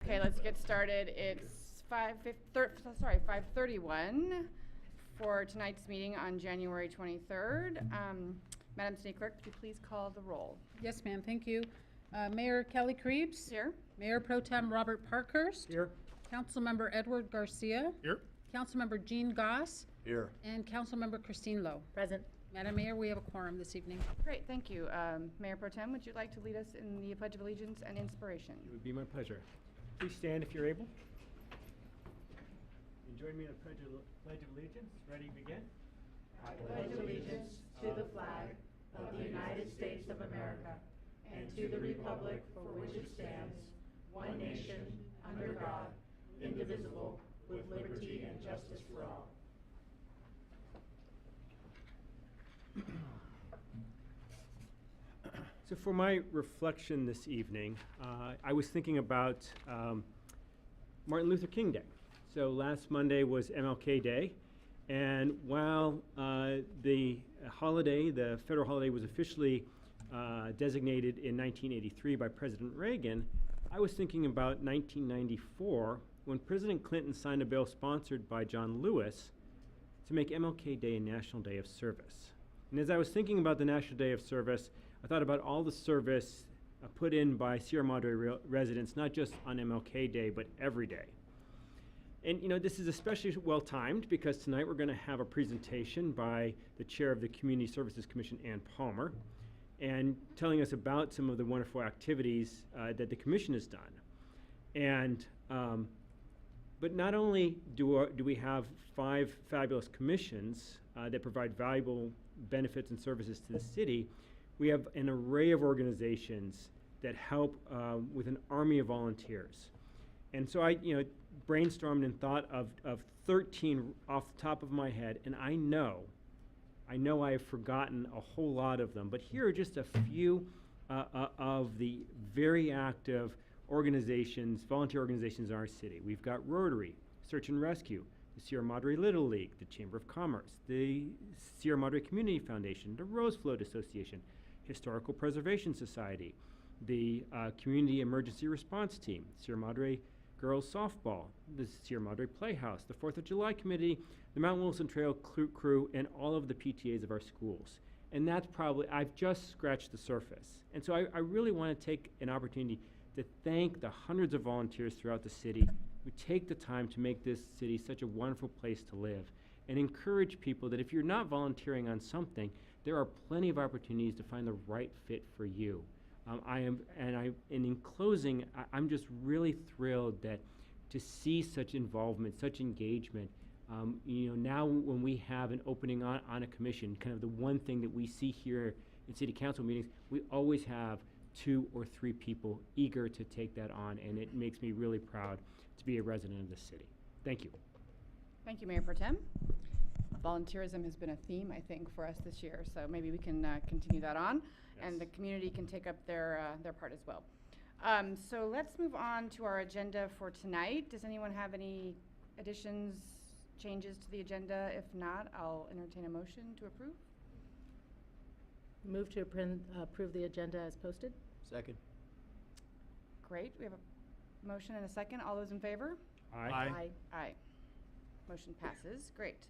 Okay, let's get started. It's 5:31 for tonight's meeting on January 23rd. Madam City Clerk, could you please call the roll? Yes, ma'am, thank you. Mayor Kelly Krebs. Here. Mayor Pro Tem Robert Parkhurst. Here. Councilmember Edward Garcia. Here. Councilmember Jean Goss. Here. And Councilmember Christine Lowe. Present. Madam Mayor, we have a quorum this evening. Great, thank you. Mayor Pro Tem, would you like to lead us in the Pledge of Allegiance and inspiration? It would be my pleasure. Please stand if you're able. And join me in the Pledge of Allegiance. Ready, begin. I pledge allegiance to the flag of the United States of America and to the republic for which it stands, one nation, under God, indivisible, with liberty and justice for all. So for my reflection this evening, I was thinking about Martin Luther King Day. So last Monday was MLK Day, and while the holiday, the federal holiday, was officially designated in 1983 by President Reagan, I was thinking about 1994 when President Clinton signed a bill sponsored by John Lewis to make MLK Day a National Day of Service. And as I was thinking about the National Day of Service, I thought about all the service put in by Sierra Madre residents, not just on MLK Day, but every day. And you know, this is especially well timed because tonight we're going to have a presentation by the chair of the Community Services Commission, Ann Palmer, and telling us about some of the wonderful activities that the commission has done. And but not only do we have 5 fabulous commissions that provide valuable benefits and services to the city, we have an array of organizations that help with an army of volunteers. And so I, brainstormed and thought of 13 off the top of my head, and I know I have forgotten a whole lot of them, but here are just a few of the very active organizations, volunteer organizations in our city. We've got Rotary, Search and Rescue, the Sierra Madre Little League, the Chamber of Commerce, the Sierra Madre Community Foundation, the Rose Float Association, Historical Preservation Society, the Community Emergency Response Team, Sierra Madre Girls Softball, the Sierra Madre Playhouse, the 4th of July Committee, the Mount Wilson Trail Crew, and all of the PTAs of our schools. And that's probably, I've just scratched the surface. And so I really want to take an opportunity to thank the hundreds of volunteers throughout the city who take the time to make this city such a wonderful place to live, and encourage people that if you're not volunteering on something, there are plenty of opportunities to find the right fit for you. In closing, I'm just really thrilled that to see such involvement, such engagement. Now when we have an opening on a commission, kind of the one thing that we see here in city council meetings, we always have 2 or 3 people eager to take that on, and it makes me really proud to be a resident of this city. Thank you. Thank you, Mayor Pro Tem. Volunteerism has been a theme, I think, for us this year, so maybe we can continue that on, Yes. and the community can take up their part as well. So let's move on to our agenda for tonight. Does anyone have any additions, changes to the agenda? If not, I'll entertain a motion to approve. Move to approve the agenda as posted. Second. Great, we have a motion and a second. All those in favor? Aye. Aye. Motion passes. Great.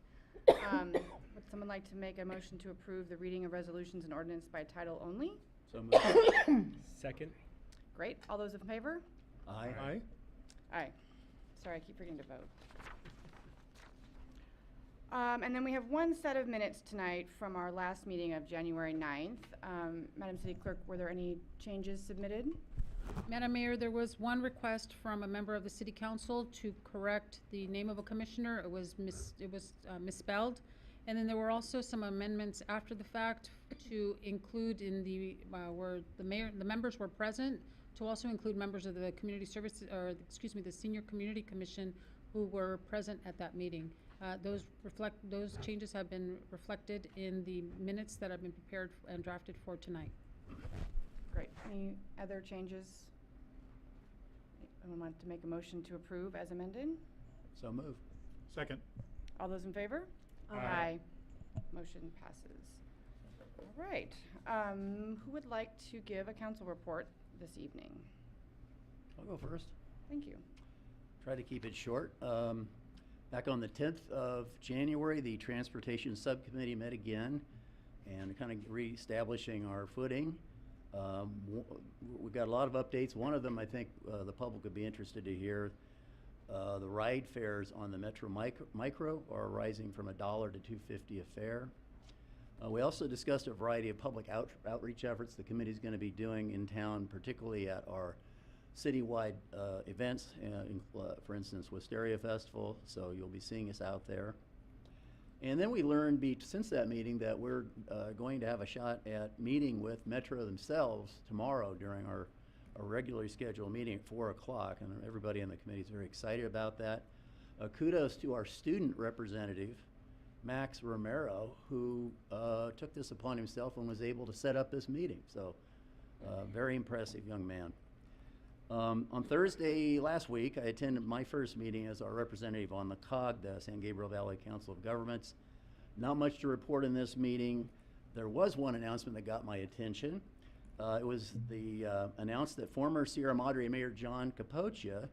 Would someone like to make a motion to approve the reading of resolutions and ordinance by title only? So moved. Second. Great. All those in favor? Aye. Aye. Aye. Sorry, I keep forgetting to vote. And then we have one set of minutes tonight from our last meeting of January 9th. Madam City Clerk, were there any changes submitted? Madam Mayor, there was one request from a member of the City Council to correct the name of a commissioner. It was misspelled. And then there were also some amendments after the fact to include in the, where the members were present, to also include members of the Community Services, or excuse me, the Senior Community Commission who were present at that meeting. Those changes have been reflected in the minutes that have been prepared and drafted for tonight. Great. Any other changes? Anyone want to make a motion to approve as amended? So moved. Second. All those in favor? Aye. Motion passes. All right. Who would like to give a council report this evening? I'll go first. Thank you. Try to keep it short. Back on the 10th of January, the Transportation Subcommittee met again and kind of reestablishing our footing. We've got a lot of updates. One of them I think the public would be interested to hear. The ride fares on the Metro Micro are rising from $1 to $2.50 a fare. We also discussed a variety of public outreach efforts the committee is going to be doing in town, particularly at our citywide events, for instance, Wisteria Festival, so you'll be seeing us out there. And then we learned since that meeting that we're going to have a shot at meeting with Metro themselves tomorrow during our regularly scheduled meeting at 4 o'clock, and everybody on the committee is very excited about that. Kudos to our student representative, Max Romero, who took this upon himself and was able to set up this meeting. So, very impressive young man. On Thursday last week, I attended my first meeting as our representative on the COG, the San Gabriel Valley Council of Governments. Not much to report in this meeting. There was one announcement that got my attention. It was announced that former Sierra Madre Mayor John Capocia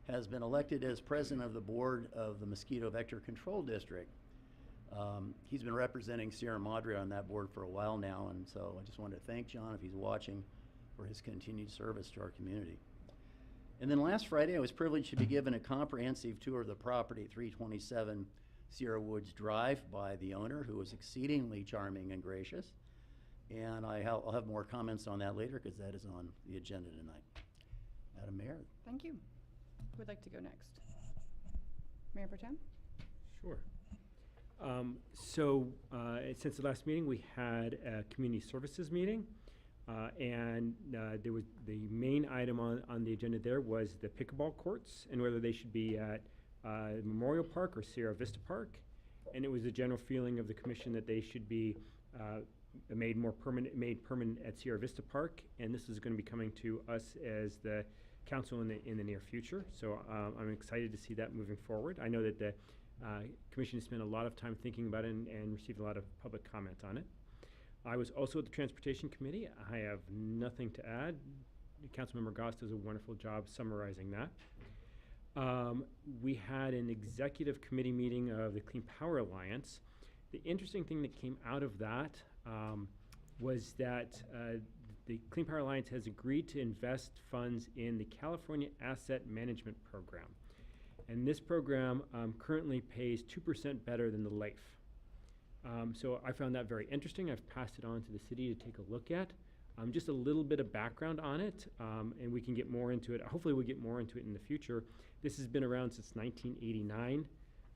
has been elected as president of the board of the Mosquito Vector Control District. He's been representing Sierra Madre on that board for a while now, and so I just wanted to thank John, if he's watching, for his continued service to our community. And then last Friday, I was privileged to be given a comprehensive tour of the property at 327 Sierra Woods Drive by the owner, who was exceedingly charming and gracious. And I'll have more comments on that later because that is on the agenda tonight. Madam Mayor. Thank you. Who would like to go next? Mayor Pro Tem? Sure. Since the last meeting, we had a community services meeting, and there was the main item on the agenda there was the pickleball courts and whether they should be at Memorial Park or Sierra Vista Park. And it was the general feeling of the commission that they should be made permanent at Sierra Vista Park, and this is going to be coming to us as the council in the near future. So I'm excited to see that moving forward. I know that the commission has spent a lot of time thinking about it and received a lot of public comment on it. I was also at the Transportation Committee. I have nothing to add. Councilmember Goss does a wonderful job summarizing that. We had an executive committee meeting of the Clean Power Alliance. The interesting thing that came out of that was that the Clean Power Alliance has agreed to invest funds in the California Asset Management Program. And this program currently pays 2% better than the LAIF. So I found that very interesting. I've passed it on to the city to take a look at. Just a little bit of background on it, and we can get more into it. Hopefully we'll get more into it in the future. This has been around since 1989.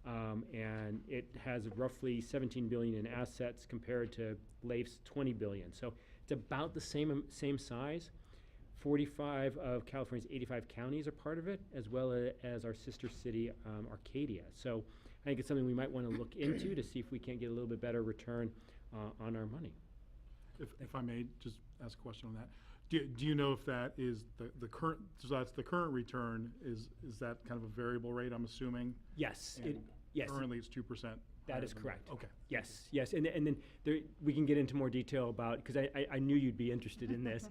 And it has roughly 17 billion in assets compared to LAIF's 20 billion. So it's about the same size. 45 of California's 85 counties are part of it, as well as our sister city, Arcadia. So I think it's something we might want to look into to see if we can't get a little bit better return on our money. If I may just ask a question on that. Do you know if that is the current, so that's the current return, is that kind of a variable rate, I'm assuming? Yes. Yes. Currently it's 2%. That is correct. Okay. Yes, and then we can get into more detail about, because I knew you'd be interested in this.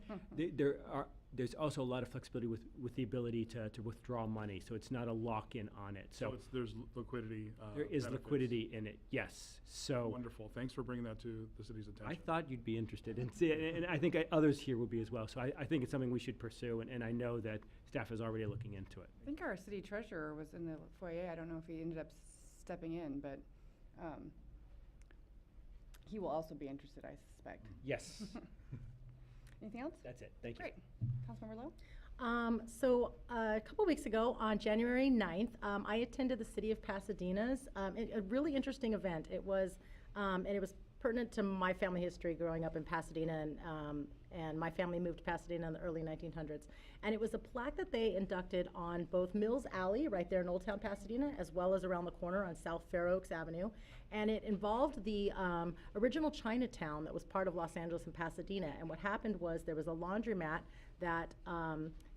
There's also a lot of flexibility with the ability to withdraw money, so it's not a lock-in on it. So there's liquidity. There is benefits. Liquidity in it, yes. So wonderful. Thanks for bringing that to the city's attention. I thought you'd be interested, and I think others here will be as well. So I think it's something we should pursue, and I know that staff is already looking into it. I think our city treasurer was in the foyer. I don't know if he ended up stepping in, but he will also be interested, I suspect. Yes. Anything else? That's it. Thank you. Great. Councilmember Lowe? A couple weeks ago, on January 9th, I attended the City of Pasadena's, a really interesting event. It was pertinent to my family history growing up in Pasadena, and my family moved to Pasadena in the early 1900s. And it was a plaque that they inducted on both Mills Alley, right there in Old Town Pasadena, as well as around the corner on South Fair Oaks Avenue. And it involved the original Chinatown that was part of Los Angeles and Pasadena. And what happened was there was a laundromat that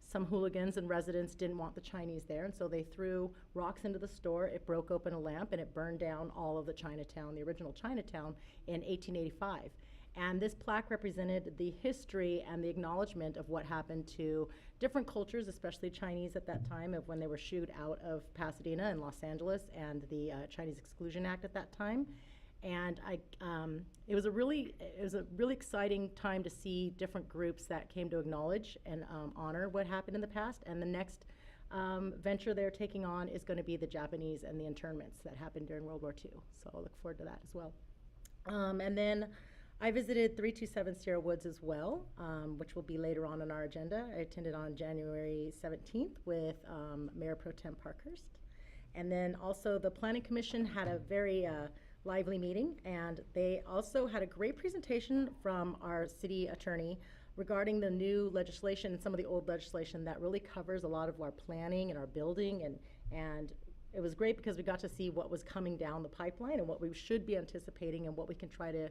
some hooligans and residents didn't want the Chinese there, and so they threw rocks into the store. It broke open a lamp, and it burned down all of the Chinatown, the original Chinatown, in 1885. And this plaque represented the history and the acknowledgement of what happened to different cultures, especially Chinese at that time, of when they were shooed out of Pasadena and Los Angeles, and the Chinese Exclusion Act at that time. And it was a really exciting time to see different groups that came to acknowledge and honor what happened in the past. And the next venture they're taking on is going to be the Japanese and the internments that happened during World War II. So I look forward to that as well. And then I visited 327 Sierra Woods as well, which will be later on our agenda. I attended on January 17th with Mayor Pro Tem Parkhurst. And then also the Planning Commission had a very lively meeting, and they also had a great presentation from our city attorney regarding the new legislation and some of the old legislation that really covers a lot of our planning and our building, and it was great because we got to see what was coming down the pipeline and what we should be anticipating and what we can try to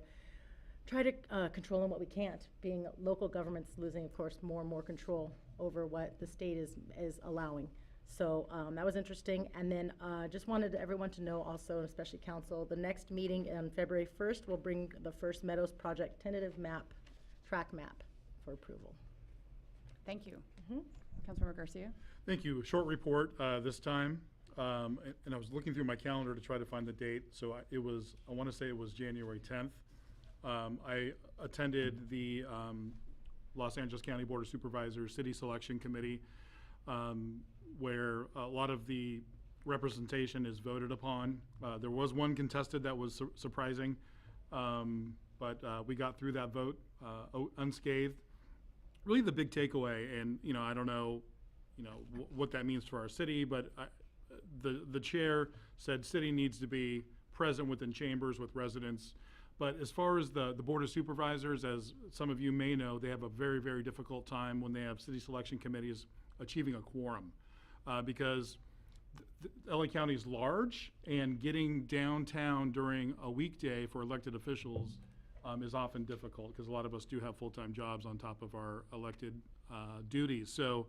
control and what we can't, being local governments losing, of course, more and more control over what the state is allowing. So that was interesting. And then just wanted everyone to know also, and especially council, the next meeting on February 1st will bring the First Meadows Project tentative map, track map for approval. Thank you. Councilmember Garcia? Thank you. Short report this time. And I was looking through my calendar to try to find the date. So I want to say it was January 10th. I attended the Los Angeles County Board of Supervisors City Selection Committee, where a lot of the representation is voted upon. There was one contested that was surprising, but we got through that vote unscathed. Really the big takeaway, and I don't know, what that means for our city, but the chair said city needs to be present within chambers with residents. But as far as the Board of Supervisors, as some of you may know, they have a very, very difficult time when they have city selection committees achieving a quorum. Because LA County is large, and getting downtown during a weekday for elected officials is often difficult, because a lot of us do have full-time jobs on top of our elected duties. So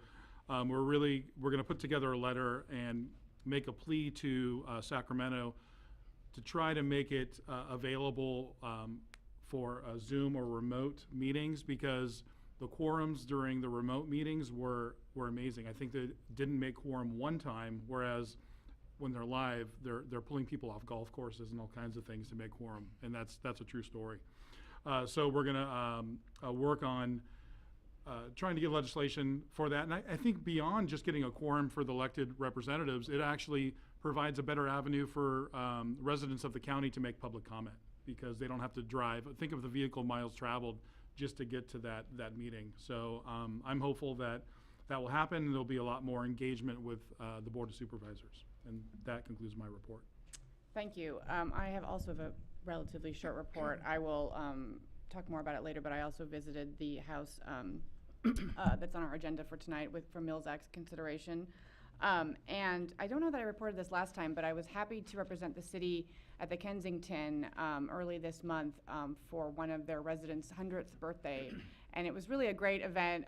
we're going to put together a letter and make a plea to Sacramento to try to make it available for Zoom or remote meetings, because the quorums during the remote meetings were amazing. I think they didn't make quorum one time, whereas when they're live, they're pulling people off golf courses and all kinds of things to make quorum, and that's a true story. So we're gonna work on trying to get legislation for that. And I think beyond just getting a quorum for the elected representatives, it actually provides a better avenue for residents of the county to make public comment, because they don't have to drive. Think of the vehicle miles traveled just to get to that meeting. So I'm hopeful that will happen, and there'll be a lot more engagement with the Board of Supervisors. And that concludes my report. Thank you. I have also a relatively short report. I will talk more about it later, but I also visited the house that's on our agenda for tonight for Mills Act's consideration. And I don't know that I reported this last time, but I was happy to represent the city at the Kensington early this month for one of their residents' 100th birthday. And it was really a great event.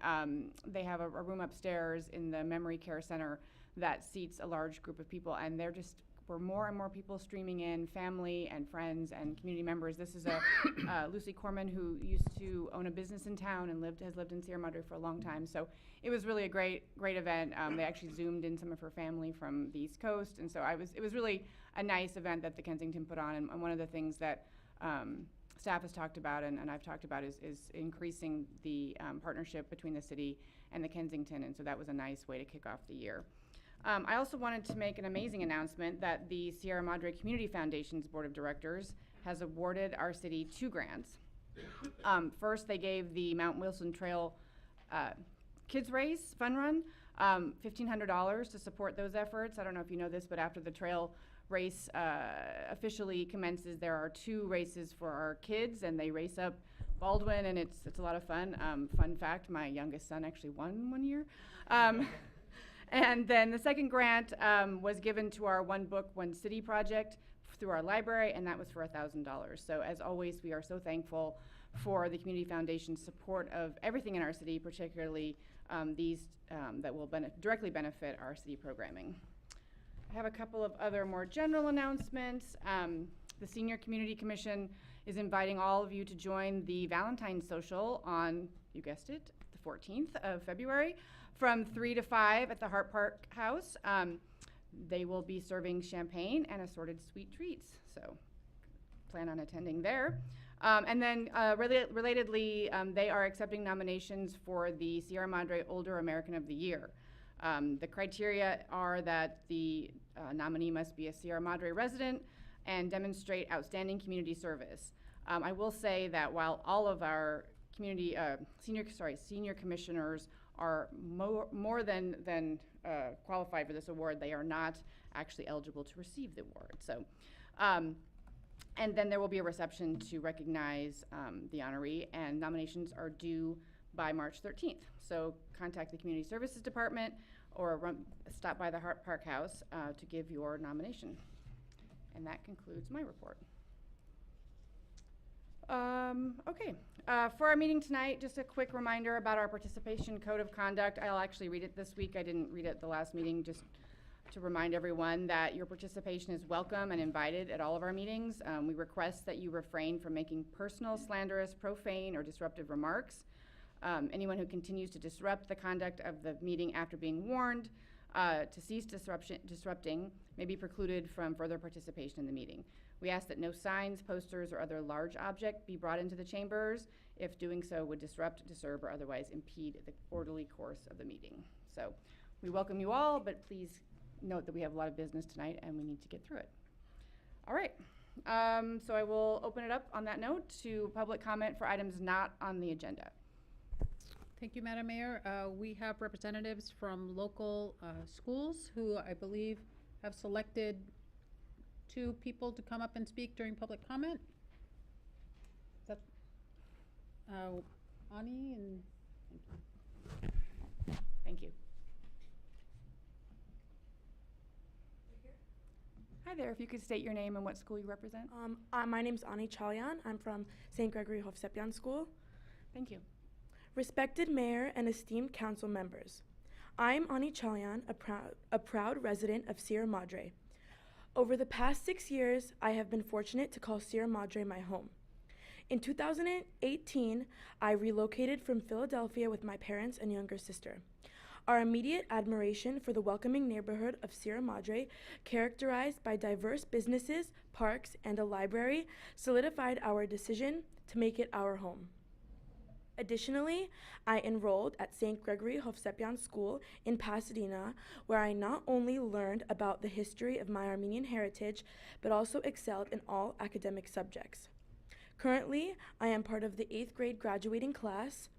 They have a room upstairs in the Memory Care Center that seats a large group of people, and there just were more and more people streaming in, family and friends and community members. This is Lucy Corman, who used to own a business in town and has lived in Sierra Madre for a long time. So it was really a great event. They actually Zoomed in some of her family from the East Coast, and so it was really a nice event that the Kensington put on. And one of the things that staff has talked about and I've talked about is increasing the partnership between the city and the Kensington, and so that was a nice way to kick off the year. I also wanted to make an amazing announcement that the Sierra Madre Community Foundation's Board of Directors has awarded our city 2 grants. First, they gave the Mount Wilson Trail Kids Race Fun Run $1,500 to support those efforts. I don't know if you know this, but after the trail race officially commences, there are 2 races for our kids, and they race up Baldwin, and it's a lot of fun. Fun fact, my youngest son actually won one year. And then the second grant was given to our One Book, One City project through our library, and that was for $1,000. So as always, we are so thankful for the Community Foundation's support of everything in our city, particularly these that will directly benefit our city programming. I have a couple of other more general announcements. The Senior Community Commission is inviting all of you to join the Valentine's Social on, you guessed it, the 14th of February from 3 to 5 at the Hart Park House. They will be serving champagne and assorted sweet treats, so plan on attending there. And then relatedly, they are accepting nominations for the Sierra Madre Older American of the Year. The criteria are that the nominee must be a Sierra Madre resident and demonstrate outstanding community service. I will say that while all of our senior commissioners are more than qualified for this award, they are not actually eligible to receive the award. So, and then there will be a reception to recognize the honoree, and nominations are due by March 13th. So contact the Community Services Department or stop by the Hart Park House to give your nomination. And that concludes my report. Okay, for our meeting tonight, just a quick reminder about our participation code of conduct. I'll actually read it this week. I didn't read it at the last meeting, just to remind everyone that your participation is welcome and invited at all of our meetings. We request that you refrain from making personal, slanderous, profane, or disruptive remarks. Anyone who continues to disrupt the conduct of the meeting after being warned to cease disrupting may be precluded from further participation in the meeting. We ask that no signs, posters, or other large object be brought into the chambers if doing so would disrupt, disturb, or otherwise impede the orderly course of the meeting. So we welcome you all, but please note that we have a lot of business tonight and we need to get through it. All right, so I will open it up on that note to public comment for items not on the agenda. Thank you, Madam Mayor. We have representatives from local schools who I believe have selected 2 people to come up and speak during public comment. Is that Ani and Thank you. Hi there, if you could state your name and what school you represent. My name's Ani Chalyan. I'm from St. Gregory Hovsepian School. Thank you. Respected Mayor and esteemed council members, I'm Ani Chalyan, a proud resident of Sierra Madre. Over the past 6 years, I have been fortunate to call Sierra Madre my home. In 2018, I relocated from Philadelphia with my parents and younger sister. Our immediate admiration for the welcoming neighborhood of Sierra Madre, characterized by diverse businesses, parks, and a library, solidified our decision to make it our home. Additionally, I enrolled at St. Gregory Hovsepian School in Pasadena, where I not only learned about the history of my Armenian heritage, but also excelled in all academic subjects. Currently, I am part of the 8th grade graduating class,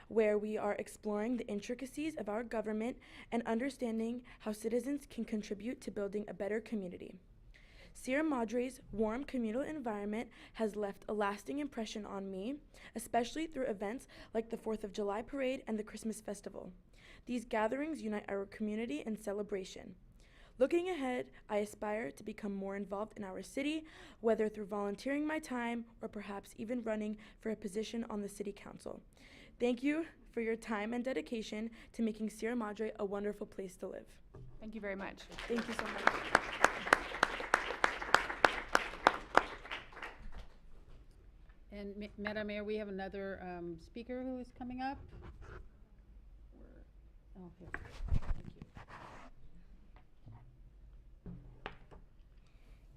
where we are exploring the intricacies of our government and understanding how citizens can contribute to building a better community. Sierra Madre's warm communal environment has left a lasting impression on me, especially through events like the 4th of July Parade and the Christmas Festival. These gatherings unite our community in celebration. Looking ahead, I aspire to become more involved in our city, whether through volunteering my time or perhaps even running for a position on the City Council. Thank you for your time and dedication to making Sierra Madre a wonderful place to live. Thank you very much. Thank you so much. And Madam Mayor, we have another speaker who is coming up. Oh, here. Thank you.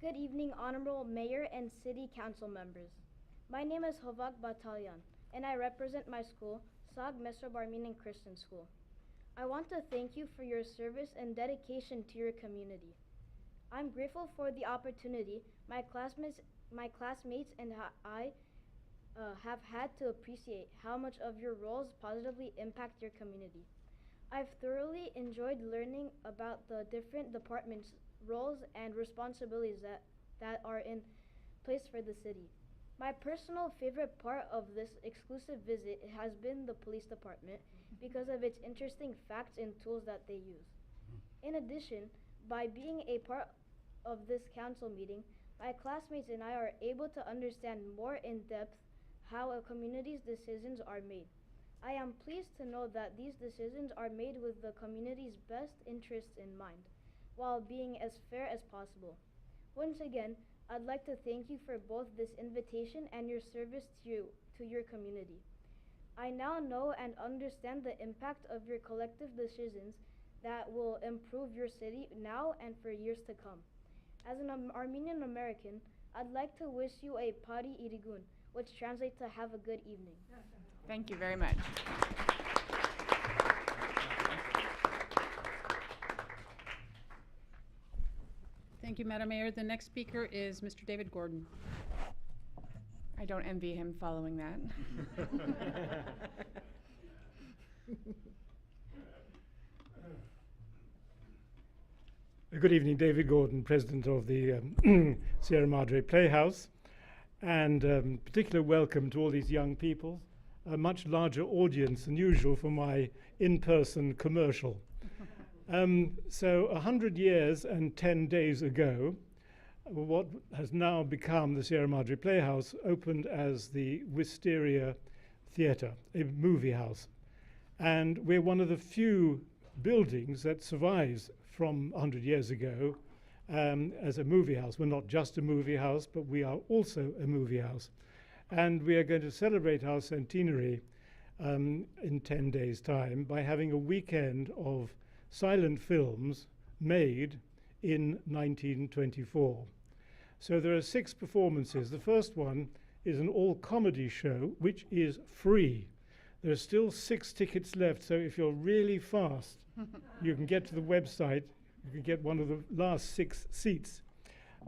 Good evening, Honorable Mayor and City Council members. My name is Hovak Batalyan, and I represent my school, Sag Mesra Armenian Christian School. I want to thank you for your service and dedication to your community. I'm grateful for the opportunity my classmates and I have had to appreciate how much of your roles positively impact your community. I've thoroughly enjoyed learning about the different departments' roles and responsibilities that are in place for the city. My personal favorite part of this exclusive visit has been the police department because of its interesting facts and tools that they use. In addition, by being a part of this council meeting, my classmates and I are able to understand more in depth how a community's decisions are made. I am pleased to know that these decisions are made with the community's best interests in mind, while being as fair as possible. Once again, I'd like to thank you for both this invitation and your service to your community. I now know and understand the impact of your collective decisions that will improve your city now and for years to come. As an Armenian American, I'd like to wish you a Pari Irigun, which translates to have a good evening. Thank you very much. Thank you, Madam Mayor. The next speaker is Mr. David Gordon. I don't envy him following that. Good evening, David Gordon, President of the Sierra Madre Playhouse, and particular welcome to all these young people, a much larger audience than usual for my in-person commercial. So 100 years and 10 days ago, what has now become the Sierra Madre Playhouse opened as the Wisteria Theatre, a movie house. And we're one of the few buildings that survives from 100 years ago as a movie house. We're not just a movie house, but we are also a movie house. And we are going to celebrate our centenary in 10 days' time by having a weekend of silent films made in 1924. So there are 6 performances. The first one is an all-comedy show, which is free. There are still 6 tickets left, so if you're really fast, you can get to the website, you can get one of the last 6 seats.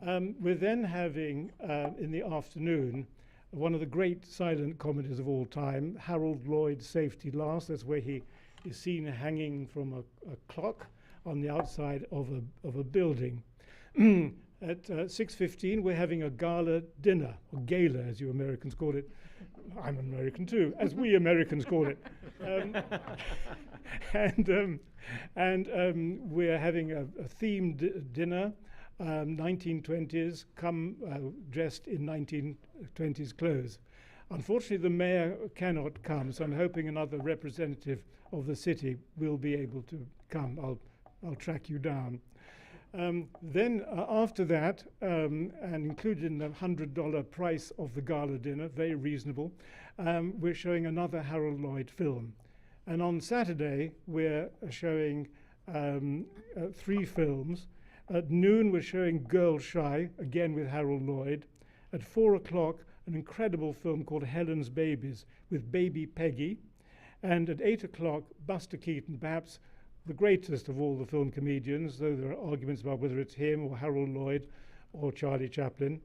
We're then having, in the afternoon, one of the great silent comedies of all time, Harold Lloyd's Safety Last. That's where he is seen hanging from a clock on the outside of a building. At 6:15, we're having a gala dinner, or gala, as you Americans call it. I'm American too, as we Americans call it. We're having a themed dinner, 1920s, dressed in 1920s clothes. Unfortunately, the mayor cannot come, so I'm hoping another representative of the city will be able to come. I'll track you down. Then after that, and included in the $100 price of the gala dinner, very reasonable, we're showing another Harold Lloyd film. And on Saturday, we're showing 3 films. At noon, we're showing Girl Shy, again with Harold Lloyd. At 4 o'clock, an incredible film called Helen's Babies with Baby Peggy. And at 8 o'clock, Buster Keaton, perhaps the greatest of all the film comedians, though there are arguments about whether it's him or Harold Lloyd or Charlie Chaplin.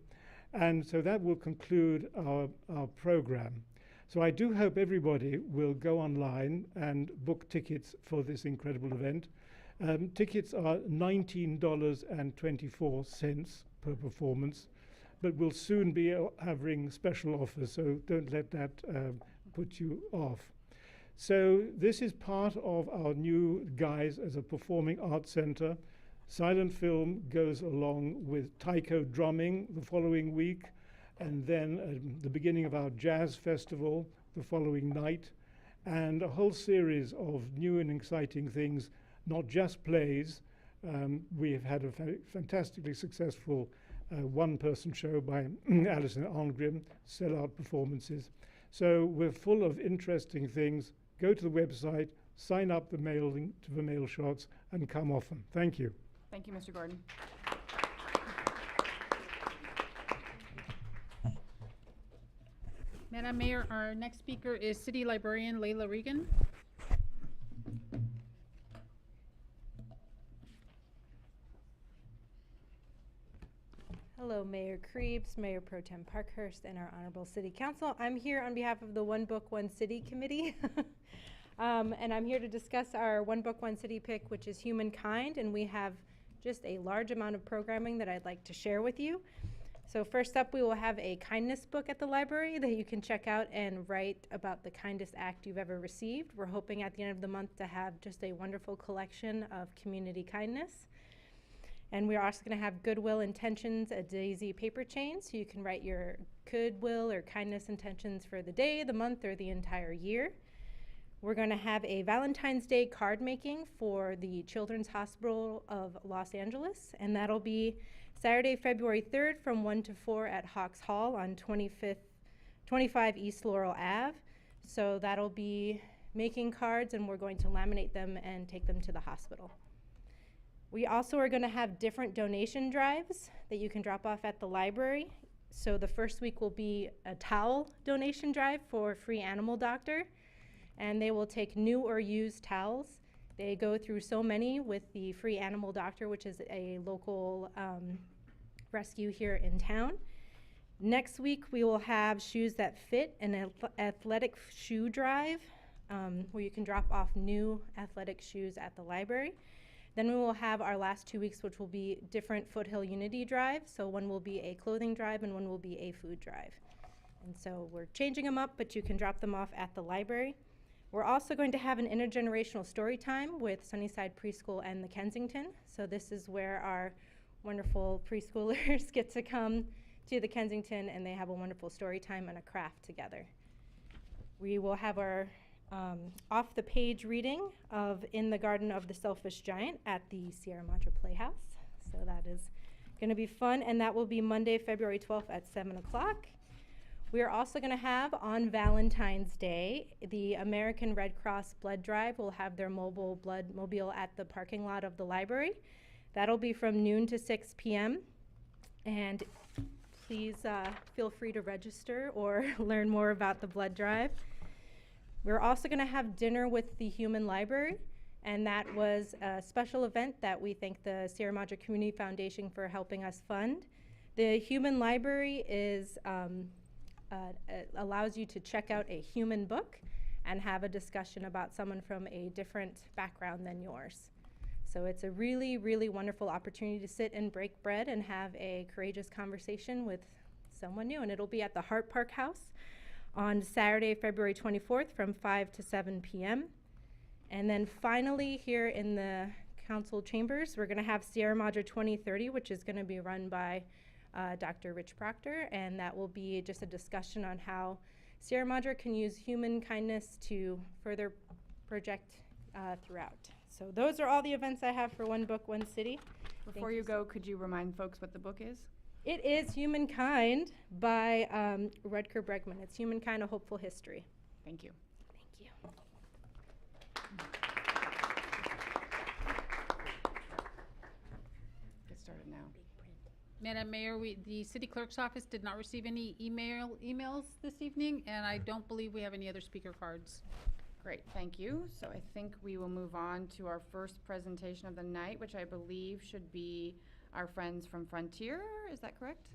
And so that will conclude our program. So I do hope everybody will go online and book tickets for this incredible event. Tickets are $19.24 per performance, but we'll soon be having special offers, so don't let that put you off. So this is part of our new guise as a performing arts center. Silent film goes along with taiko drumming the following week, and then the beginning of our jazz festival the following night, and a whole series of new and exciting things, not just plays. We have had a fantastically successful one-person show by Alison Almgren, sellout performances. So we're full of interesting things. Go to the website, sign up the mailing to the mail shots, and come often. Thank you. Thank you, Mr. Gordon. Madam Mayor, our next speaker is City Librarian Layla Regan. Hello, Mayor Krebs, Mayor Pro Tem Parkhurst, and our Honorable City Council. I'm here on behalf of the One Book, One City Committee. And I'm here to discuss our One Book, One City pick, which is Humankind, and we have just a large amount of programming that I'd like to share with you. So first up, we will have a kindness book at the library that you can check out and write about the kindest act you've ever received. We're hoping at the end of the month to have just a wonderful collection of community kindness. And we're also going to have Goodwill Intentions, a daisy paper chain, so you can write your goodwill or kindness intentions for the day, the month, or the entire year. We're going to have a Valentine's Day card making for the Children's Hospital of Los Angeles, and that'll be Saturday, February 3rd from 1 to 4 at Hawks Hall on 25 East Laurel Ave. So that'll be making cards, and we're going to laminate them and take them to the hospital. We also are going to have different donation drives that you can drop off at the library. So the first week will be a towel donation drive for Free Animal Doctor, and they will take new or used towels. They go through so many with the Free Animal Doctor, which is a local rescue here in town. Next week, we will have Shoes That Fit, an athletic shoe drive where you can drop off new athletic shoes at the library. Then we will have our last 2 weeks, which will be different Foothill Unity drives. So one will be a clothing drive and one will be a food drive. And so we're changing them up, but you can drop them off at the library. We're also going to have an intergenerational story time with Sunnyside Preschool and the Kensington. So this is where our wonderful preschoolers get to come to the Kensington, and they have a wonderful story time and a craft together. We will have our off-the-page reading of In the Garden of the Selfish Giant at the Sierra Madre Playhouse. So that is going to be fun, and that will be Monday, February 12th at 7 o'clock. We are also going to have on Valentine's Day, the American Red Cross Blood Drive will have their mobile blood mobile at the parking lot of the library. That'll be from noon to 6 p.m. And please feel free to register or learn more about the blood drive. We're also going to have dinner with the Human Library, and that was a special event that we thank the Sierra Madre Community Foundation for helping us fund. The Human Library is allows you to check out a human book and have a discussion about someone from a different background than yours. So it's a really, really wonderful opportunity to sit and break bread and have a courageous conversation with someone new, and it'll be at the Hart Park House on Saturday, February 24th from 5 to 7 p.m. And then finally, here in the council chambers, we're going to have Sierra Madre 2030, which is going to be run by Dr. Rich Proctor, and that will be just a discussion on how Sierra Madre can use human kindness to further project throughout. So those are all the events I have for One Book, One City. Before you go, could you remind folks what the book is? It is Humankind by Rutger Bregman. It's Humankind, A Hopeful History. Thank you. Thank you. Get started now. Madam Mayor, the city clerk's office did not receive any emails this evening, and I don't believe we have any other speaker cards. Great, thank you. So I think we will move on to our first presentation of the night, which I believe should be our friends from Frontier. Is that correct?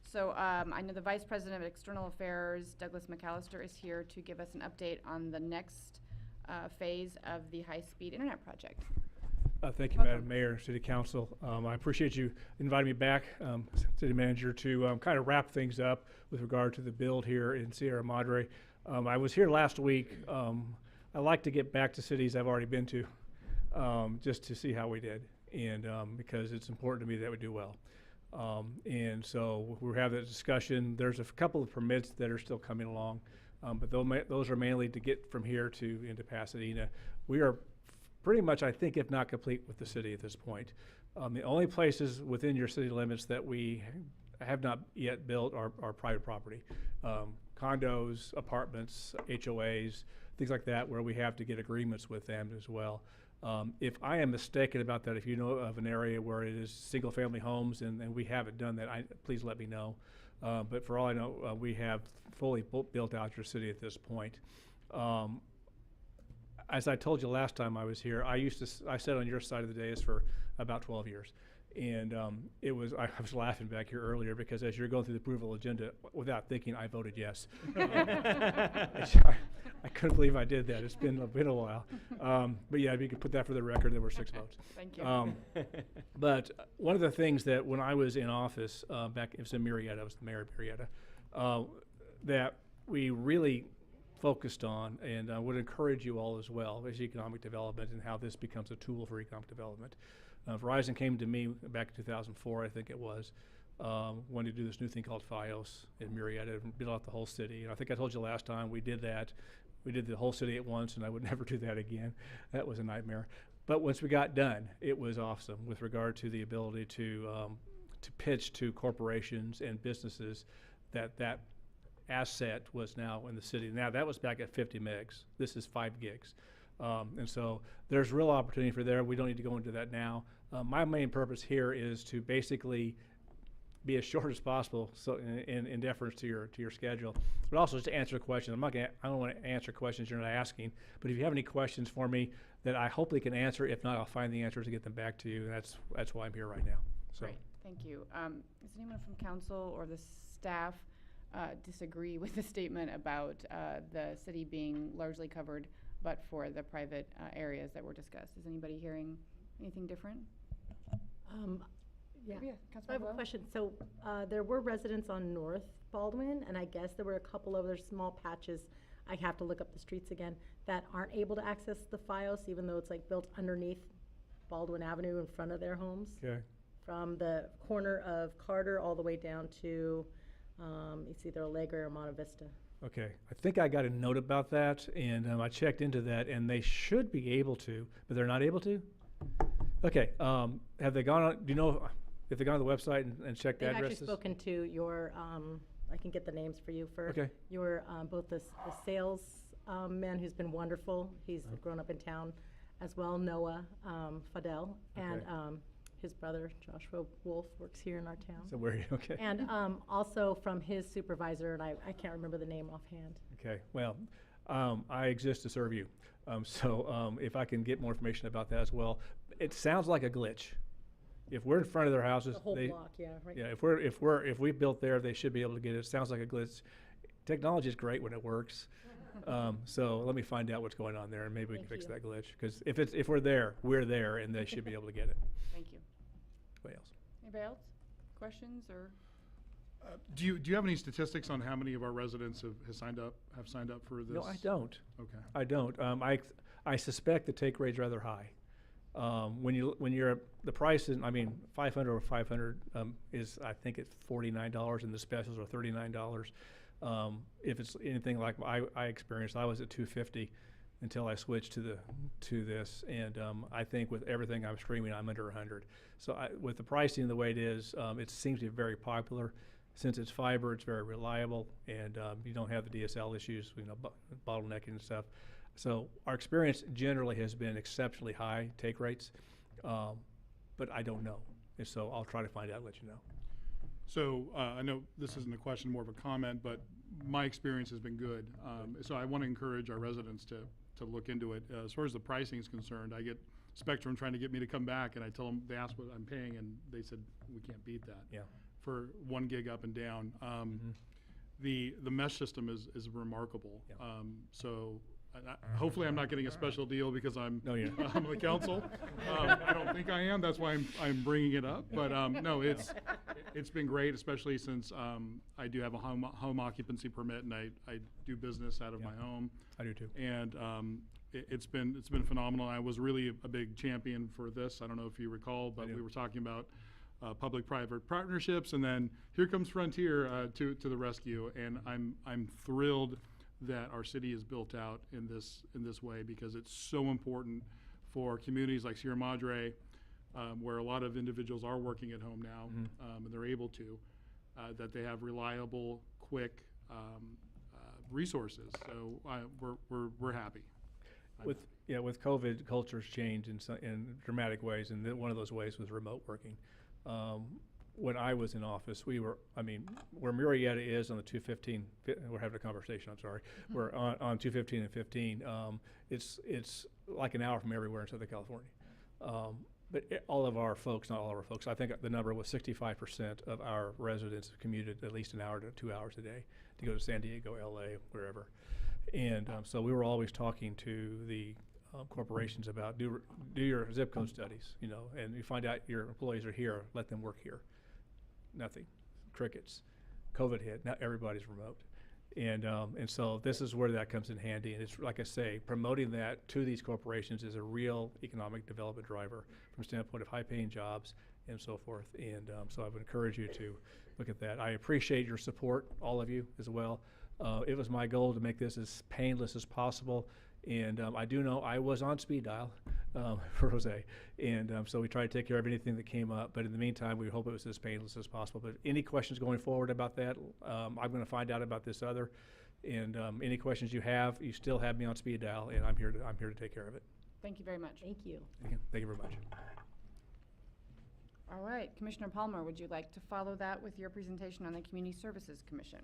So I know the Vice President of External Affairs, Douglas McAllister, is here to give us an update on the next phase of the high-speed internet project. Thank you, Welcome. Madam Mayor, City Council. I appreciate you inviting me back, City Manager, to kind of wrap things up with regard to the build here in Sierra Madre. I was here last week. I like to get back to cities I've already been to, just to see how we did, and because it's important to me that we do well. And so we're having a discussion. There's a couple of permits that are still coming along, but those are mainly to get from here to into Pasadena. We are pretty much, I think, if not complete with the city at this point. The only places within your city limits that we have not yet built are private property. Condos, apartments, HOAs, things like that, where we have to get agreements with them as well. If I am mistaken about that, if you know of an area where it is single-family homes and we haven't done that, please let me know. But for all I know, we have fully built out your city at this point. As I told you last time I was here, I sat on your side of the dais for about 12 years. And I was laughing back here earlier because as you're going through the approval agenda, without thinking, I voted yes. I couldn't believe I did that. It's been a while. But yeah, if you could put that for the record, there were 6 votes. Thank you. But one of the things that when I was in office, back, it was in Murrieta, I was the mayor of Murrieta, that we really focused on, and I would encourage you all as well, is economic development and how this becomes a tool for economic development. Verizon came to me back in 2004, I think it was, wanted to do this new thing called FiOS in Murrieta and build out the whole city. And I think I told you last time we did that. We did the whole city at once, and I would never do that again. That was a nightmare. But once we got done, it was awesome with regard to the ability to pitch to corporations and businesses that asset was now in the city. Now, that was back at 50 megs. This is 5 gigs. And so there's real opportunity for there. We don't need to go into that now. My main purpose here is to basically be as short as possible, so in deference to your schedule, but also just to answer questions. I don't want to answer questions you're not asking, but if you have any questions for me that I hopefully can answer, if not, I'll find the answers to get them back to you, and that's why I'm here right now. So. Great, thank you. Does anyone from council or the staff disagree with the statement about the city being largely covered, but for the private areas that were discussed? Is anybody hearing anything different? Yeah. Councilmember I have a Lowe? question. So there were residents on North Baldwin, and I guess there were a couple other small patches, I have to look up the streets again, that aren't able to access the FiOS, even though it's like built underneath Baldwin Avenue in front of their homes. Okay. From the corner of Carter all the way down to, it's either Alegre or Monte Vista. Okay, I think I got a note about that, and I checked into that, and they should be able to, but they're not able to? Okay, have they gone on, do you know if they gone on the website and checked They've addresses? actually spoken to your, I can get the names for you for Okay. your, both the sales man who's been wonderful. He's grown up in town as well, Noah Fadel, and Okay. his brother Joshua Wolf works here in our town. So where, okay. And also from his supervisor, and I can't remember the name offhand. Okay, well, I exist to serve you. So if I can get more information about that as well. It sounds like a glitch. If we're in front of their houses, The whole block, yeah, right. yeah, if we built there, they should be able to get it. It sounds like a glitch. Technology is great when it works. So let me find out what's going on there, and maybe we can Thank fix you. that glitch. Because if we're there, and they should be able to get it. Thank you. What else? Anybody else? Questions or? Do you have any statistics on how many of our residents have signed up for this? No, I don't. Okay. I don't. I suspect the take rate's rather high. When you're the price is, I mean, 500 or 500 is, I think it's $49, and the specials are $39. If it's anything like I experienced, I was at $250 until I switched to this, and I think with everything I'm streaming, I'm under 100. So with the pricing the way it is, it seems to be very popular. Since it's fiber, it's very reliable, and you don't have the DSL issues, bottlenecking and stuff. So our experience generally has been exceptionally high take rates, but I don't know. And so I'll try to find out and let you know. So I know this isn't a question, more of a comment, but my experience has been good. So I want to encourage our residents to look into it. As far as the pricing is concerned, I get Spectrum trying to get me to come back, and I tell them, they ask what I'm paying, and they said, we can't beat that. Yeah. For 1 gig up and down. The mesh system is remarkable. Yeah. So hopefully I'm not getting a special deal because I'm No, you're not. I'm the council. I don't think I am. That's why I'm bringing it up. But no, it's been great, especially since I do have a home occupancy permit, and I do business out of my home. I do too. And it's been phenomenal. I was really a big champion for this. I don't know if you recall, but we were talking about public-private partnerships, and then here comes Frontier to the rescue. And I'm thrilled that our city is built out in this way, because it's so important for communities like Sierra Madre, where a lot of individuals are working at home now, and they're able to, that they have reliable, quick resources. So we're happy. With COVID, cultures change in dramatic ways, and one of those ways was remote working. When I was in office, where Murrieta is on the 215, we're having a conversation, I'm sorry, we're on 215 and 15, it's like an hour from everywhere in Southern California. But all of our folks, not all of our folks, I think the number was 65% of our residents commuted at least an hour to 2 hours a day to go to San Diego, LA, wherever. And so we were always talking to the corporations about do your zip code studies, and you find out your employees are here, let them work here. Nothing, crickets. COVID hit, now everybody's remote. And so this is where that comes in handy, and it's like I say, promoting that to these corporations is a real economic development driver from the standpoint of high-paying jobs and so forth. And so I would encourage you to look at that. I appreciate your support, all of you as well. It was my goal to make this as painless as possible. And I do know I was on speed dial for Jose. And so we tried to take care of anything that came up. But in the meantime, we hope it was as painless as possible. But any questions going forward about that, I'm going to find out about this other. And any questions you have, you still have me on speed dial, and I'm here to take care of it. Thank you very much. Thank you. Thank you very much. All right, Commissioner Palmer, would you like to follow that with your presentation on the Community Services Commission?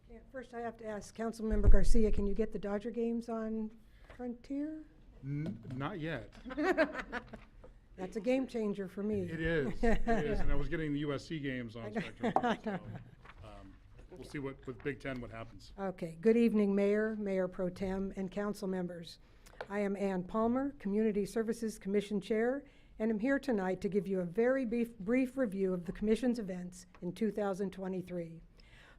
Yeah, first, I have to ask Councilmember Garcia, can you get the Dodger games on Frontier? Not yet. That's a game changer for me. It is, and I was getting the USC games on Spectrum. So, we'll see with Big Ten what happens. Okay, good evening, Mayor, Mayor Pro Tem, and council members. I am Ann Palmer, Community Services Commission Chair, and I'm here tonight to give you a very brief review of the Commission's events in 2023.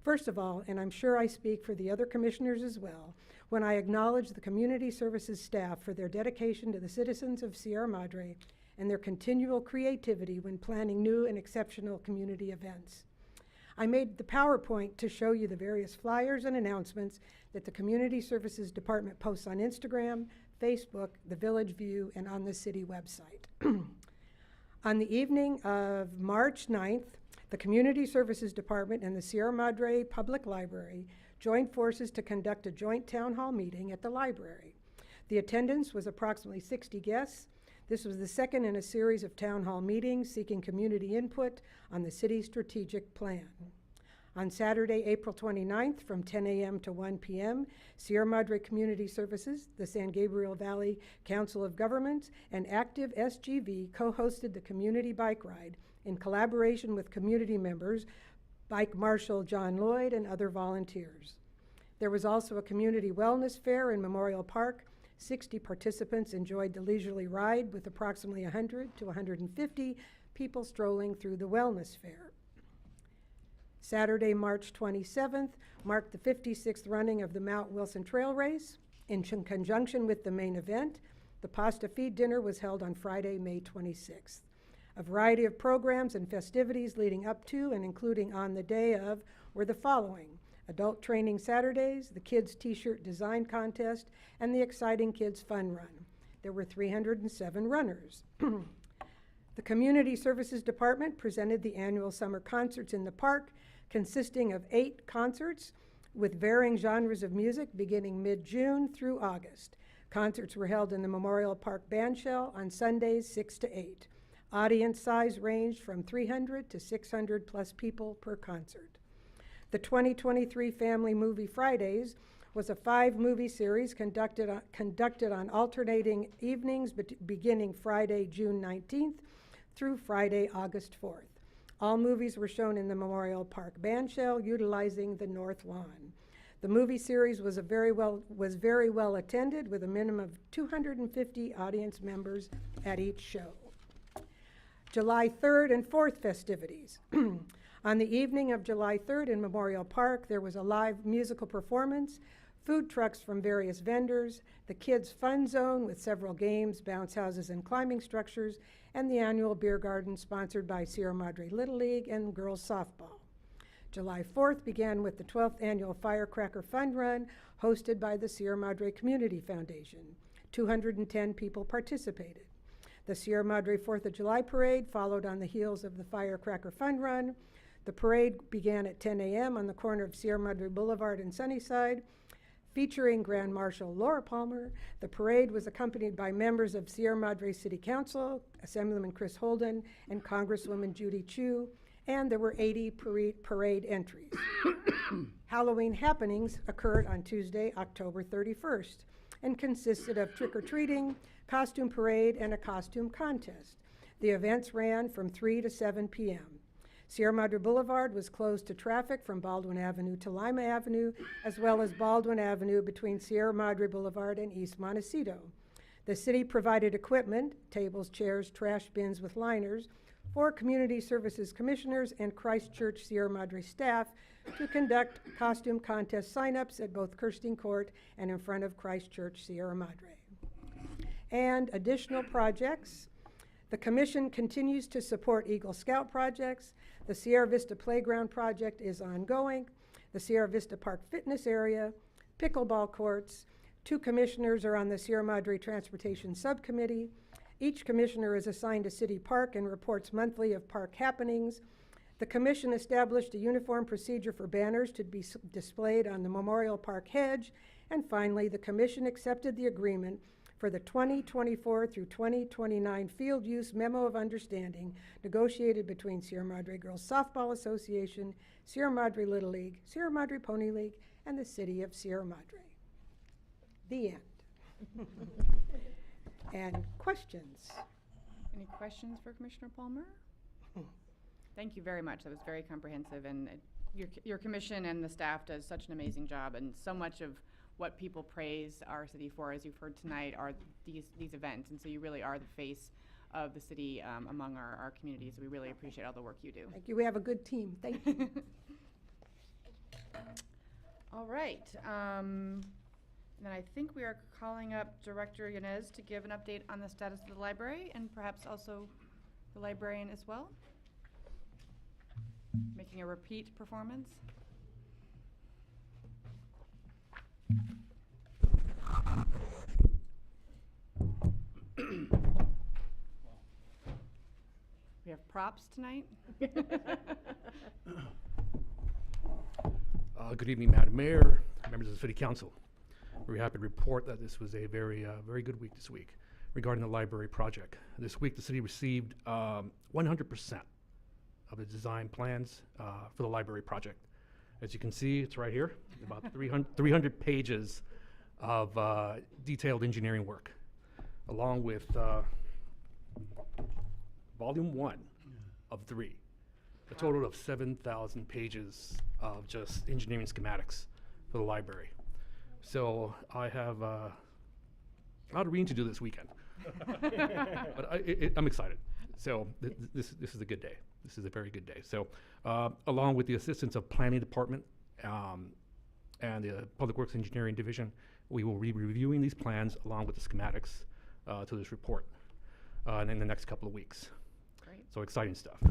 First of all, and I'm sure I speak for the other commissioners as well, when I acknowledge the Community Services staff for their dedication to the citizens of Sierra Madre and their continual creativity when planning new and exceptional community events. I made the PowerPoint to show you the various flyers and announcements that the Community Services Department posts on Instagram, Facebook, the Village View, and on the city website. On the evening of March 9th, the Community Services Department and the Sierra Madre Public Library joined forces to conduct a joint town hall meeting at the library. The attendance was approximately 60 guests. This was the second in a series of town hall meetings seeking community input on the city's strategic plan. On Saturday, April 29th, from 10 a.m. to 1 p.m., Sierra Madre Community Services, the San Gabriel Valley Council of Governments, and Active SGV co-hosted the community bike ride in collaboration with community members, Bike Marshal John Lloyd, and other volunteers. There was also a community wellness fair in Memorial Park. 60 participants enjoyed the leisurely ride with approximately 100 to 150 people strolling through the wellness fair. Saturday, March 27th, marked the 56th running of the Mount Wilson Trail Race. In conjunction with the main event, the Pasta Feed Dinner was held on Friday, May 26th. A variety of programs and festivities leading up to and including on the day of were the following: Adult Training Saturdays, the Kids T-Shirt Design Contest, and the Exciting Kids Fun Run. There were 307 runners. The Community Services Department presented the annual summer concerts in the park, consisting of 8 concerts with varying genres of music beginning mid-June through August. Concerts were held in the Memorial Park Bandshell on Sundays 6 to 8. Audience size ranged from 300 to 600 plus people per concert. The 2023 Family Movie Fridays was a 5-movie series conducted on alternating evenings beginning Friday, June 19th through Friday, August 4th. All movies were shown in the Memorial Park Bandshell utilizing the North Lawn. The movie series was very well attended with a minimum of 250 audience members at each show. July 3rd and 4th festivities. On the evening of July 3rd in Memorial Park, there was a live musical performance, food trucks from various vendors, the Kids Fun Zone with several games, bounce houses, and climbing structures, and the annual beer garden sponsored by Sierra Madre Little League and Girls Softball. July 4th began with the 12th annual Firecracker Fun Run hosted by the Sierra Madre Community Foundation. 210 people participated. The Sierra Madre 4th of July Parade followed on the heels of the Firecracker Fun Run. The parade began at 10 a.m. on the corner of Sierra Madre Boulevard and Sunnyside, featuring Grand Marshal Laura Palmer. The parade was accompanied by members of Sierra Madre City Council, Assemblyman Chris Holden, and Congresswoman Judy Chu, and there were 80 parade entries. Halloween happenings occurred on Tuesday, October 31st, and consisted of trick-or-treating, costume parade, and a costume contest. The events ran from 3 to 7 p.m. Sierra Madre Boulevard was closed to traffic from Baldwin Avenue to Lima Avenue, as well as Baldwin Avenue between Sierra Madre Boulevard and East Montecito. The city provided equipment, tables, chairs, trash bins with liners, for Community Services Commissioners and Christchurch Sierra Madre staff to conduct costume contest signups at both Kirsting Court and in front of Christchurch Sierra Madre. And additional projects. The Commission continues to support Eagle Scout projects. The Sierra Vista Playground project is ongoing. the Sierra Vista Park Fitness Area, pickleball courts. 2 commissioners are on the Sierra Madre Transportation Subcommittee. Each commissioner is assigned a city park and reports monthly of park happenings. The commission established a uniform procedure for banners to be displayed on the Memorial Park hedge. And finally, the commission accepted the agreement for the 2024 through 2029 field use memo of understanding negotiated between Sierra Madre Girls Softball Association, Sierra Madre Little League, Sierra Madre Pony League, and the city of Sierra Madre. The end. And questions? Any questions for Commissioner Palmer? Thank you very much. That was very comprehensive, and your commission and the staff does such an amazing job, and so much of what people praise our city for, as you've heard tonight, are these events, and so you really are the face of the city among our community, so we really appreciate all the work you do. Thank you. We have a good team. Thank you. All right. Then I think we are calling up Director Yanez to give an update on the status of the library, and perhaps also the librarian as well. Making a repeat performance. We have props tonight. Good evening, Madam Mayor, members of the City Council. We're happy to report that this was a very good week this week regarding the library project. This week, the city received 100% of the design plans for the library project. As you can see, it's right here, about 300 pages of detailed engineering work, along with volume 1 of 3, a total of 7,000 pages of just engineering schematics for the library. So I have a lot of reading to do this weekend, but I'm excited. So this is a good day. This is a very good day. So along with the assistance of Planning Department and the Public Works Engineering Division, we will be reviewing these plans along with the schematics to this report in the next couple of weeks. Great. So exciting stuff.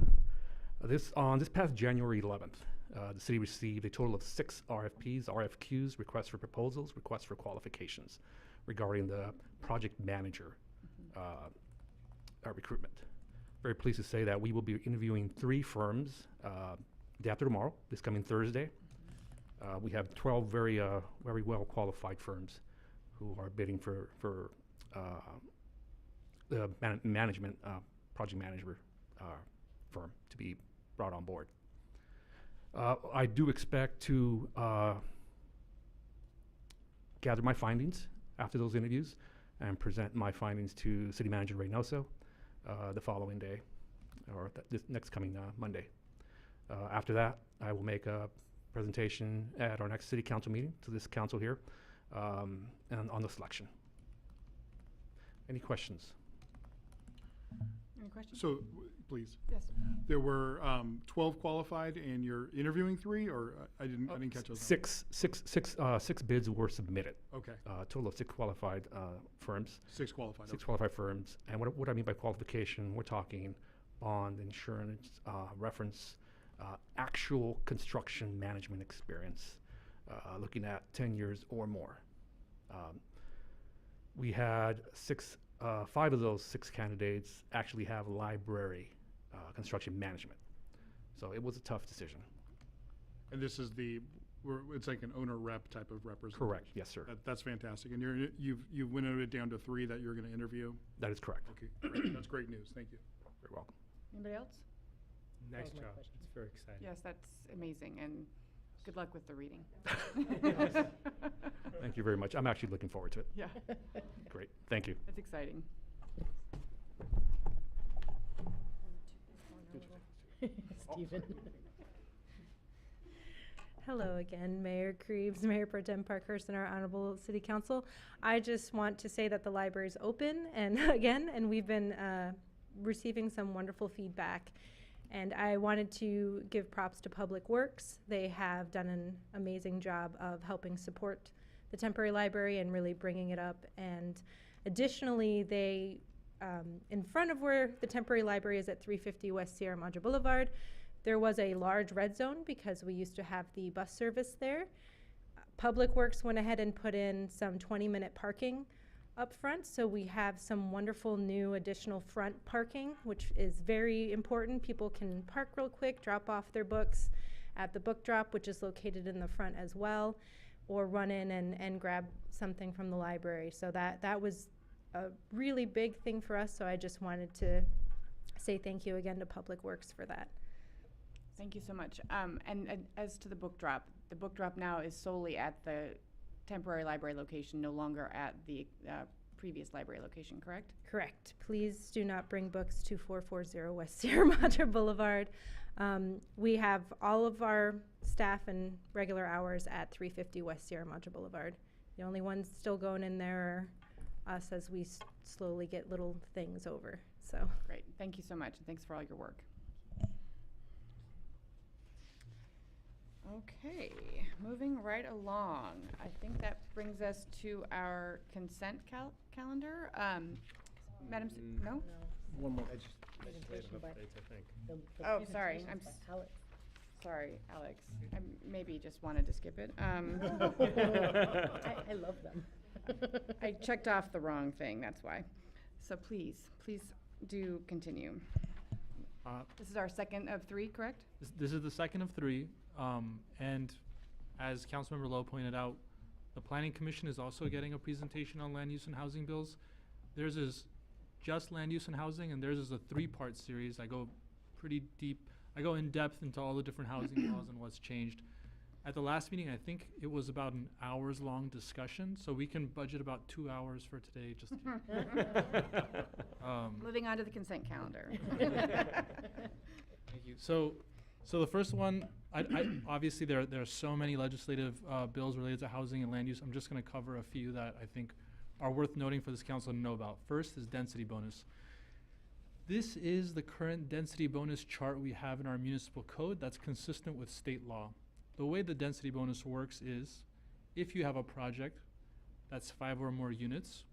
On this past January 11th, the city received a total of 6 RFPs, RFQs, requests for proposals, requests for qualifications regarding the project manager recruitment. Very pleased to say that we will be interviewing 3 firms day after tomorrow, this coming Thursday. We have 12 very well qualified firms who are bidding for the management project manager firm to be brought on board. I do expect to gather my findings after those interviews and present my findings to City Manager Reynoso the following day, or this next coming Monday. After that, I will make a presentation at our next City Council meeting to this council here and on the selection. Any questions? Any questions? So, please. Yes. There were 12 qualified, and you're interviewing 3, or I didn't catch those. Six bids were submitted. Okay. Total of 6 qualified firms. 6 qualified. 6 qualified firms. And what I mean by qualification, we're talking bond, insurance, reference, actual construction management experience, looking at 10 years or more. We had 5 of those 6 candidates actually have library construction management. So it was a tough decision. And this is it's like an owner rep type of representation. Correct, yes, sir. That's fantastic. And you've winnowed it down to 3 that you're going to interview? That is correct. Okay, great. That's great news. Thank you. Very welcome. Anybody else? Nice job. It's very exciting. Yes, that's amazing, and good luck with the reading. Thank you very much. I'm actually looking forward to it. Yeah. Great, thank you. That's exciting. Stephen. Hello again, Mayor Creeves, Mayor Pro Tem Parkhurst, and our Honorable City Council. I just want to say that the library is open and we've been receiving some wonderful feedback. And I wanted to give props to Public Works. They have done an amazing job of helping support the temporary library and really bringing it up. And additionally, they, in front of where the temporary library is at 350 West Sierra Madre Boulevard, There was a large red zone because we used to have the bus service there. Public Works went ahead and put in some 20-minute parking up front, so we have some wonderful new additional front parking, which is very important. People can park real quick, drop off their books at the book drop, which is located in the front as well, or run in and grab something from the library. So that was a really big thing for us, so I just wanted to say thank you again to Public Works for that. Thank you so much. And as to the book drop now is solely at the temporary library location, no longer at the previous library location, correct? Correct. Please do not bring books to 440 West Sierra Madre Boulevard. We have all of our staff and regular hours at 350 West Sierra Madre Boulevard. The only ones still going in there are us as we slowly get little things over. So great. Thank you so much, and thanks for all your work. Okay, moving right along. I think that brings us to our consent calendar. Madam, no? One more. Legislative updates, I think. Oh, sorry. Sorry, Alex. I maybe just wanted to skip it. I love them. I checked off the wrong thing, that's why. So please do continue. This is our second of three, correct? This is the second of three. And as Councilmember Lowe pointed out, the Planning Commission is also getting a presentation on land use and housing bills. Theirs is just land use and housing, and theirs is a three-part series. I go pretty deep. I go in depth into all the different housing laws and what's changed. At the last meeting, I think it was about an hours-long discussion, so we can budget about 2 hours for today. Just moving on to the consent calendar. Thank you. So the first one, I obviously there are so many legislative bills related to housing and land use. I'm just going to cover a few that I think are worth noting for this council to know about. First is density bonus. This is the current density bonus chart we have in our municipal code that's consistent with state law. The way the density bonus works is if you have a project that's 5 or more units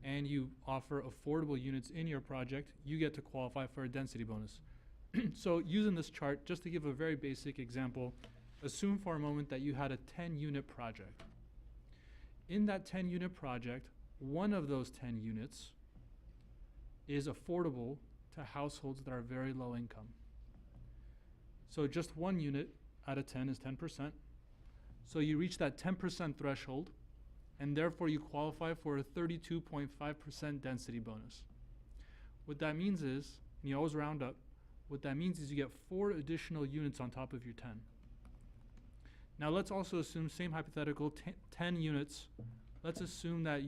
and you offer affordable units in your project, you get to qualify for a density bonus. So using this chart, just to give a very basic example, assume for a moment that you had a 10-unit project. In that 10-unit project, one of those 10 units is affordable to households that are very low income. So just one unit out of 10 is 10%. So you reach that 10% threshold, and therefore you qualify for a 32.5% density bonus. What that means is, and you always round up, what that means is you get 4 additional units on top of your 10. Now let's also assume, same hypothetical, 10 units. Let's assume that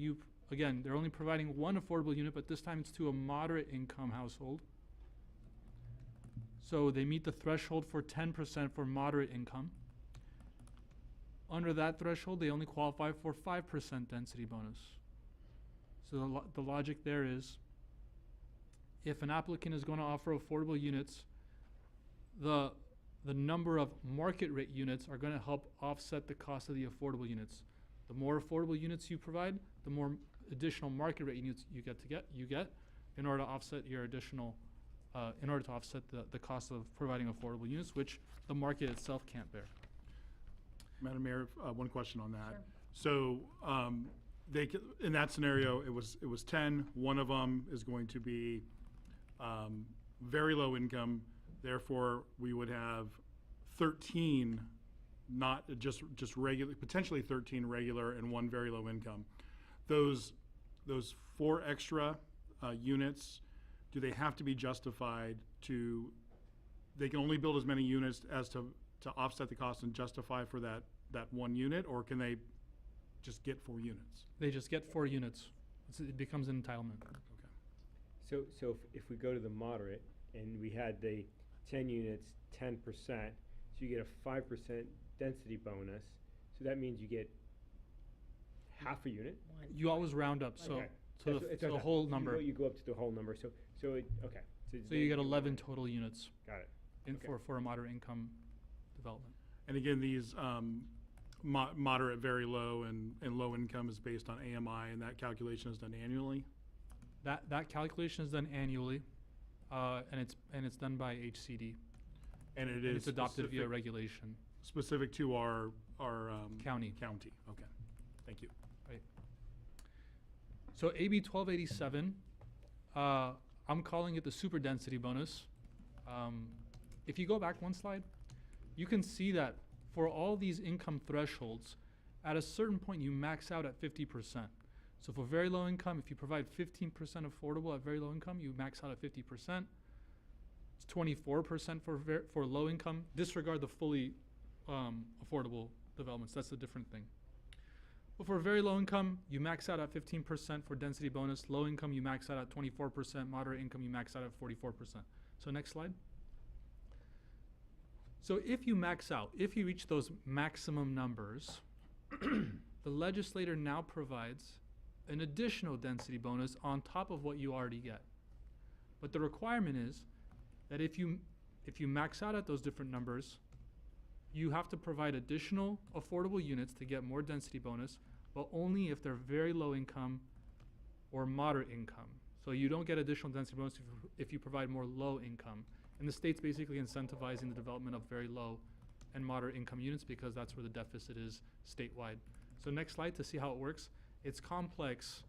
again, they're only providing one affordable unit, but this time it's to a moderate income household. So they meet the threshold for 10% for moderate income. Under that threshold, they only qualify for 5% density bonus. So the logic there is, if an applicant is going to offer affordable units, the number of market rate units are going to help offset the cost of the affordable units. The more affordable units you provide, the more additional market rate units you get in order to offset your additional, in order to offset the cost of providing affordable units, which the market itself can't bear. Madam Mayor, one question on that. Sure. So in that scenario, it was 10. One of them is going to be very low income. Therefore, we would have 13, not just regular, potentially 13 regular and 1 very low income. Those 4 extra units, do they have to be justified to? They can only build as many units as to offset the cost and justify for that 1 unit, or can they just get 4 units? They just get 4 units. It becomes an entitlement. So if we go to the moderate and we had the 10 units, 10%, so you get a 5% density bonus. So that means you get half a unit. You always round up, so Okay. to the whole number. You go up to the whole number. So okay. So you get 11 total units. Got it. For a moderate income development. And again, these moderate, very low, and low income is based on AMI, and that calculation is done annually? That calculation is done annually, and it's done by HCD. And it And is it's adopted via specific- regulation. Specific to our, County. County, okay. Thank you. Right. So AB 1287, I'm calling it the super density bonus. If you go back one slide, you can see that for all these income thresholds, at a certain point you max out at 50%. So for very low income, if you provide 15% affordable at very low income, you max out at 50%. It's 24% for low income. Disregard the fully affordable developments. That's a different thing. But for very low income, you max out at 15% for density bonus. Low income, you max out at 24%. Moderate income, you max out at 44%. So next slide. So if you max out, if you reach those maximum numbers, the legislator now provides an additional density bonus on top of what you already get. But the requirement is that if you max out at those different numbers, you have to provide additional affordable units to get more density bonus, but only if they're very low income or moderate income. So you don't get additional density bonus if you provide more low income. And the state's basically incentivizing the development of very low and moderate income units because that's where the deficit is statewide. So next slide to see how it works. It's complex,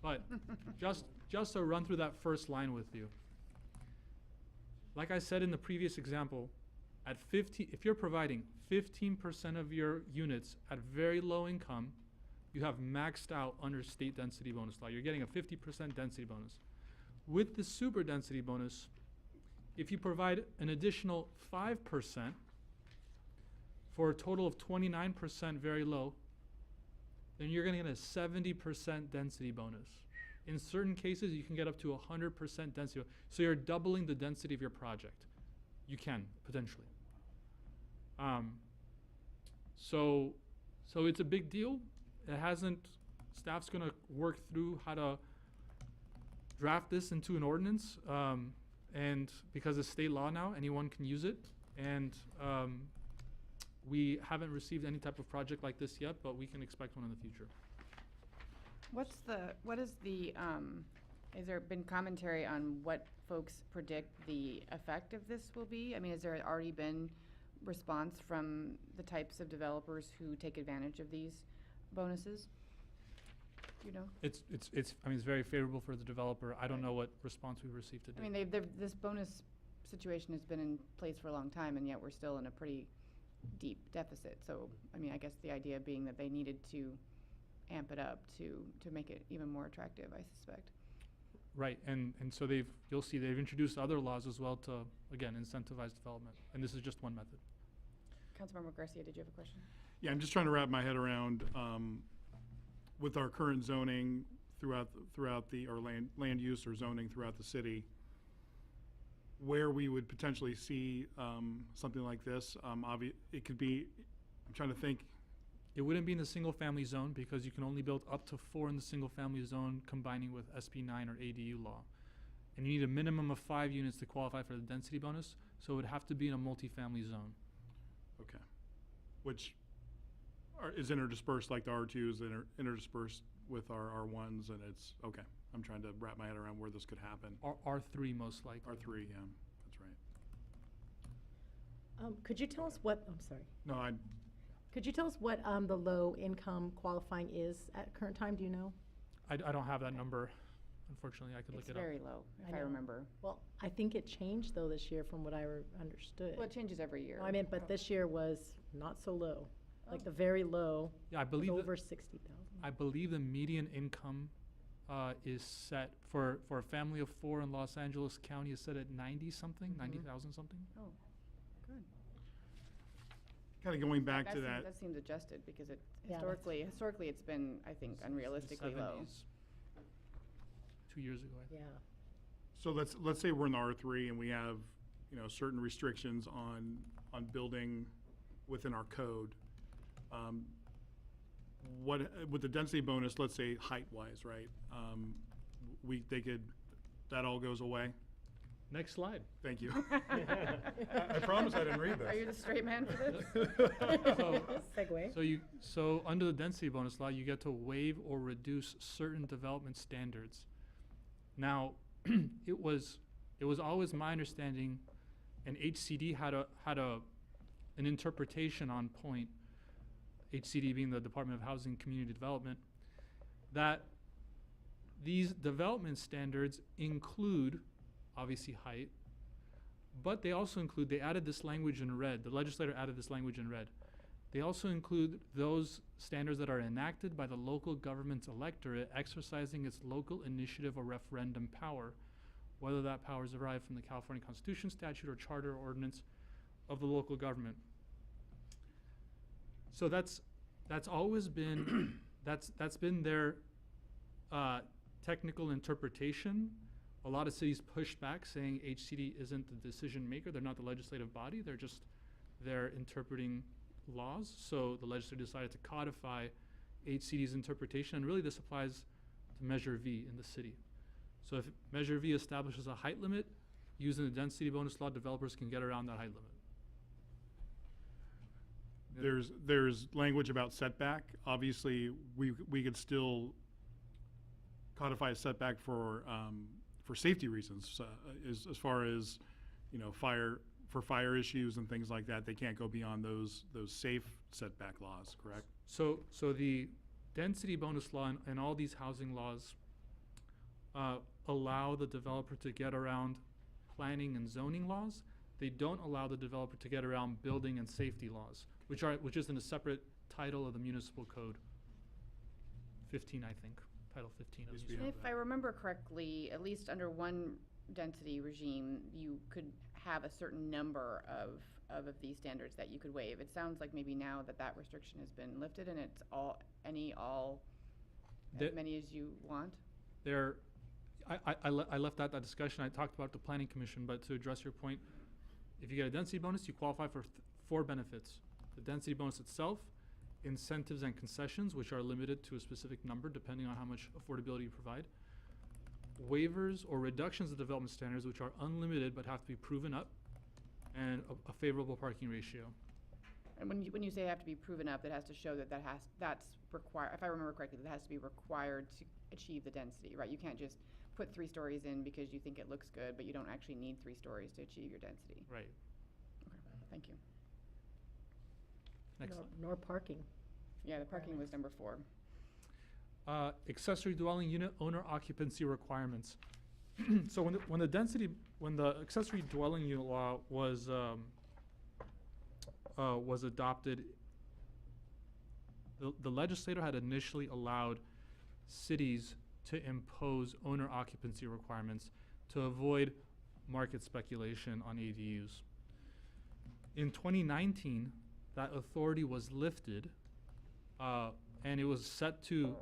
but just to run through that first line with you. Like I said in the previous example, at if you're providing 15% of your units at very low income, you have maxed out under state density bonus law. You're getting a 50% density bonus. With the super density bonus, if you provide an additional 5% for a total of 29% very low, then you're going to get a 70% density bonus. In certain cases, you can get up to 100% density. So you're doubling the density of your project. You can, potentially. So it's a big deal. It hasn't, staff's going to work through how to draft this into an ordinance. And because it's state law now, anyone can use it. And we haven't received any type of project like this yet, but we can expect one in the future. Has there been commentary on what folks predict the effect of this will be? I mean, has there already been response from the types of developers who take advantage of these bonuses? Do you know? I mean, it's very favorable for the developer. I don't know what response we received today. I mean, this bonus situation has been in place for a long time, and yet we're still in a pretty deep deficit. So, I mean, I guess the idea being that they needed to amp it up to make it even more attractive, I suspect. Right, and so you'll see they've introduced other laws as well to, again, incentivize development. And this is just one method. Councilmember Garcia, did you have a question? Yeah, I'm just trying to wrap my head around, with our current zoning throughout land use or zoning throughout the city, where we would potentially see something like this. It could be, I'm trying to think. It wouldn't be in the single family zone because you can only build up to 4 in the single family zone combining with SB 9 or ADU law. And you need a minimum of 5 units to qualify for the density bonus, so it would have to be in a multifamily zone. Okay. Which is interdispersed like the R2s, interdispersed with our R1s, and it's, okay. I'm trying to wrap my head around where this could happen. R3 most likely. R3, yeah, that's right. Could you tell us what, I'm sorry. No, Could you tell us what the low income qualifying is at current time? Do you know? I don't have that number, unfortunately. I could look it up. It's very low, if I remember. Well, I think it changed though this year from what I understood. Well, it changes every year. No, I meant, but this year was not so low. Like the very low, Yeah, I believe over 60,000. I believe the median income is set for a family of 4 in Los Angeles County is set at 90 something, 90,000 something. Oh, good. kind of going back to that. That seems adjusted because it Yeah, historically it's been, I think, unrealistically low. 70s. 2 years ago, I think. Yeah. So let's say we're in the R3 and we have, certain restrictions on building within our code. What with the density bonus, let's say height-wise, right? That all goes away. Next slide. Thank you. I promise I didn't read this. Are you the straight man for this? Segue. So under the density bonus law, you get to waive or reduce certain development standards. Now, it was always my understanding and HCD had an interpretation on point, HCD being the Department of Housing and Community Development, that these development standards include, obviously, height, but they also include, they added this language in red, the legislator added this language in red. They also include those standards that are enacted by the local government's electorate exercising its local initiative or referendum power, whether that power is derived from the California Constitution, statute, or charter or ordinance of the local government. So that's always been, that's been their technical interpretation. A lot of cities pushed back saying HCD isn't the decision maker, they're not the legislative body, they're interpreting laws. So the legislature decided to codify HCD's interpretation, and really this applies to Measure V in the city. So if Measure V establishes a height limit, using the density bonus law, developers can get around that height limit. There's language about setback. Obviously, we could still codify a setback for safety reasons, as far as, you know, fire issues and things like that. They can't go beyond those safe setback laws, correct? So the density bonus law and all these housing laws allow the developer to get around planning and zoning laws. They don't allow the developer to get around building and safety laws, which is in a separate title of the municipal code. 15, I think. Title 15 of the municipal If I remember correctly, at least under one density regime, you could have a certain number of these standards that you could waive. It sounds like maybe now that restriction has been lifted and it's as many as you want. I left out that discussion. I talked about the planning commission, but to address your point, if you get a density bonus, you qualify for 4 benefits. The density bonus itself, incentives and concessions, which are limited to a specific number depending on how much affordability you provide. Waivers or reductions of development standards, which are unlimited but have to be proven up, and a favorable parking ratio. And when you say have to be proven up, it has to show that's required, if I remember correctly, that has to be required to achieve the density, right? You can't just put 3 stories in because you think it looks good, but you don't actually need 3 stories to achieve your density. Right. Okay, thank you. Next slide. Nor parking. Yeah, the parking was number 4. Accessory dwelling unit owner occupancy requirements. So when the accessory dwelling unit law was adopted, the legislator had initially allowed cities to impose owner occupancy requirements to avoid market speculation on ADUs. In 2019, that authority was lifted, and it was set to,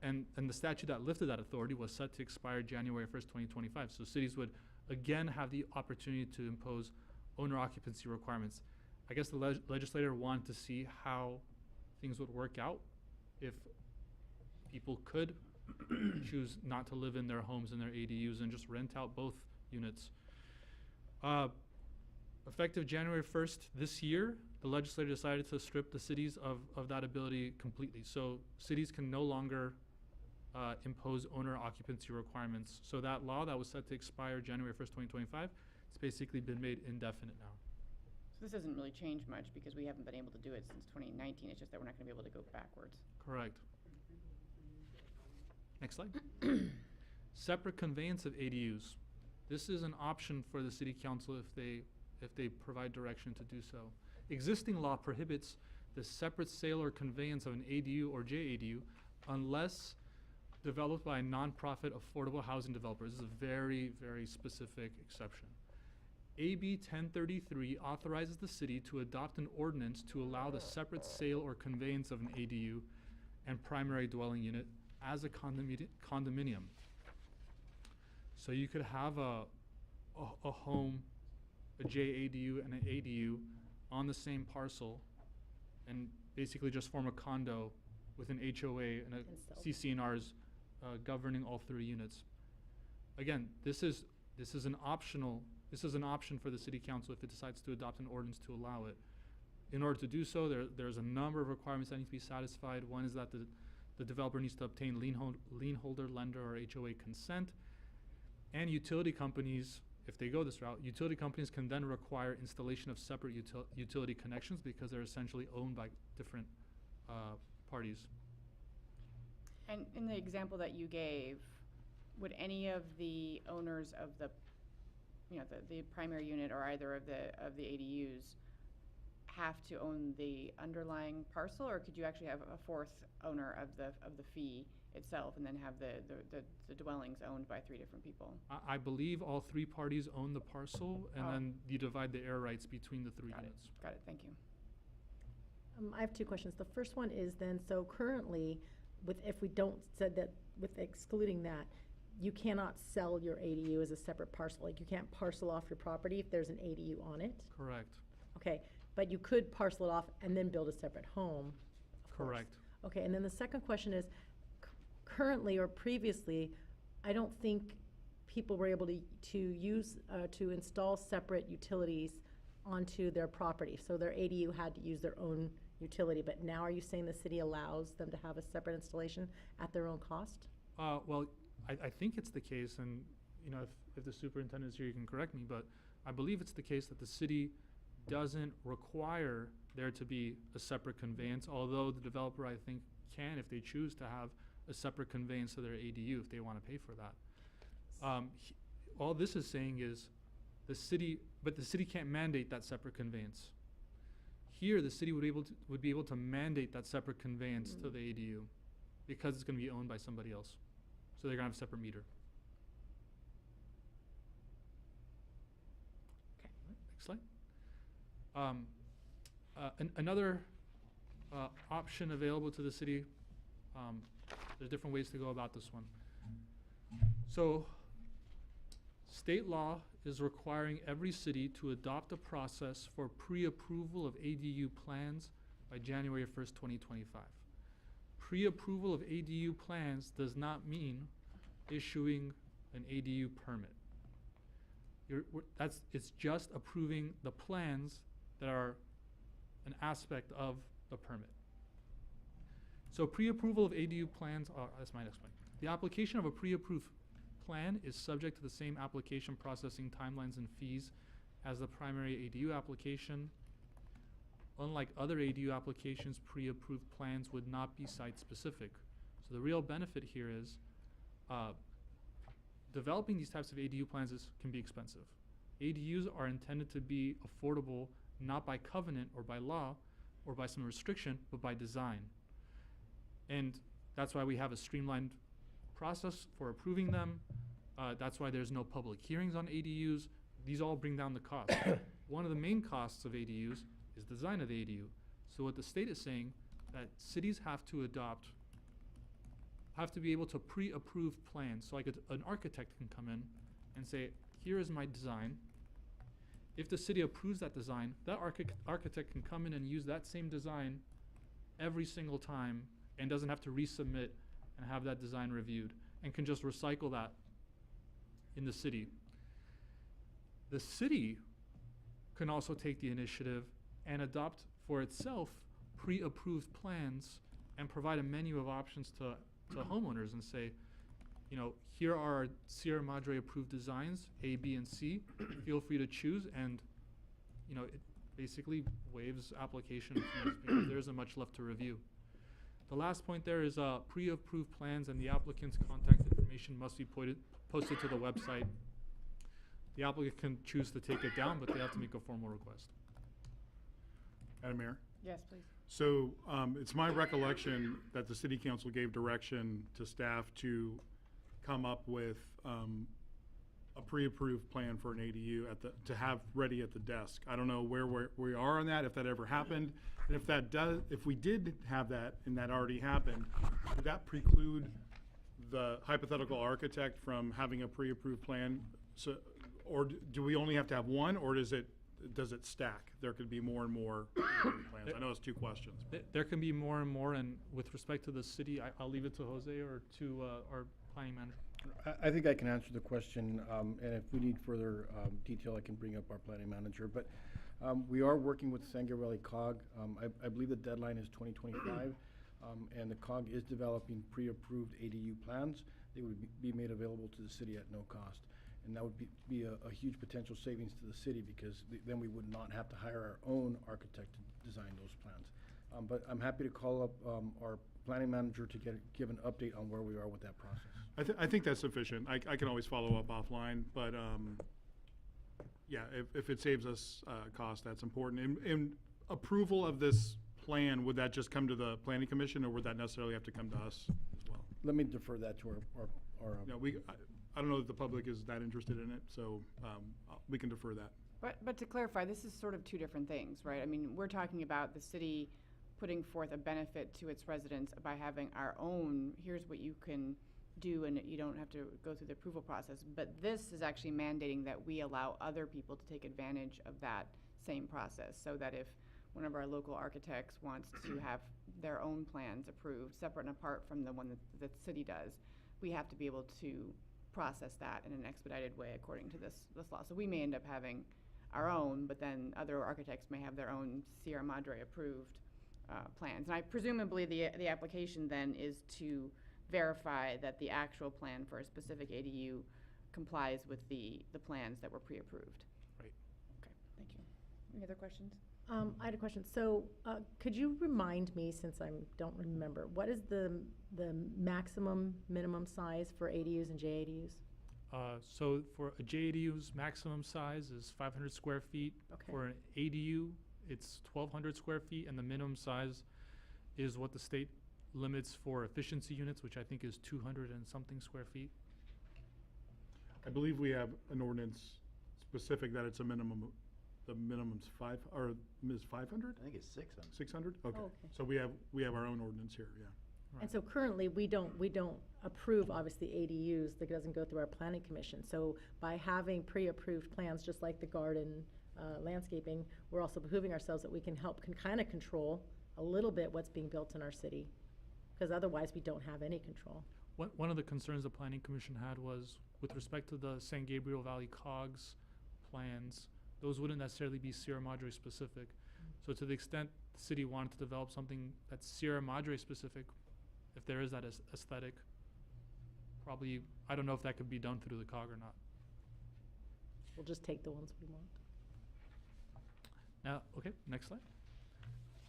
and the statute that lifted that authority was set to expire January 1st, 2025. So cities would again have the opportunity to impose owner occupancy requirements. I guess the legislator wanted to see how things would work out if people could choose not to live in their homes and their ADUs and just rent out both units. Effective January 1st this year, the legislature decided to strip the cities of that ability completely. So cities can no longer impose owner occupancy requirements. So that law that was set to expire January 1st, 2025, it's basically been made indefinite now. So this doesn't really change much because we haven't been able to do it since 2019. It's just that we're not going to be able to go backwards. Correct. Next slide. Separate conveyance of ADUs. This is an option for the city council if they provide direction to do so. Existing law prohibits the separate sale or conveyance of an ADU or JADU unless developed by a nonprofit affordable housing developer. This is a very, very specific exception. AB 1033 authorizes the city to adopt an ordinance to allow the separate sale or conveyance of an ADU and primary dwelling unit as a condominium. So you could have a home, a JADU and an ADU on the same parcel and basically just form a condo with an HOA and a CC&Rs governing all 3 units. Again, this is an option for the city council if it decides to adopt an ordinance to allow it. In order to do so, there's a number of requirements that need to be satisfied. One is that the developer needs to obtain lien holder, lender, or HOA consent, and utility companies if they go this route, utility companies can then require installation of separate utility connections because they're essentially owned by different parties. And in the example that you gave, would any of the owners of the, the primary unit or either of the ADUs have to own the underlying parcel, or could you actually have a fourth owner of the fee itself and then have the dwellings owned by three different people? I believe all three parties own the parcel, and Oh. then you divide the air rights between the three units. Got it, thank you. I have two questions. The first one is then, so currently, if we don't, said that, with excluding that, you cannot sell your ADU as a separate parcel. Like, you can't parcel off your property if there's an ADU on it? Correct. Okay, but you could parcel it off and then build a separate home, of course. Correct. Okay, and then the second question is, currently or previously, I don't think people were able to use, to install separate utilities onto their property. So their ADU had to use their own utility, but now are you saying the city allows them to have a separate installation at their own cost? Well, I think it's the case, and if the superintendent's here, you can correct me, but I believe it's the case that the city doesn't require there to be a separate conveyance, although the developer, I think, can, if they choose, to have a separate conveyance to their ADU if they want to pay for that. All this is saying is the city can't mandate that separate conveyance. Here, the city would be able to mandate that separate conveyance to the ADU because it's going to be owned by somebody else. So they're going to have a separate meter. Okay. Next slide. Another option available to the city, there's different ways to go about this one. So state law is requiring every city to adopt a process for pre-approval of ADU plans by January 1st, 2025. Pre-approval of ADU plans does not mean issuing an ADU permit. It's just approving the plans that are an aspect of the permit. So pre-approval of ADU plans are, that's my next point. The application of a pre-approved plan is subject to the same application processing timelines and fees as the primary ADU application. Unlike other ADU applications, pre-approved plans would not be site-specific. So the real benefit here is developing these types of ADU plans can be expensive. ADUs are intended to be affordable not by covenant or by law or by some restriction, but by design. And that's why we have a streamlined process for approving them. That's why there's no public hearings on ADUs. These all bring down the cost. One of the main costs of ADUs is design of the ADU. So what the state is saying, that cities have to be able to pre-approve plans. So like an architect can come in and say, here is my design. If the city approves that design, that architect can come in and use that same design every single time and doesn't have to resubmit and have that design reviewed, and can just recycle that in the city. The city can also take the initiative and adopt for itself pre-approved plans and provide a menu of options to homeowners and say, here are our Sierra Madre approved designs, A, B, and C. Feel free to choose, and it basically waives application fees because there isn't much left to review. The last point there is pre-approved plans and the applicant's contact information must be posted to the website. The applicant can choose to take it down, but they have to make a formal request. Madam Mayor? Yes, please. So it's my recollection that the city council gave direction to staff to come up with a pre-approved plan for an ADU to have ready at the desk. I don't know where we are on that, if that ever happened. And if we did have that and that already happened, would that preclude the hypothetical architect from having a pre-approved plan? So, or do we only have to have one, or does it stack? There could be more and more plans. I know it's two questions. There can be more and more, and with respect to the city, I'll leave it to Jose or to our planning manager. I think I can answer the question, and if we need further detail, I can bring up our planning manager. But we are working with San Gabriel Valley COG. I believe the deadline is 2025, and the COG is developing pre-approved ADU plans. They would be made available to the city at no cost. And that would be a huge potential savings to the city, because then we would not have to hire our own architect to design those plans. But I'm happy to call up our planning manager to give an update on where we are with that process. I think that's sufficient. I can always follow up offline, but yeah, if it saves us cost, that's important. And approval of this plan, would that just come to the planning commission, or would that necessarily have to come to us as well? Let me defer that to our No, I don't know that the public is that interested in it, so we can defer that. But to clarify, this is sort of two different things, right? I mean, we're talking about the city putting forth a benefit to its residents by having our own, here's what you can do, and you don't have to go through the approval process. But this is actually mandating that we allow other people to take advantage of that same process, so that if one of our local architects wants to have their own plans approved, separate and apart from the one that the city does, we have to be able to process that in an expedited way according to this law. So we may end up having our own, but then other architects may have their own Sierra Madre approved plans. And presumably the application then is to verify that the actual plan for a specific ADU complies with the plans that were pre-approved. Right. Okay, thank you. Any other questions? I had a question. So, could you remind me, since I don't remember, what is the maximum, minimum size for ADUs and JADUs? So for a JADU's maximum size is 500 square feet. Okay. For an ADU, it's 1,200 square feet, and the minimum size is what the state limits for efficiency units, which I think is 200 and something square feet. I believe we have an ordinance specific that it's a minimum. The minimum's 500? I think it's 600. 600? Okay. Oh, okay. So we have our own ordinance here, yeah. And so currently, we don't approve, obviously, ADUs, that doesn't go through our planning commission. So by having pre-approved plans, just like the garden landscaping, we're also behooving ourselves that we can help kind of control a little bit what's being built in our city, because otherwise we don't have any control. One of the concerns the planning commission had was with respect to the San Gabriel Valley COGS plans, those wouldn't necessarily be Sierra Madre specific. So to the extent the city wanted to develop something that's Sierra Madre specific, if there is that aesthetic, probably, I don't know if that could be done through the COG or not. We'll just take the ones we want. Now, okay, next slide.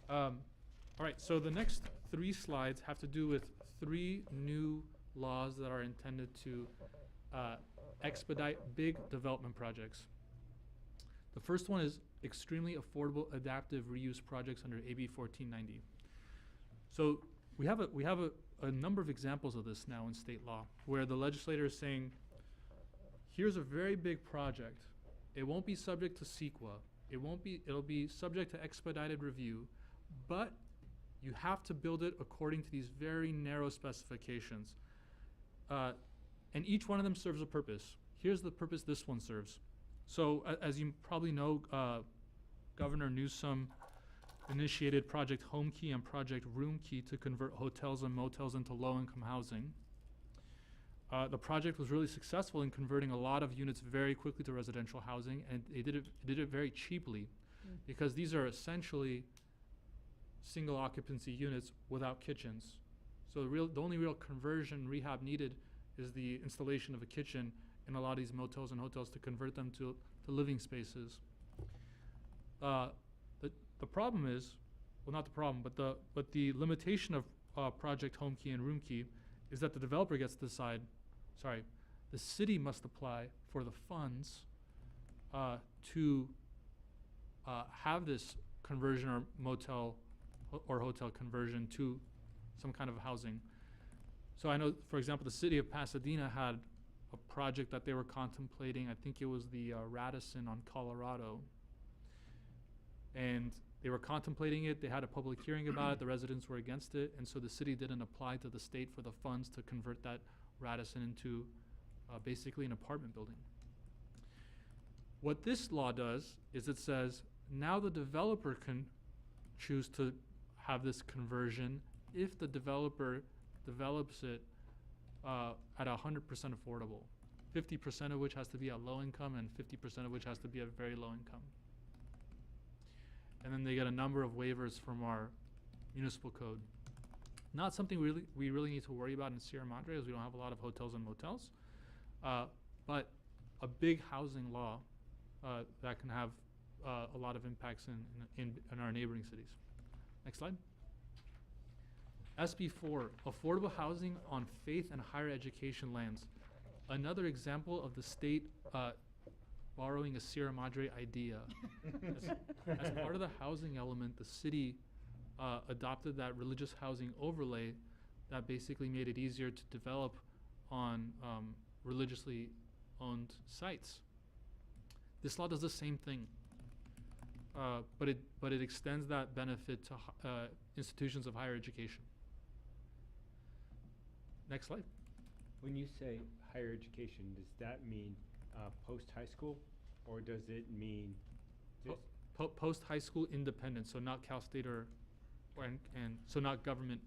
All right, so the next 3 slides have to do with 3 new laws that are intended to expedite big development projects. The first one is extremely affordable adaptive reuse projects under AB 1490. So we have a number of examples of this now in state law, where the legislator is saying, here's a very big project. It won't be subject to CEQA. It'll be subject to expedited review, but you have to build it according to these very narrow specifications. And each one of them serves a purpose. Here's the purpose this one serves. So as you probably know, Governor Newsom initiated Project Home Key and Project Room Key to convert hotels and motels into low-income housing. The project was really successful in converting a lot of units very quickly to residential housing, and they did it very cheaply, because these are essentially single occupancy units without kitchens. So the only real conversion rehab needed is the installation of a kitchen in a lot of these motels and hotels to convert them to living spaces. The problem is, well, not the problem, but the limitation of Project Home Key and Room Key is that the developer gets to decide, the city must apply for the funds to have this conversion or motel or hotel conversion to some kind of housing. So I know, for example, the city of Pasadena had a project that they were contemplating. I think it was the Radisson on Colorado. And they were contemplating it. They had a public hearing about it. The residents were against it. And so the city didn't apply to the state for the funds to convert that Radisson into basically an apartment building. What this law does is it says now the developer can choose to have this conversion if the developer develops it at 100% affordable, 50% of which has to be at low income and 50% of which has to be at very low income. And then they get a number of waivers from our municipal code. Not something we really need to worry about in Sierra Madre, as we don't have a lot of hotels and motels. But a big housing law that can have a lot of impacts in our neighboring cities. Next slide. SB 4, affordable housing on faith and higher education lands. Another example of the state borrowing a Sierra Madre idea. As part of the housing element, the city adopted that religious housing overlay that basically made it easier to develop on religiously owned sites. This law does the same thing, but it extends that benefit to institutions of higher education. Next slide. When you say higher education, does that mean post-high school, or does it mean just Post-high school independent, so not Cal State and so not government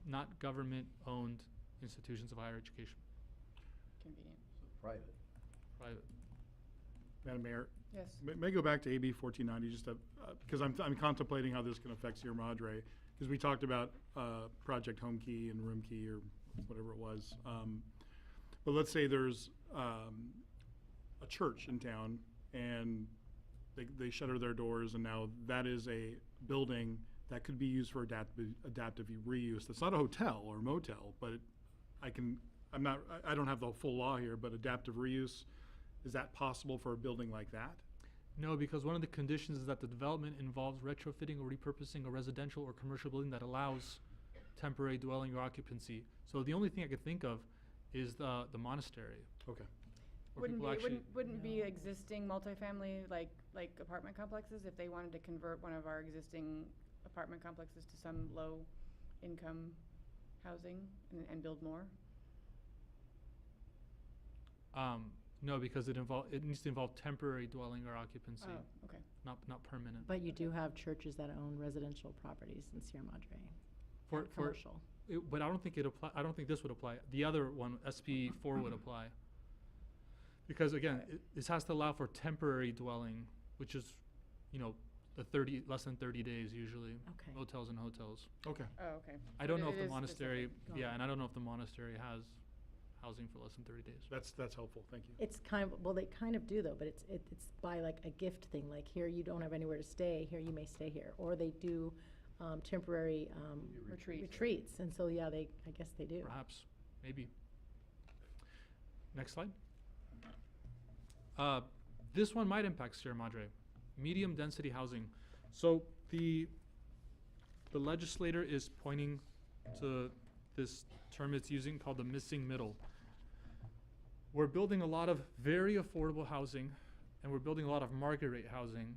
not government-owned institutions of higher education. Convenient. Private. Private. Madam Mayor? Yes. May I go back to AB 1490, just because I'm contemplating how this can affect Sierra Madre, because we talked about Project Home Key and Room Key, or whatever it was. But let's say there's a church in town, and they shutter their doors, and now that is a building that could be used for adaptive reuse. That's not a hotel or motel, but I don't have the full law here, but adaptive reuse, is that possible for a building like that? No, because one of the conditions is that the development involves retrofitting or repurposing a residential or commercial building that allows temporary dwelling or occupancy. So the only thing I could think of is the monastery. Okay. Where people actually, Wouldn't be existing multifamily like apartment complexes if they wanted to convert one of our existing apartment complexes to some low income housing and build more? no, because it needs to involve temporary dwelling or occupancy. Oh, okay. Not permanent. But you do have churches that own residential properties in Sierra Madre, not commercial. But I don't think I don't think this would apply. The other one, SB 4, would apply. Because again, this has to allow for temporary dwelling, which is, less than 30 days usually. Okay. Motels and hotels. Okay. Oh, okay. I don't know It if the is monastery, specific. yeah, and I don't know if the monastery has housing for less than 30 days. That's helpful, thank you. It's they kind of do though, but it's by like a gift thing, like here you don't have anywhere to stay, here you may stay here. Or they do temporary retreats, and so yeah, I guess they do. Perhaps, maybe. Next slide. This one might impact Sierra Madre. Medium density housing. So the legislator is pointing to this term it's using called the missing middle. We're building a lot of very affordable housing, and we're building a lot of market rate housing,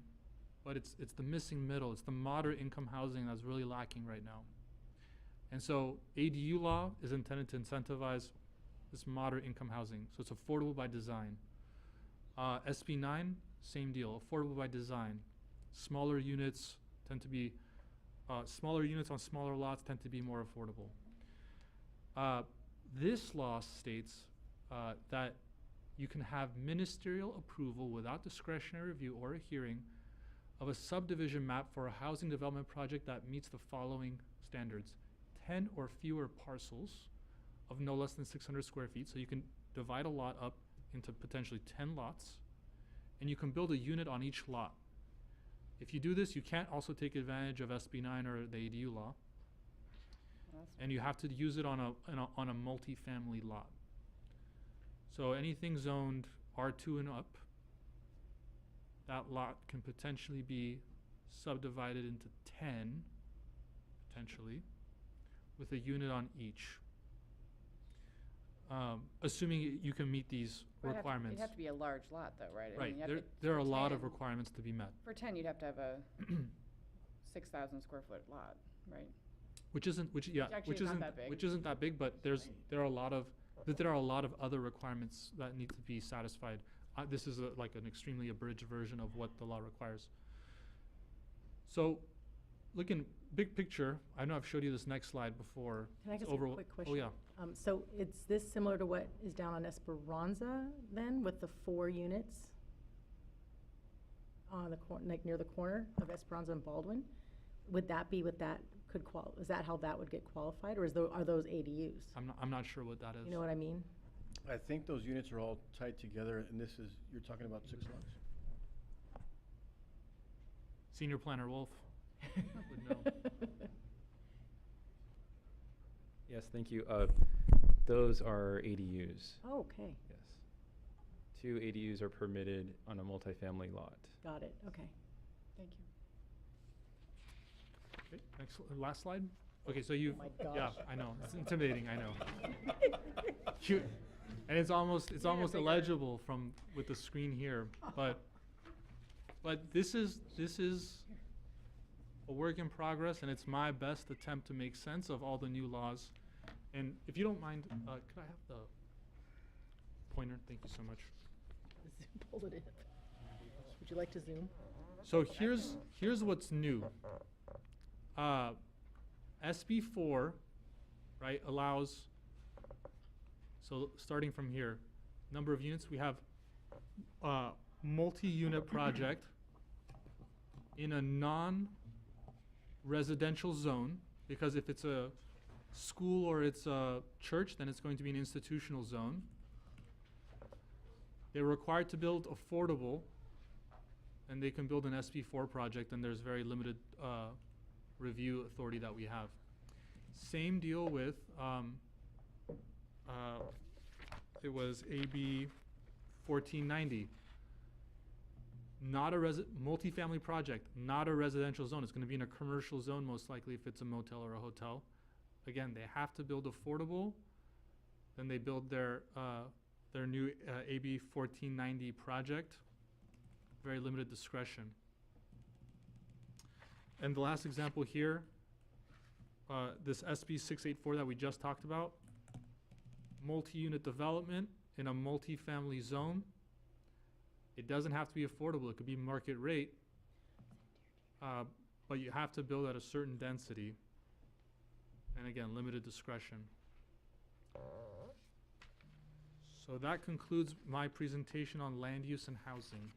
but it's the missing middle. It's the moderate income housing that's really lacking right now. And so ADU law is intended to incentivize this moderate income housing, so it's affordable by design. SB 9, same deal, affordable by design. Smaller units tend to be, smaller units on smaller lots tend to be more affordable. This law states that you can have ministerial approval without discretionary review or a hearing of a subdivision map for a housing development project that meets the following standards: 10 or fewer parcels of no less than 600 square feet. So you can divide a lot up into potentially 10 lots, and you can build a unit on each lot. If you do this, you can't also take advantage of SB 9 or the ADU law, and you have to use it on a multi-family lot. So anything zoned R2 and up, that lot can potentially be subdivided into 10, potentially, with a unit on each. Assuming you can meet these requirements. It'd have to be a large lot though, right? I Right, mean, there are a lot of 10 requirements to be met. For 10, you'd have to have a 6,000 square foot lot, right? Which isn't that big, but there are a lot of other requirements that need to be satisfied. This is like an extremely abridged version of what the law requires. So, looking big picture, I know I've showed you this next slide before. Can I It's ask a quick question? Oh yeah. So is this similar to what is down on Esperanza then, with the 4 units on the like near the corner of Esperanza and Baldwin? Would that be what that could is that how that would get qualified, or are those ADUs? I'm not sure what that is. You know what I mean? I think those units are all tied together, and this is, you're talking about 6 lots? Senior Planner Wolf would know. Yes, thank you. Those are ADUs. Oh, okay, Yes. 2 ADUs are permitted on a multifamily lot. got it, okay. Thank you. Okay, last slide. Okay, so you've, my yeah, gosh. I know, it's intimidating, I know. And it's almost bigger. illegible with the screen here, but this is a work in progress, and it's my best attempt to make sense of all the new laws. And if you don't mind, could I have the pointer? Thank you so much. Pull it in. Would you like to zoom? So here's what's new. SB 4, right, allows, so starting from here, number of units, we have multi-unit project in a non-residential zone, because if it's a school or it's a church, then it's going to be an institutional zone. They're required to build affordable, and they can build an SB4 project, and there's very limited review authority that we have. Same deal with, it was AB 1490. Not a multifamily project, not a residential zone. It's going to be in a commercial zone, most likely, if it's a motel or a hotel. Again, they have to build affordable. Then they build their new AB 1490 project. Very limited discretion. And the last example here, this SB 684 that we just talked about, multi-unit development in a multi-family zone. It doesn't have to be affordable. It could be market rate, but you have to build at a certain density. And again, limited discretion. So that concludes my presentation on land use and housing.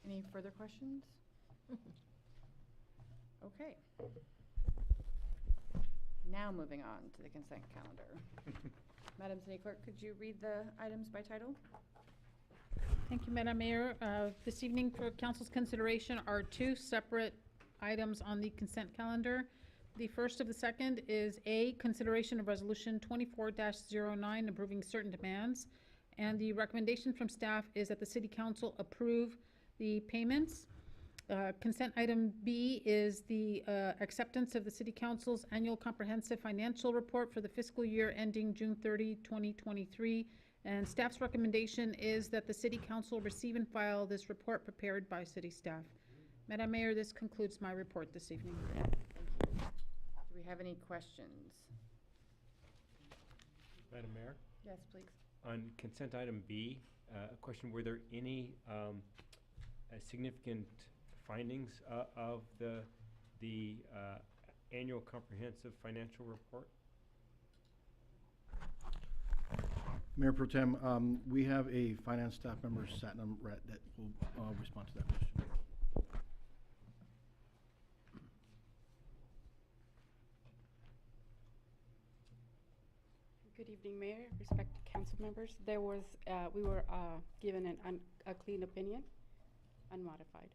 Any further questions? Okay. Now moving on to the consent calendar. Madam City Clerk, could you read the items by title? Thank you, Madam Mayor. This evening for council's consideration are 2 separate items on the consent calendar. The first of the second is A, consideration of resolution 24-09 approving certain demands. And the recommendation from staff is that the city council approve the payments. Consent item B is the acceptance of the city council's annual comprehensive financial report for the fiscal year ending June 30, 2023. And staff's recommendation is that the city council receive and file this report prepared by city staff. Madam Mayor, this concludes my report this evening. Do we have any questions? Madam Mayor? Yes, please. On consent item B, a question, were there any significant findings of the annual comprehensive financial report? Mayor Pro Tem, we have a finance staff member, Satnam Rat, that will respond to that question. Good evening, Mayor, respected council members. There was, we were given a clean opinion, unmodified.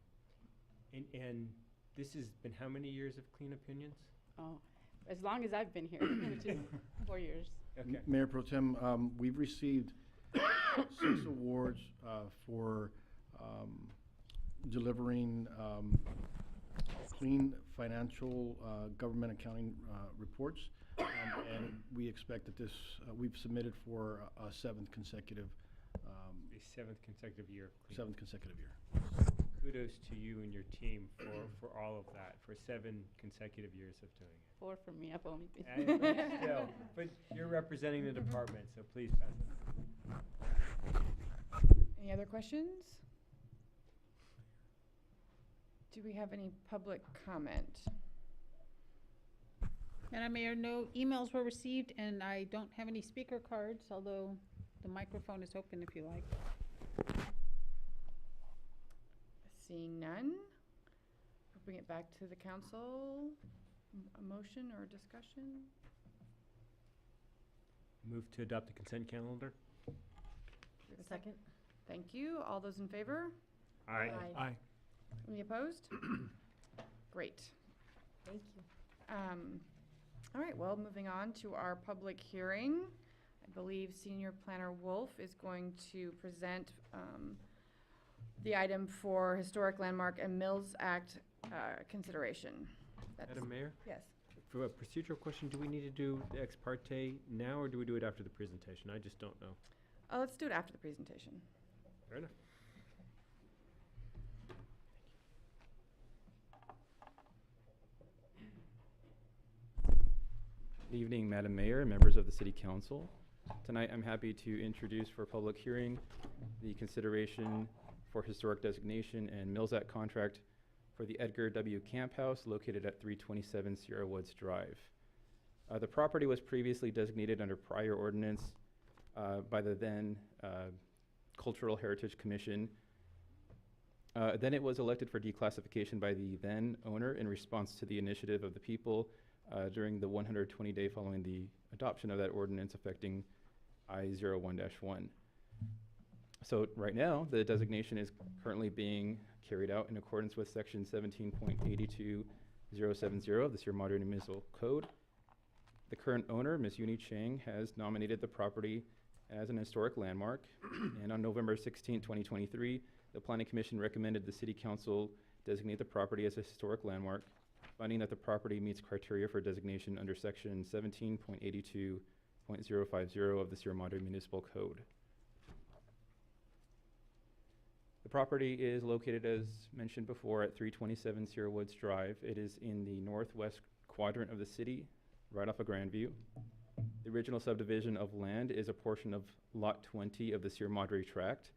And this has been how many years of clean opinions? Oh, as long as I've been here, which is 4 years. Okay. Mayor Pro Tem, we've received 6 awards for delivering clean financial government accounting reports. And we expect that this, we've submitted for a 7th consecutive. A 7th consecutive year. of clean. 7th consecutive year. Kudos to you and your team for all of that, for 7 consecutive years of doing it. 4 for me, I've only been. Still, but you're representing the department, so please pass it. Any other questions? Do we have any public comment? Madam Mayor, no emails were received, and I don't have any speaker cards, although the microphone is open if you like. Seeing none, we'll bring it back to the council. A motion or discussion? Move to adopt the consent calendar? Do we have a Second. Thank you. All those in favor? Aye. Aye. Any opposed? Great. Thank you. All right, well, moving on to our public hearing. I believe Senior Planner Wolf is going to present the item for Historic Landmark and Mills Act consideration. Madam Mayor? Yes. For a procedural question, do we need to do the ex parte now, or do we do it after the presentation? I just don't know. Let's do it after the presentation. Fair enough. Good evening, Madam Mayor and members of the City Council. Tonight, I'm happy to introduce for public hearing the consideration for historic designation and Mills Act contract for the Edgar W. Camp House located at 327 Sierra Woods Drive. The property was previously designated under prior ordinance by the then Cultural Heritage Commission. Then it was elected for declassification by the then owner in response to the initiative of the people during the 120-day following the adoption of that ordinance affecting I-01-1. So right now, the designation is currently being carried out in accordance with section 17.82070 of the Sierra Madre Municipal Code. The current owner, Ms. Uni Chang, has nominated the property as an historic landmark. And on November 16, 2023, the Planning Commission recommended the City Council designate the property as a historic landmark, finding that the property meets criteria for designation under section 17.82.050 of the Sierra Madre Municipal Code. The property is located, as mentioned before, at 327 Sierra Woods Drive. It is in the northwest quadrant of the city, right off of Grandview. The original subdivision of land is a portion of Lot 20 of the Sierra Madre Tract.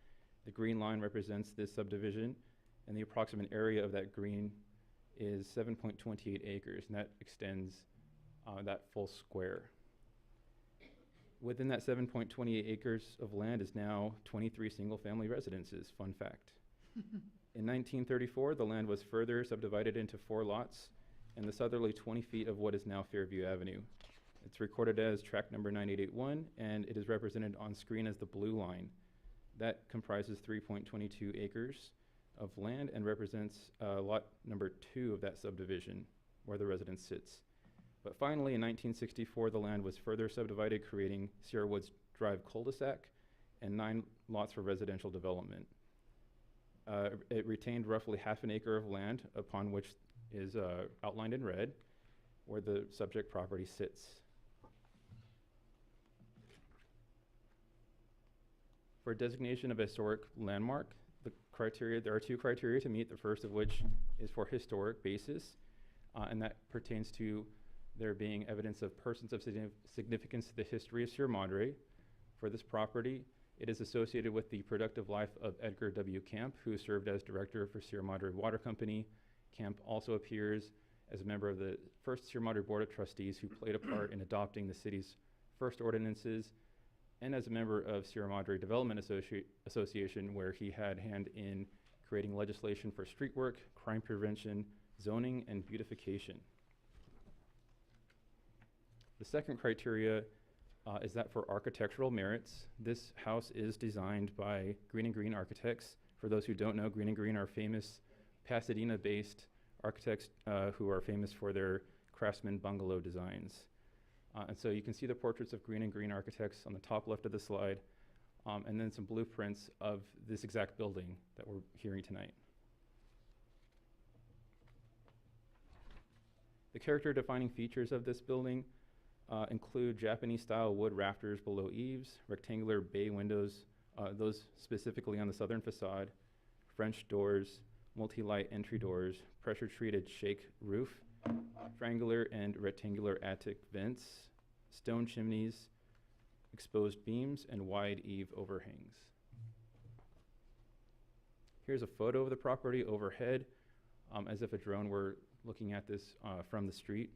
The green line represents this subdivision, and the approximate area of that green is 7.28 acres, and that extends that full square. Within that 7.28 acres of land is now 23 single-family residences, fun fact. In 1934, the land was further subdivided into 4 lots and the southerly 20 feet of what is now Fairview Avenue. It's recorded as tract number 9881, and it is represented on screen as the blue line. That comprises 3.22 acres of land and represents lot number 2 of that subdivision, where the residence sits. But finally, in 1964, the land was further subdivided, creating Sierra Woods Drive cul-de-sac and 9 lots for residential development. It retained roughly half an acre of land, upon which is outlined in red, where the subject property sits. For designation of a historic landmark, there are 2 criteria to meet, the first of which is for historic basis, and that pertains to there being evidence of persons of significance to the history of Sierra Madre. For this property, it is associated with the productive life of Edgar W. Camp, who served as director for Sierra Madre Water Company. Camp also appears as a member of the first Sierra Madre Board of Trustees, who played a part in adopting the city's first ordinances, and as a member of Sierra Madre Development Association, where he had hand in creating legislation for street work, crime prevention, zoning, and beautification. The second criteria is that for architectural merits. This house is designed by Green & Green Architects. For those who don't know, Green & Green are famous Pasadena-based architects who are famous for their craftsman bungalow designs. And so you can see the portraits of Green & Green Architects on the top left of the slide, and then some blueprints of this exact building that we're hearing tonight. The character-defining features of this building include Japanese-style wood rafters below eaves, rectangular bay windows, those specifically on the southern facade, French doors, multi-light entry doors, pressure-treated shake roof, triangular and rectangular attic vents, stone chimneys, exposed beams, and wide eave overhangs. Here's a photo of the property overhead, as if a drone were looking at this from the street.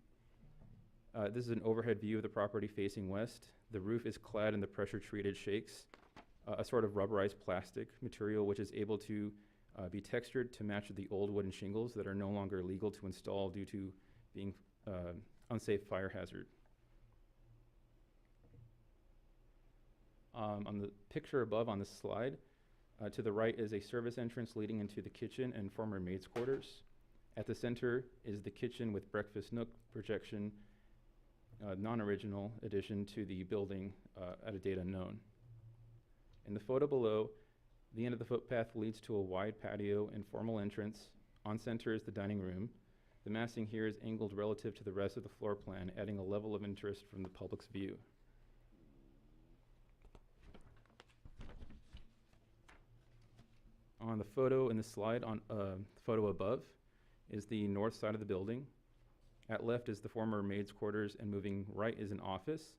This is an overhead view of the property facing west. The roof is clad in the pressure-treated shakes, a sort of rubberized plastic material which is able to be textured to match the old wooden shingles that are no longer legal to install due to being unsafe fire hazard. On the picture above on the slide, to the right is a service entrance leading into the kitchen and former maid's quarters. At the center is the kitchen with breakfast nook projection, non-original addition to the building at a date unknown. In the photo below, the end of the footpath leads to a wide patio and formal entrance. On center is the dining room. The massing here is angled relative to the rest of the floor plan, adding a level of interest from the public's view. On the photo in the slide, on photo above, is the north side of the building. At left is the former maid's quarters, and moving right is an office.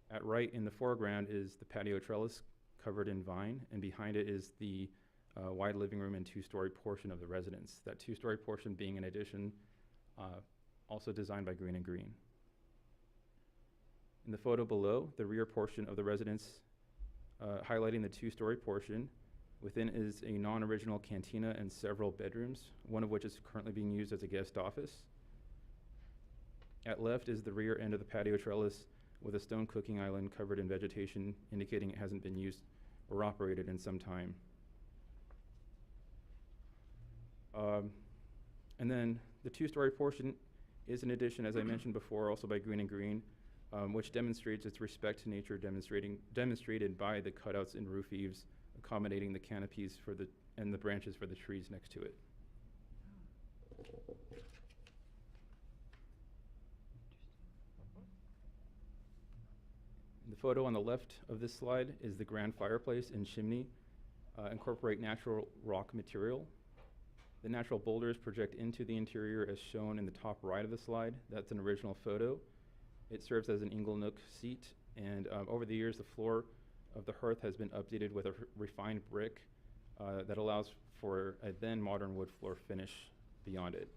At right in the foreground is the patio trellis covered in vine, and behind it is the wide living room and two-story portion of the residence. That two-story portion being an addition also designed by Green and Green. In the photo below, the rear portion of the residence, highlighting the two-story portion. Within is a non-original cantina and several bedrooms, one of which is currently being used as a guest office. At left is the rear end of the patio trellis with a stone cooking island covered in vegetation, indicating it hasn't been used or operated in some time. And then the two-story portion is an addition, as I mentioned before, also by Green and Green, which demonstrates its respect to nature, demonstrated by the cutouts in roof eaves, accommodating the canopies and the branches for the trees next to it. The photo on the left of this slide is the grand fireplace and chimney, incorporate natural rock material. The natural boulders project into the interior as shown in the top right of the slide. That's an original photo. It serves as an ingle nook seat, and over the years the floor of the hearth has been updated with a refined brick that allows for a then modern wood floor finish beyond it.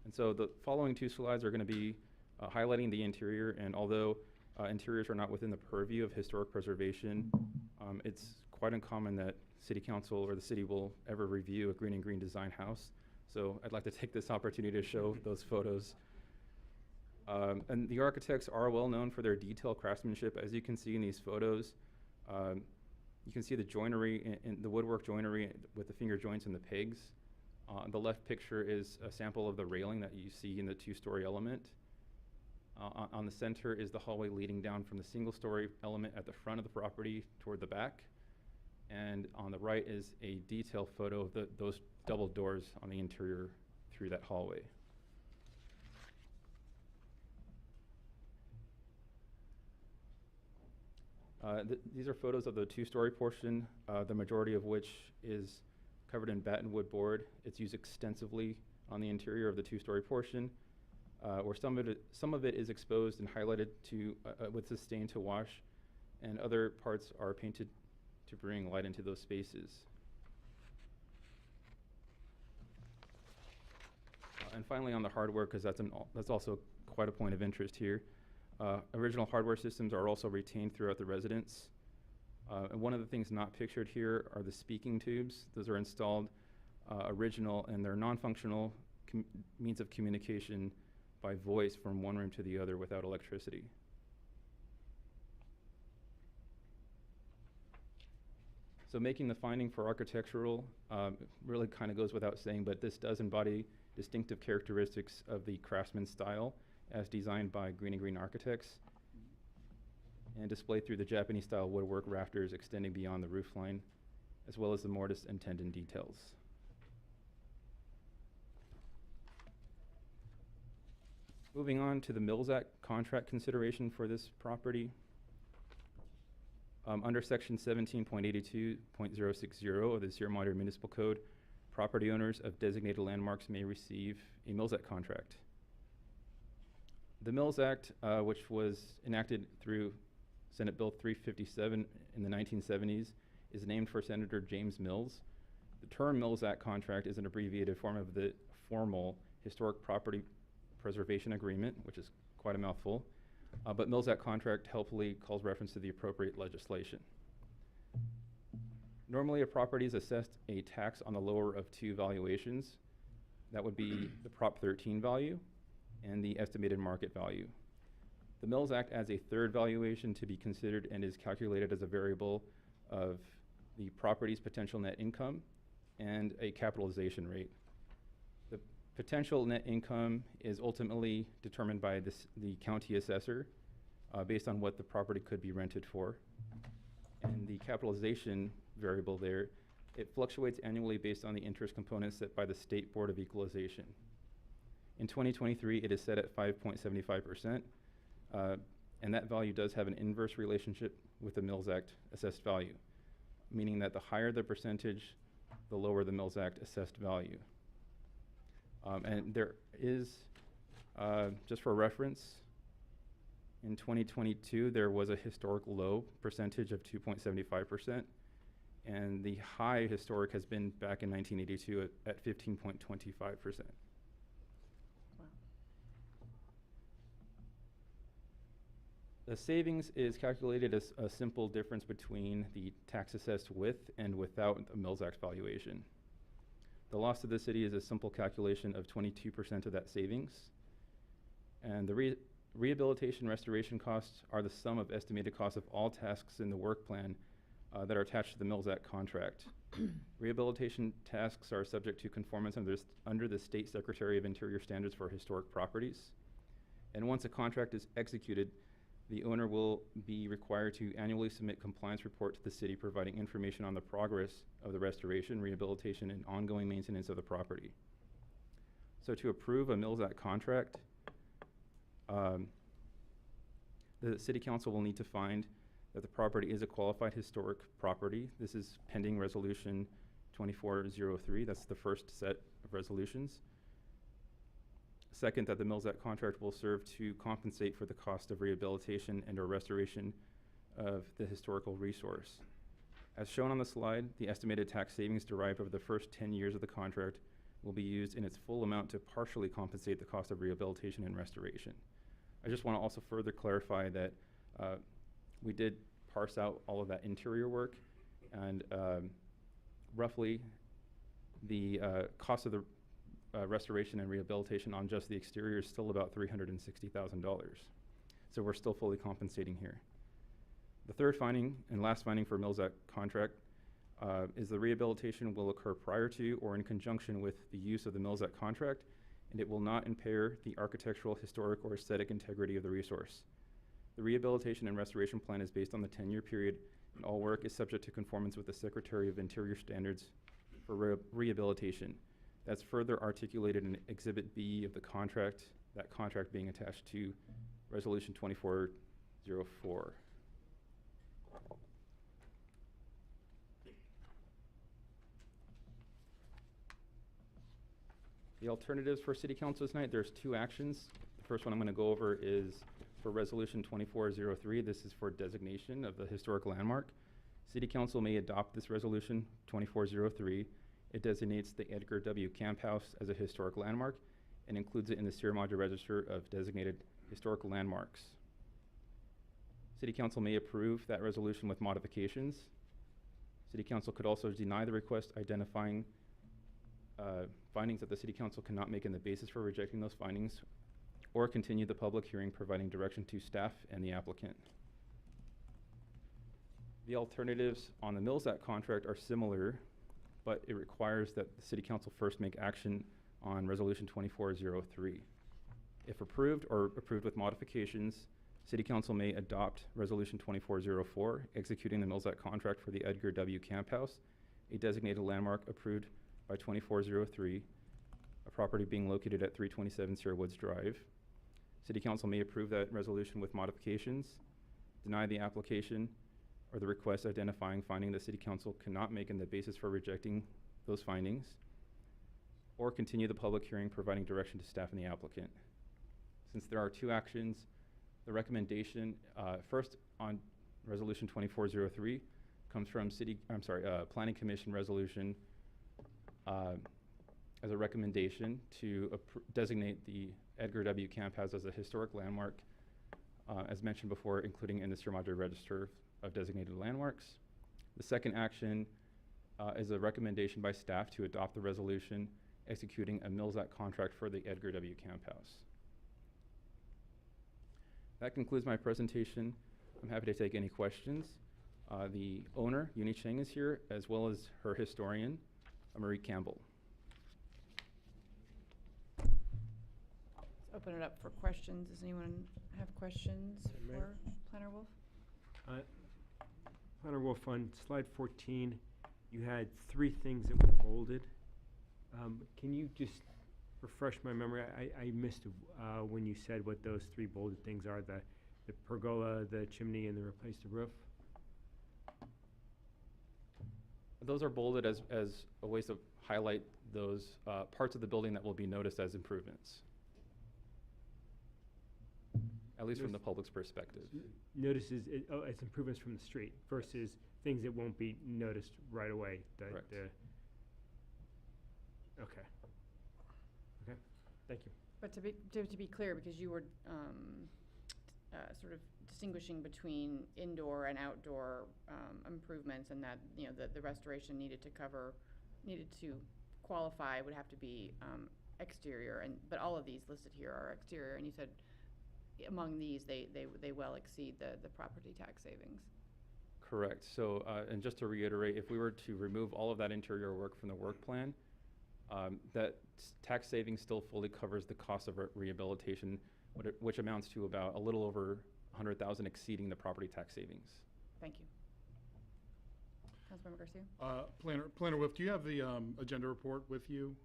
And so the following two slides are going to be highlighting the interior, and although interiors are not within the purview of historic preservation, it's quite uncommon that City Council or the city will ever review a Green and Green design house. So I'd like to take this opportunity to show those photos. And the architects are well known for their detailed craftsmanship. As you can see in these photos, you can see the joinery in the woodwork joinery with the finger joints and the pegs. The left picture is a sample of the railing that you see in the two-story element. On the center is the hallway leading down from the single-story element at the front of the property toward the back. And on the right is a detailed photo of those double doors on the interior through that hallway. These are photos of the two-story portion, the majority of which is covered in batten wood board. It's used extensively on the interior of the two-story portion, where some of it is exposed and highlighted with a stain to wash, and other parts are painted to bring light into those spaces. And finally, on the hardware, because that's also quite a point of interest here. Original hardware systems are also retained throughout the residence. And one of the things not pictured here are the speaking tubes. Those are installed original, and they're non-functional means of communication by voice from one room to the other without electricity. So making the finding for architectural really kind of goes without saying, but this does embody distinctive characteristics of the craftsman style as designed by Green and Green architects and displayed through the Japanese style woodwork rafters extending beyond the roofline, as well as the mortise and tendon details. Moving on to the Mills Act contract consideration for this property. Under section 17.82.060 of the Sierra Madre Municipal Code, property owners of designated landmarks may receive a Mills Act contract. The Mills Act, which was enacted through Senate Bill 357 in the 1970s, is named for Senator James Mills. The term Mills Act contract is an abbreviated form of the formal Historic Property Preservation Agreement, which is quite a mouthful. But Mills Act contract helpfully calls reference to the appropriate legislation. Normally, a property is assessed a tax on the lower of two valuations. That would be the Prop 13 value and the estimated market value. The Mills Act adds a third valuation to be considered and is calculated as a variable of the property's potential net income and a capitalization rate. The potential net income is ultimately determined by the county assessor based on what the property could be rented for. And the capitalization variable there, it fluctuates annually based on the interest components set by the State Board of Equalization. In 2023, it is set at 5.75%, and that value does have an inverse relationship with the Mills Act assessed value, meaning that the higher the percentage, the lower the Mills Act assessed value. And there is, just for reference, in 2022, there was a historic low percentage of 2.75%, and the high historic has been back in 1982 at 15.25%. The savings is calculated as a simple difference between the tax assessed with and without the Mills Act valuation. The loss to the city is a simple calculation of 22% of that savings. And the rehabilitation restoration costs are the sum of estimated costs of all tasks in the work plan that are attached to the Mills Act contract. Rehabilitation tasks are subject to conformance under the State Secretary of Interior standards for historic properties. And once a contract is executed, the owner will be required to annually submit compliance report to the city providing information on the progress of the restoration, rehabilitation, and ongoing maintenance of the property. So to approve a Mills Act contract, the City Council will need to find that the property is a qualified historic property. This is pending Resolution 2403. That's the first set of resolutions. Second, that the Mills Act contract will serve to compensate for the cost of rehabilitation and or restoration of the historical resource. As shown on the slide, the estimated tax savings derived over the first 10 years of the contract will be used in its full amount to partially compensate the cost of rehabilitation and restoration. I just want to also further clarify that we did parse out all of that interior work, and roughly the cost of the restoration and rehabilitation on just the exterior is still about $360,000. So we're still fully compensating here. The third finding and last finding for Mills Act contract is the rehabilitation will occur prior to or in conjunction with the use of the Mills Act contract, and it will not impair the architectural, historic, or aesthetic integrity of the resource. The rehabilitation and restoration plan is based on the 10-year period, and all work is subject to conformance with the Secretary of Interior standards for rehabilitation. That's further articulated in Exhibit B of the contract, that contract being attached to Resolution 2404. The alternatives for City Council tonight, there's two actions. The first one I'm going to go over is for Resolution 2403. This is for designation of the historic landmark. City Council may adopt this Resolution 2403. It designates the Edgar W. Camp House as a historic landmark and includes it in the Sierra Madre Register of Designated Historical Landmarks. City Council may approve that resolution with modifications. City Council could also deny the request, identifying findings that the City Council cannot make in the basis for rejecting those findings, or continue the public hearing, providing direction to staff and the applicant. The alternatives on the Mills Act contract are similar, but it requires that the City Council first make action on Resolution 2403. If approved or approved with modifications, City Council may adopt Resolution 2404, executing the Mills Act contract for the Edgar W. Camp House, a designated landmark approved by 2403, a property being located at 327 Sierra Woods Drive. City Council may approve that resolution with modifications, deny the application or the request identifying finding the City Council cannot make in the basis for rejecting those findings, or continue the public hearing, providing direction to staff and the applicant. Since there are two actions, the recommendation first on Resolution 2403 comes from Planning Commission resolution as a recommendation to designate the Edgar W. Camp House as a historic landmark, as mentioned before, including in the Sierra Madre Register of Designated Landmarks. The second action is a recommendation by staff to adopt the resolution executing a Mills Act contract for the Edgar W. Camp House. That concludes my presentation. I'm happy to take any questions. The owner, Uni Cheng, is here, as well as her historian, Marie Campbell. Let's open it up for questions. Does anyone have questions for Planner Wolf? Planner Wolf, on slide 14, you had 3 things that were bolded. Can you just refresh my memory? I missed when you said what those 3 bolded things are, the pergola, the chimney, and the replace the roof? Those are bolded as a way to highlight those parts of the building that will be noticed as improvements, at least from the public's perspective. Notices, it's improvements from the street versus things that won't be noticed right away. Correct. Okay. Okay, thank you. But to be clear, because you were sort of distinguishing between indoor and outdoor improvements, and that, you know, the restoration needed to qualify, would have to be exterior, but all of these listed here are exterior, and you said among these, they well exceed the property tax savings. Correct. So, and just to reiterate, if we were to remove all of that interior work from the work plan, that tax savings still fully covers the cost of rehabilitation, which amounts to about a little over $100,000, exceeding the property tax savings. Thank you. Councilmember Garcia? Planner Wolf, do you have the agenda report with you?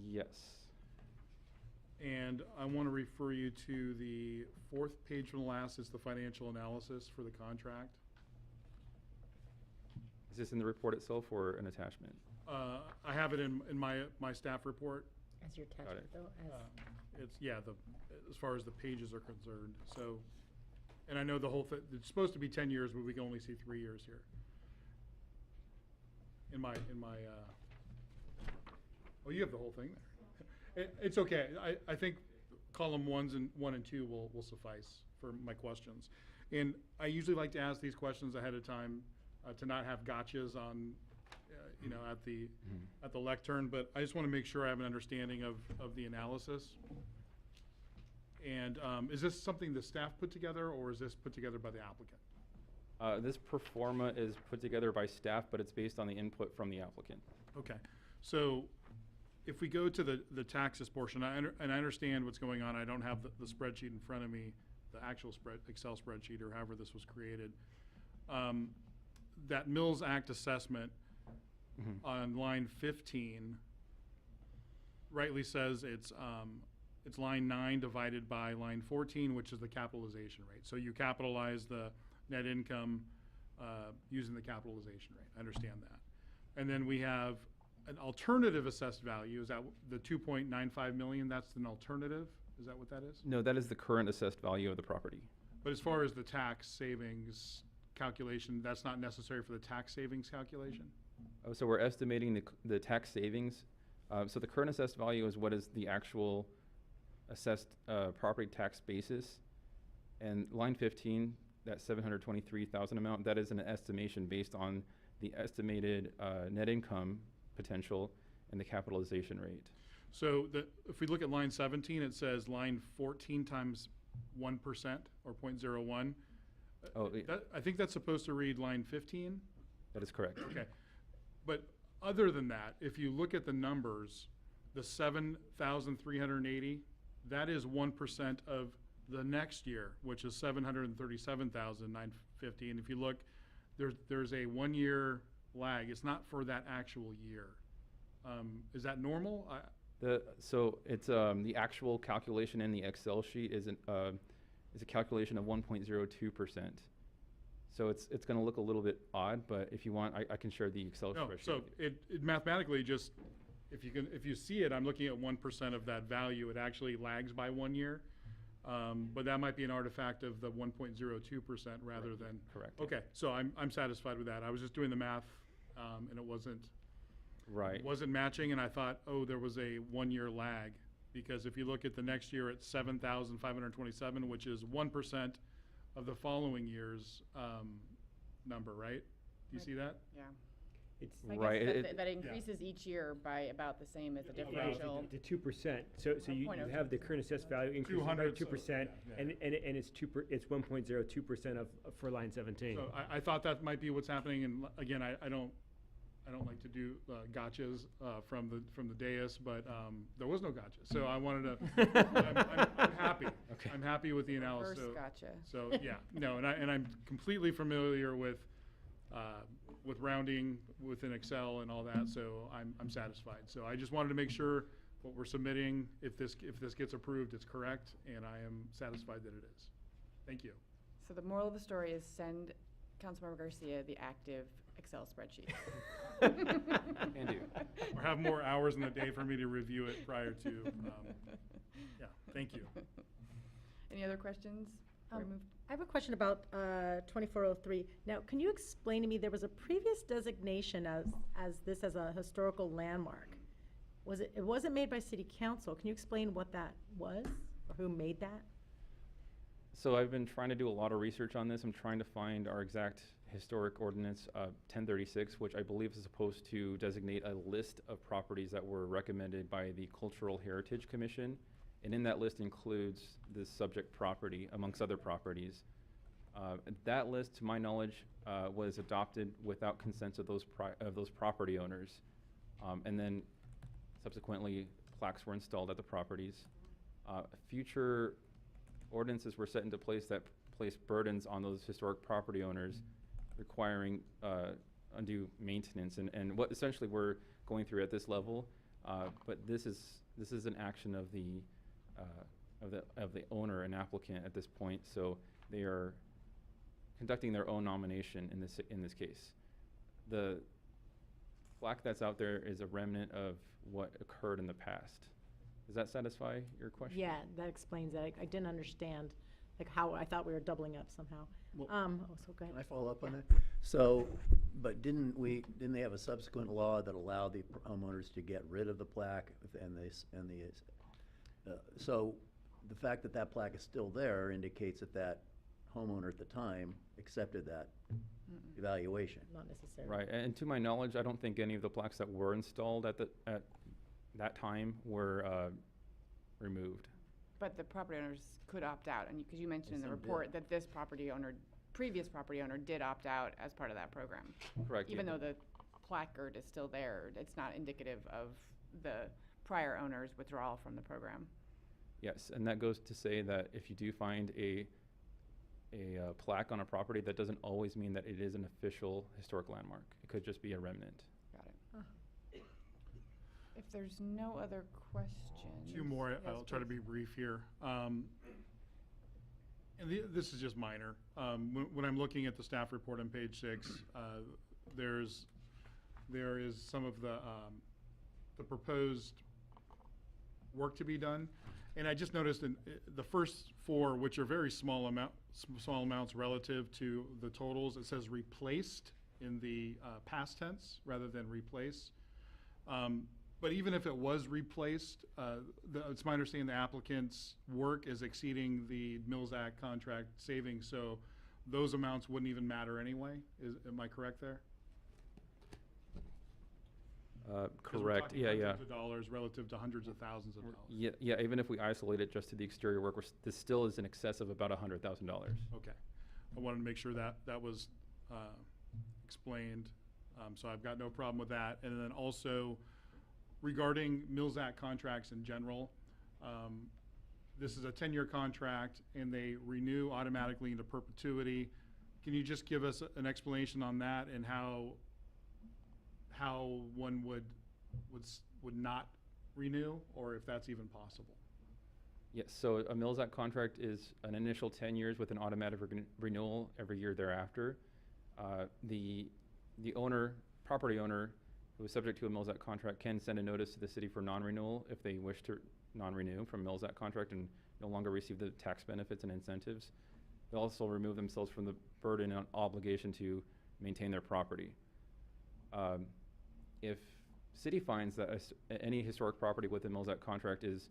Yes. And I want to refer you to the 4th page from the last. Is the financial analysis for the contract. Is this in the report itself or an attachment? I have it in my staff report. As your attachment, though, It's, as far as the pages are concerned. So, and I know the whole thing, it's supposed to be 10 years, but we can only see 3 years here. Oh, you have the whole thing there. It's okay. I think column 1 and 2 will suffice for my questions. And I usually like to ask these questions ahead of time to not have gotchas on, at the lectern, but I just want to make sure I have an understanding of the analysis. And is this something the staff put together, or is this put together by the applicant? This pro forma is put together by staff, but it's based on the input from the applicant. Okay. So if we go to the taxes portion, and I understand what's going on. I don't have the spreadsheet in front of me, the actual Excel spreadsheet, or however this was created. That Mills Act assessment on line 15 rightly says it's line 9 divided by line 14, which is the capitalization rate. So you capitalize the net income using the capitalization rate. I understand that. And then we have an alternative assessed value. Is that the 2.95 million? That's an alternative? Is that what that is? No, that is the current assessed value of the property. But as far as the tax savings calculation, that's not necessary for the tax savings calculation? Oh, so we're estimating the tax savings. So the current assessed value is what is the actual assessed property tax basis. And line 15, that 723,000 amount, that is an estimation based on the estimated net income potential and the capitalization rate. So if we look at line 17, it says line 14 times 1% or 0.01. Oh, I think that's supposed to read line 15? That is correct. Okay. But other than that, if you look at the numbers, the 7,380, that is 1% of the next year, which is 737,950. And if you look, there's a 1-year lag. It's not for that actual year. Is that normal? So it's the actual calculation in the Excel sheet is a calculation of 1.02%. So it's going to look a little bit odd, but if you want, I can share the Excel spreadsheet. So it mathematically just, if you see it, I'm looking at 1% of that value. It actually lags by 1 year. But that might be an artifact of the 1.02% rather than. Correct. Okay, so I'm satisfied with that. I was just doing the math, and it wasn't. Right. Wasn't matching, and I thought, oh, there was a 1-year lag. Because if you look at the next year, it's 7,527, which is 1% of the following year's number, right? Do you see that? Yeah. It's I guess Right, that increases each year by about the same as the differential. The 2%. So you 0.02. have the current assessed value increasing by 200, 2%, yeah. and it's 1.02% of for line 17. So I thought that might be what's happening, and again, I don't like to do gotchas from the dais, but there was no gotcha. So I wanted to. I'm happy. Okay. I'm happy with the analysis. Reverse gotcha. So yeah, no, and I'm completely familiar with rounding within Excel and all that. So I'm satisfied. So I just wanted to make sure what we're submitting, if this gets approved, it's correct, and I am satisfied that it is. Thank you. So the moral of the story is send Councilmember Garcia the active Excel spreadsheet. Can do. Or have more hours in the day for me to review it prior to. Yeah, thank you. Any other questions? before we move? I have a question about 2403. Now, can you explain to me, there was a previous designation as a historical landmark. It wasn't made by City Council. Can you explain what that was, or who made that? So I've been trying to do a lot of research on this. I'm trying to find our exact historic ordinance 1036, which I believe is supposed to designate a list of properties that were recommended by the Cultural Heritage Commission. And in that list includes this subject property, amongst other properties. That list, to my knowledge, was adopted without consent of those property owners. And then subsequently, plaques were installed at the properties. Future ordinances were set into place that placed burdens on those historic property owners, requiring undue maintenance, and what essentially we're going through at this level. But this is an action of the owner and applicant at this point, so they are conducting their own nomination in this case. The plaque that's out there is a remnant of what occurred in the past. Does that satisfy your question? Yeah, that explains that. I didn't understand, like, how, I thought we were doubling up somehow. Well, so go ahead. Can I follow up on that? So, but didn't they have a subsequent law that allowed the homeowners to get rid of the plaque so the fact that that plaque is still there indicates that homeowner at the time accepted that evaluation. Not necessarily. Right, and to my knowledge, I don't think any of the plaques that were installed at that time were removed. But the property owners could opt out, and because you mentioned in the report that this previous property owner did opt out as part of that program. Correct. Even though the placard is still there, it's not indicative of the prior owner's withdrawal from the program. Yes, and that goes to say that if you do find a plaque on a property, that doesn't always mean that it is an official historic landmark. It could just be a remnant. Got it. If there's no other questions. Two more. Yes, I'll try to please. be brief here. And this is just minor. When I'm looking at the staff report on page 6, there is some of the proposed work to be done, and I just noticed in the first 4, which are very small amounts relative to the totals, it says replaced in the past tense rather than replace. But even if it was replaced, it's my understanding the applicant's work is exceeding the Mills Act contract savings, so those amounts wouldn't even matter anyway. Am I correct there? Correct. Yeah. Hundreds of dollars relative to hundreds of thousands of dollars. Yeah. Even if we isolate it just to the exterior work, this still is in excess of about $100,000. Okay. I wanted to make sure that was explained. So I've got no problem with that. And then also, regarding Mills Act contracts in general, this is a 10-year contract, and they renew automatically into perpetuity. Can you just give us an explanation on that and how one would not renew, or if that's even possible? Yes, so a Mills Act contract is an initial 10 years with an automatic renewal every year thereafter. The property owner who is subject to a Mills Act contract can send a notice to the city for non-renewal if they wish to non-renew from Mills Act contract and no longer receive the tax benefits and incentives. They'll also remove themselves from the burden and obligation to maintain their property. If city finds that any historic property within Mills Act contract is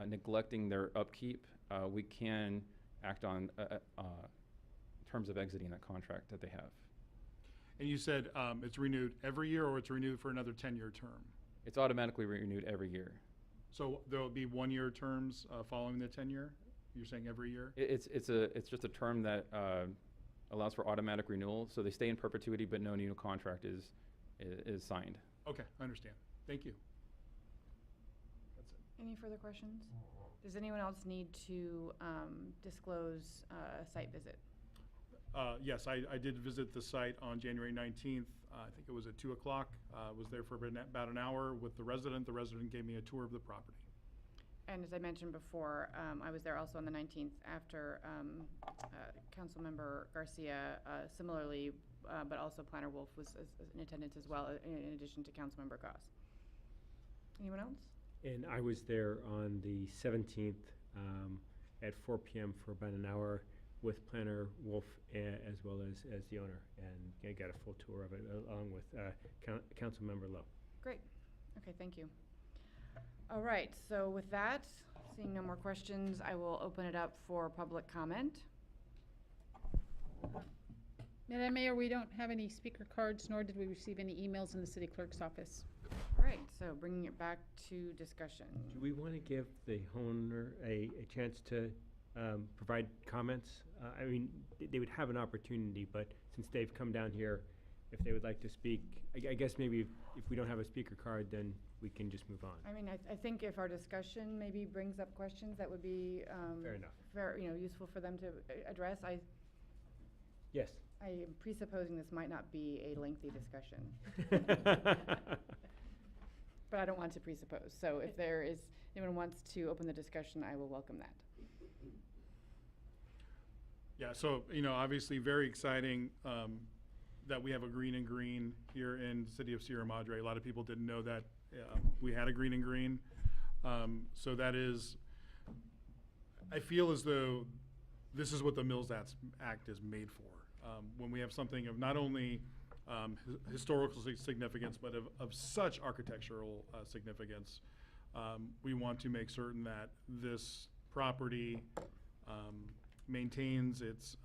neglecting their upkeep, we can act on terms of exiting that contract that they have. And you said it's renewed every year, or it's renewed for another 10-year term? It's automatically renewed every year. So there will be 1-year terms following the 10-year? You're saying every year? It's just a term that allows for automatic renewal, so they stay in perpetuity, but no new contract is signed. Okay, I understand. Thank you. That's it. Any further questions? Does anyone else need to disclose a site visit? Yes, I did visit the site on January 19th. I think it was at 2 o'clock. Was there for about an hour with the resident. The resident gave me a tour of the property. And as I mentioned before, I was there also on the 19th after Councilmember Garcia, similarly, but also Planner Wolf was in attendance as well, in addition to Councilmember Goss. Anyone else? And I was there on the 17th at 4 p.m. for about an hour with Planner Wolf as well as the owner, and I got a full tour of it along with Councilmember Lowe. Great. Okay, thank you. All right, so with that, seeing no more questions, I will open it up for public comment. Madam Mayor, we don't have any speaker cards, nor did we receive any emails in the city clerk's office. All right, so bringing it back to discussion. Do we want to give the homeowner a chance to provide comments? I mean, they would have an opportunity, but since they've come down here, if they would like to speak, I guess maybe if we don't have a speaker card, then we can just move on. I mean, I think if our discussion maybe brings up questions that would be Fair enough. useful for them to address. Yes. I am presupposing this might not be a lengthy discussion. But I don't want to presuppose. So if there is anyone wants to open the discussion, I will welcome that. Yeah, so, obviously very exciting that we have a green and green here in the city of Sierra Madre. A lot of people didn't know that we had a green and green. So that is, I feel as though this is what the Mills Act is made for. When we have something of not only historical significance, but of such architectural significance, we want to make certain that this property maintains its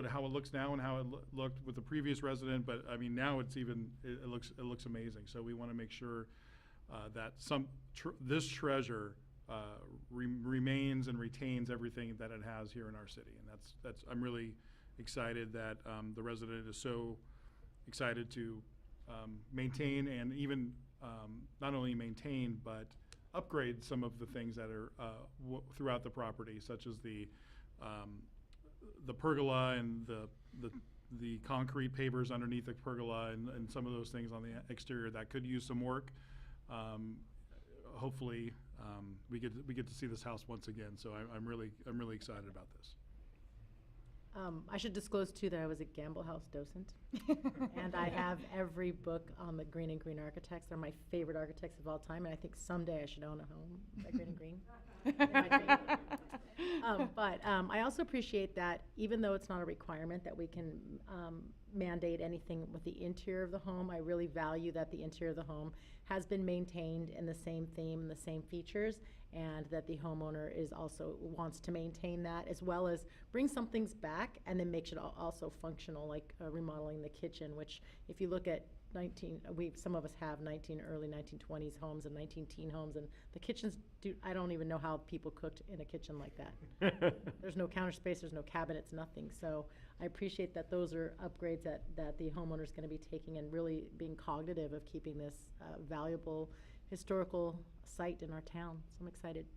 how it looks now and how it looked with the previous resident. But I mean, now it's even it looks amazing. So we want to make sure that this treasure remains and retains everything that it has here in our city, and that's I'm really excited that the resident is so excited to maintain and even not only maintain but upgrade some of the things that are throughout the property, such as the pergola and the concrete pavers underneath the pergola and some of those things on the exterior that could use some work. Hopefully, we get to see this house once again. So I'm really excited about this. I should disclose too that I was a Gamble House docent, and I have every book on the Green and Green architects. They're my favorite architects of all time, and I think someday I should own a home by Green and Green. But I also appreciate that even though it's not a requirement that we can mandate anything with the interior of the home, I really value that the interior of the home has been maintained in the same theme and the same features, and that the homeowner wants to maintain that, as well as bring some things back and then make it also functional, like remodeling the kitchen, which if you look at some of us have early 1920s homes and 19-teen homes, and the kitchens I don't even know how people cooked in a kitchen like that. There's no counter space, there's no cabinets, nothing. So I appreciate that those are upgrades that the homeowner is going to be taking and really being cognitive of keeping this valuable historical site in our town. So I'm excited.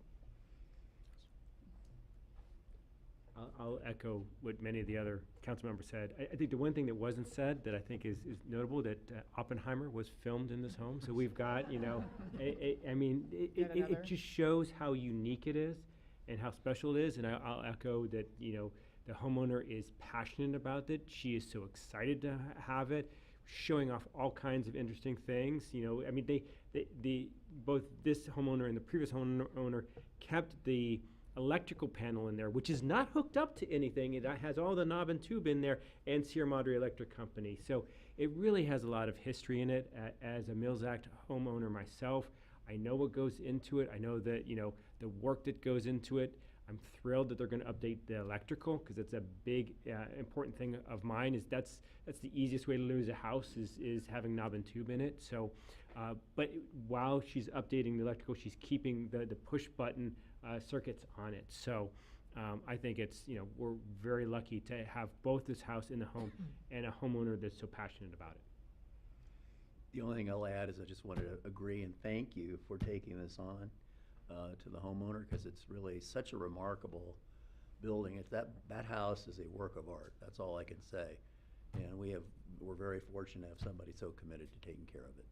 I'll echo what many of the other council members said. I think the one thing that wasn't said that I think is notable, that Oppenheimer was filmed in this home. So we've got, I mean, it just shows how unique it is and how special it is. And I'll echo that, the homeowner is passionate about it. She is so excited to have it, showing off all kinds of interesting things. I mean, both this homeowner and the previous homeowner kept the electrical panel in there, which is not hooked up to anything. It has all the knob and tube in there, and Sierra Madre Electric Company. So it really has a lot of history in it. As a Mills Act homeowner myself, I know what goes into it. I know that, the work that goes into it. I'm thrilled that they're going to update the electrical, because it's a big, important thing of mine. That's the easiest way to lose a house is having knob and tube in it. So, but while she's updating the electrical, she's keeping the push button circuits on it. So, I think it's, we're very lucky to have both this house in the home and a homeowner that's so passionate about it. The only thing I'll add is I just wanted to agree and thank you for taking this on to the homeowner, because it's really such a remarkable building. It's that house is a work of art. That's all I can say. And we're very fortunate to have somebody so committed to taking care of it.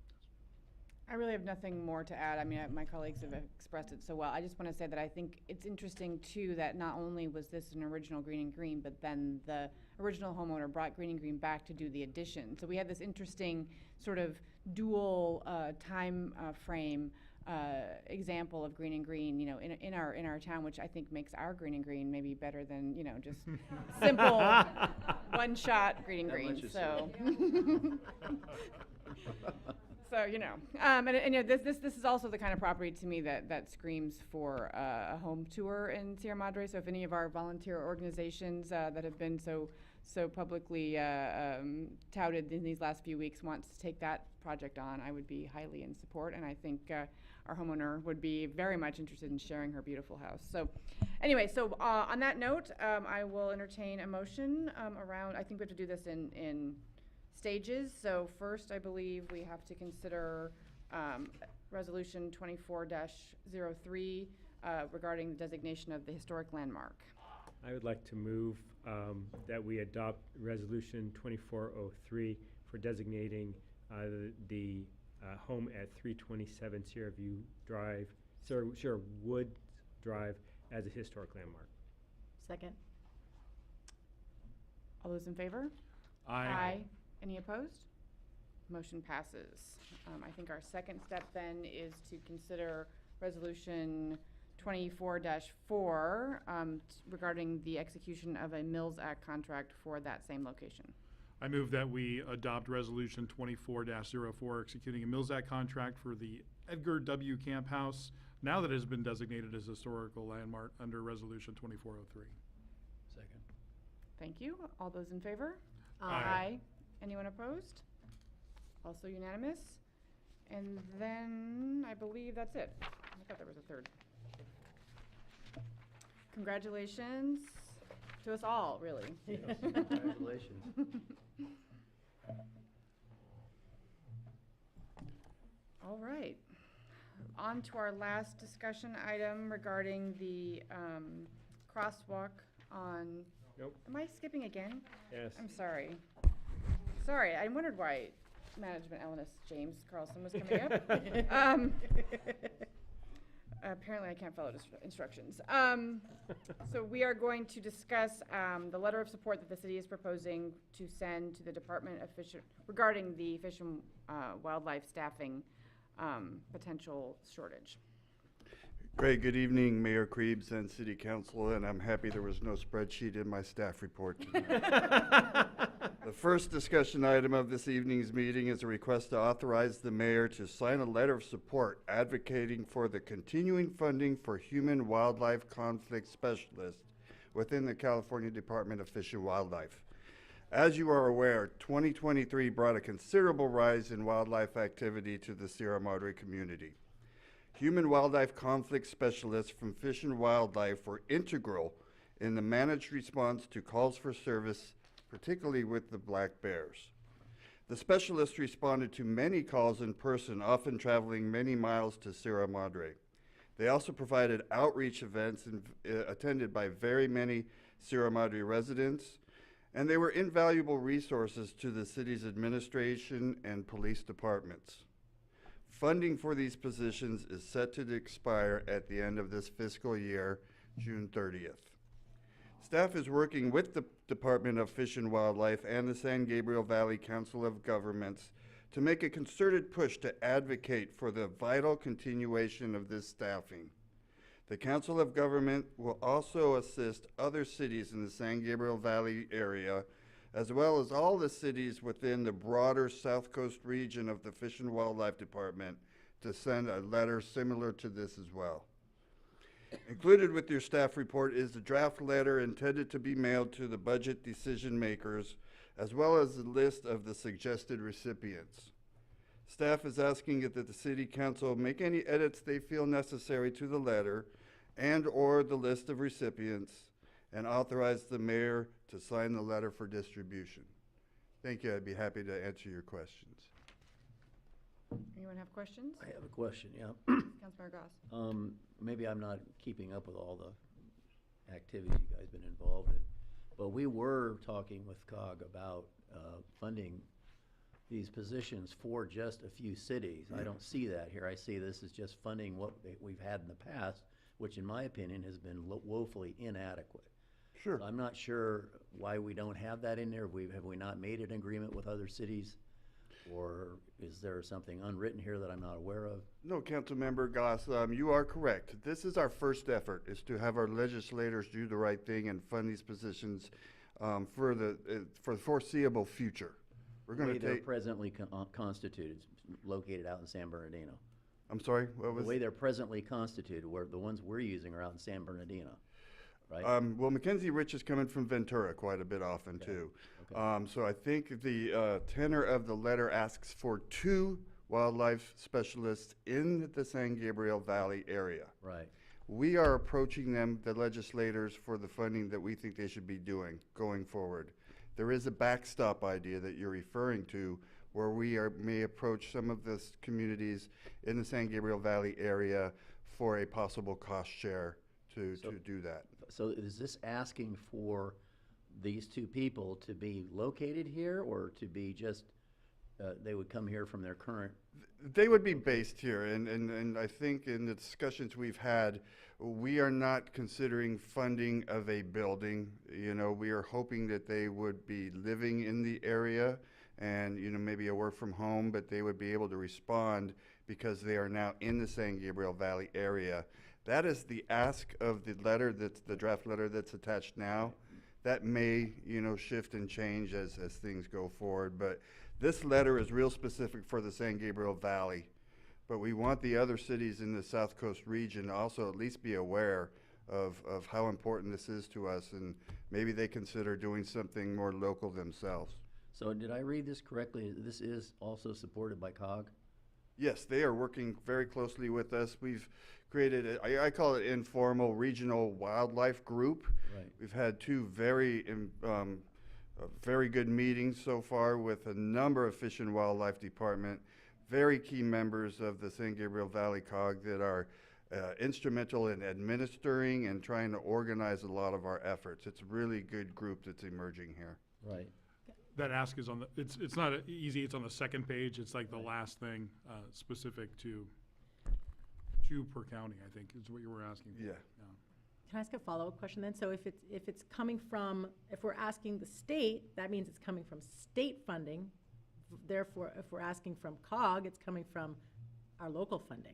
I really have nothing more to add. I mean, my colleagues have expressed it so well. I just want to say that I think it's interesting, too, that not only was this an original Green and Green, but then the original homeowner brought Green and Green back to do the addition. So we had this interesting sort of dual time frame example of Green and Green, in our town, which I think makes our Green and Green maybe better than, just simple one-shot Green and Green. So. So, this is also the kind of property to me that screams for a home tour in Sierra Madre. So if any of our volunteer organizations that have been so publicly touted in these last few weeks wants to take that project on, I would be highly in support. And I think our homeowner would be very much interested in sharing her beautiful house. So anyway, on that note, I will entertain a motion around, I think we have to do this in stages. So first, I believe we have to consider Resolution 24-03 regarding the designation of the historic landmark. I would like to move that we adopt Resolution 2403 for designating the home at 327 Sierra Woods Drive as a historic landmark. Second. All those in favor? Aye. Any opposed? Motion passes. I think our second step then is to consider Resolution 24-4 regarding the execution of a Mills Act contract for that same location. I move that we adopt Resolution 24-04, executing a Mills Act contract for the Edgar W. Camp House, now that it has been designated as a historical landmark under Resolution 2403. Second. Thank you. All those in favor? Aye. Anyone opposed? Also unanimous. And then I believe that's it. I thought there was a third. Congratulations to us all, really. Yes, congratulations. All right. On to our last discussion item regarding the crosswalk on. Nope. Am I skipping again? Yes. I'm sorry. Sorry, I wondered why Management Elinus James Carlson was coming up. Apparently I can't follow instructions. So we are going to discuss the letter of support that the city is proposing to send to the Department of Fish regarding the Fish and Wildlife staffing potential shortage. Great. Good evening, Mayor Krebs and City Council, and I'm happy there was no spreadsheet in my staff report tonight. The first discussion item of this evening's meeting is a request to authorize the mayor to sign a letter of support advocating for the continuing funding for human wildlife conflict specialists within the California Department of Fish and Wildlife. As you are aware, 2023 brought a considerable rise in wildlife activity to the Sierra Madre community. Human wildlife conflict specialists from Fish and Wildlife were integral in the managed response to calls for service, particularly with the black bears. The specialists responded to many calls in person, often traveling many miles to Sierra Madre. They also provided outreach events attended by very many Sierra Madre residents, and they were invaluable resources to the city's administration and police departments. Funding for these positions is set to expire at the end of this fiscal year, June 30th. Staff is working with the Department of Fish and Wildlife and the San Gabriel Valley Council of Governments to make a concerted push to advocate for the vital continuation of this staffing. The Council of Government will also assist other cities in the San Gabriel Valley area, as well as all the cities within the broader South Coast region of the Fish and Wildlife Department, to send a letter similar to this as well. Included with your staff report is the draft letter intended to be mailed to the budget decision makers, as well as the list of the suggested recipients. Staff is asking that the City Council make any edits they feel necessary to the letter and/or the list of recipients, and authorize the mayor to sign the letter for distribution. Thank you. I'd be happy to answer your questions. Anyone have questions? I have a question, yeah. Councilmember Goss. Maybe I'm not keeping up with all the activities you guys been involved in, but we were talking with COG about funding these positions for just a few cities. I don't see that here. I see this as just funding what we've had in the past, which in my opinion has been woefully inadequate. Sure. I'm not sure why we don't have that in there. Have we not made an agreement with other cities? Or is there something unwritten here that I'm not aware of? No, Councilmember Goss, you are correct. This is our first effort, is to have our legislators do the right thing and fund these positions for the foreseeable future. We're going to The way they're take. presently constituted, located out in San Bernardino. I'm sorry. What was? The way they're presently constituted, where the ones we're using are out in San Bernardino, right? Well, Mackenzie Rich is coming from Ventura quite a bit often too. Okay. So I think the tenor of the letter asks for 2 wildlife specialists in the San Gabriel Valley area. Right. We are approaching them, the legislators, for the funding that we think they should be doing going forward. There is a backstop idea that you're referring to, where we may approach some of the communities in the San Gabriel Valley area for a possible cost share to do that. So is this asking for these 2 people to be located here, or to be just, they would come here from their current? They would be based here, and I think in the discussions we've had, we are not considering funding of a building. You know, we are hoping that they would be living in the area and, you know, maybe a work from home, but they would be able to respond because they are now in the San Gabriel Valley area. That is the ask of the letter, that's the draft letter that's attached now. That may, you know, shift and change as things go forward, but this letter is real specific for the San Gabriel Valley. But we want the other cities in the South Coast region to also at least be aware of how important this is to us, and maybe they consider doing something more local themselves. So did I read this correctly? This is also supported by COG? Yes, they are working very closely with us. We've created, I call it informal regional wildlife group. Right. We've had 2 very good meetings so far with a number of Fish and Wildlife Department, very key members of the San Gabriel Valley COG that are instrumental in administering and trying to organize a lot of our efforts. It's a really good group that's emerging here. Right. That ask is on the, it's not easy, it's on the second page, it's like the last thing, specific to 2 per county, I think, is what you were asking for. Yeah. Can I ask a follow-up question then? So if it's coming from, if we're asking the state, that means it's coming from state funding. Therefore, if we're asking from COG, it's coming from our local funding.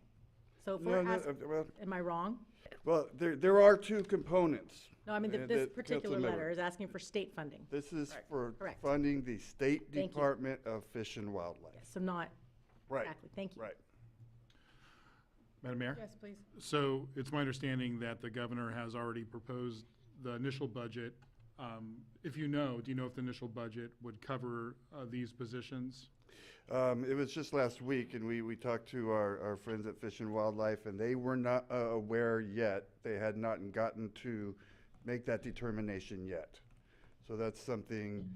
So if we're asking, am I wrong? Well, there are 2 components. No, I mean, this that particular Councilmember- letter is asking for state funding. This is for Correct. funding the State Thank you. Department of Fish and Wildlife. Yes, so not Right. exactly. Thank you. Right. Madam Mayor? Yes, please. So it's my understanding that the governor has already proposed the initial budget. Do you know if the initial budget would cover these positions? It was just last week, and we talked to our friends at Fish and Wildlife, and they were not aware yet. They had not gotten to make that determination yet. So that's something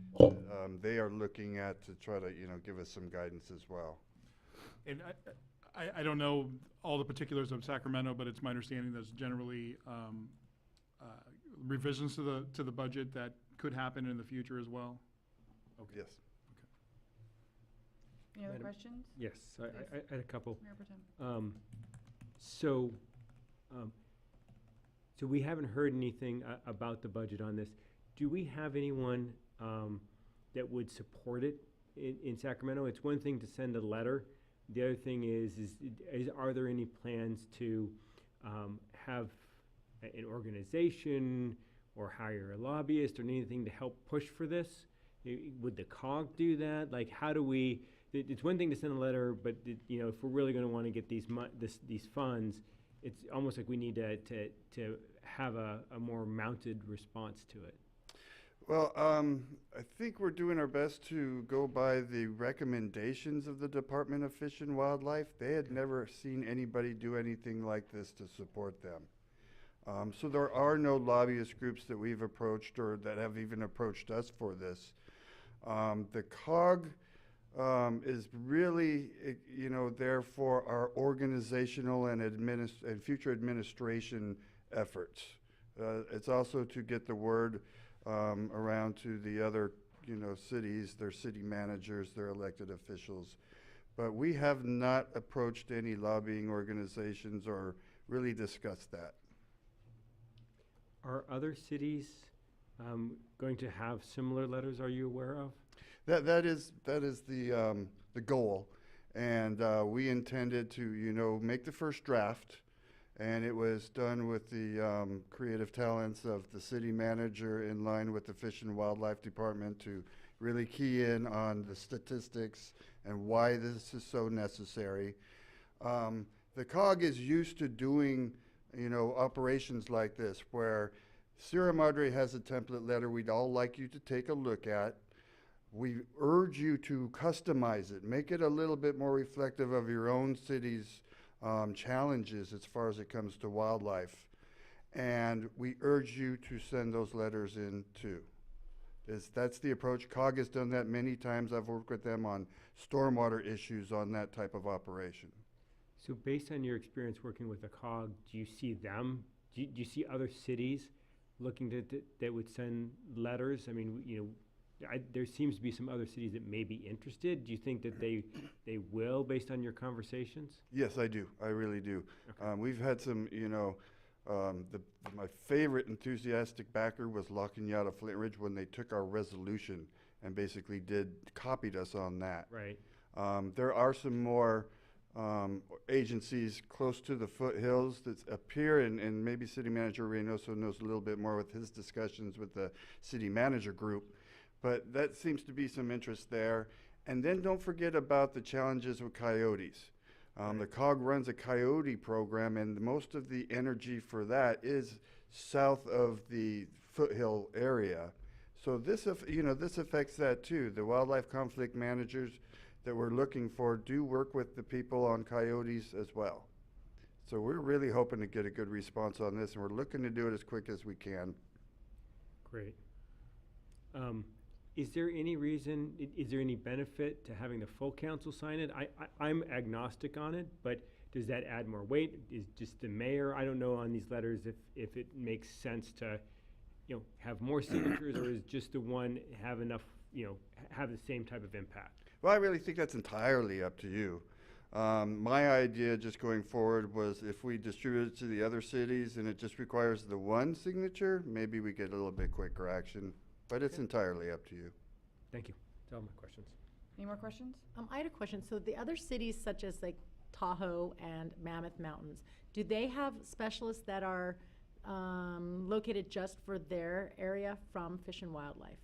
they are looking at to try to, you know, give us some guidance as well. And I don't know all the particulars of Sacramento, but it's my understanding there's generally revisions to the budget that could happen in the future as well? Okay. Yes. Any other Madam- questions? Yes, I Please. had a couple. Mayor Pro Tem. So we haven't heard anything about the budget on this. Do we have anyone that would support it in Sacramento? It's one thing to send a letter. The other thing is are there any plans to have an organization or hire a lobbyist or anything to help push for this? Would the COG do that? Like, how do we? It's one thing to send a letter, but you know, if we're really going to want to get these funds, it's almost like we need to have a more mounted response to it. Well, I think we're doing our best to go by the recommendations of the Department of Fish and Wildlife. They had never seen anybody do anything like this to support them. So there are no lobbyist groups that we've approached or that have even approached us for this. The COG is really, there for our organizational and future administration efforts. It's also to get the word around to the other, cities, their city managers, their elected officials. But we have not approached any lobbying organizations or really discussed that. Are other cities going to have similar letters? Are you aware of? That is the goal, and we intended to make the first draft, and it was done with the creative talents of the city manager in line with the Fish and Wildlife Department to really key in on the statistics and why this is so necessary. The COG is used to doing operations like this where Sierra Madre has a template letter we'd all like you to take a look at. We urge you to customize it, make it a little bit more reflective of your own city's challenges as far as it comes to wildlife. And we urge you to send those letters in too. That's the approach. COG has done that many times. I've worked with them on stormwater issues on that type of operation. So based on your experience working with the COG, do you see them, do you see other cities looking that would send letters? I mean, there seems to be some other cities that may be interested. Do you think that they will based on your conversations? Yes, I do. I really do. Okay. We've had some, my favorite enthusiastic backer was La Cañada Flint Ridge when they took our resolution and basically copied us on that. Right. There are some more agencies close to the foothills that appear, and maybe City Manager Reynoso knows a little bit more with his discussions with the city manager group, but that seems to be some interest there. And then don't forget about the challenges with coyotes. The COG runs a coyote program, and most of the energy for that is south of the foothill area. So this affects that too. The wildlife conflict managers that we're looking for do work with the people on coyotes as well. So we're really hoping to get a good response on this, and we're looking to do it as quick as we can. Great. Is there any reason, is there any benefit to having the full council sign it? I'm agnostic on it, but does that add more weight? Is just the mayor, I don't know on these letters if it makes sense to, have more signatures, or is just the one have enough, have the same type of impact? Well, I really think that's entirely up to you. My idea just going forward was if we distribute it to the other cities and it just requires the one signature, maybe we get a little bit quicker action. But it's entirely up to you. Thank you. That's all my questions. Any more questions? I had a question. So the other cities such as like Tahoe and Mammoth Mountains, do they have specialists that are located just for their area from Fish and Wildlife,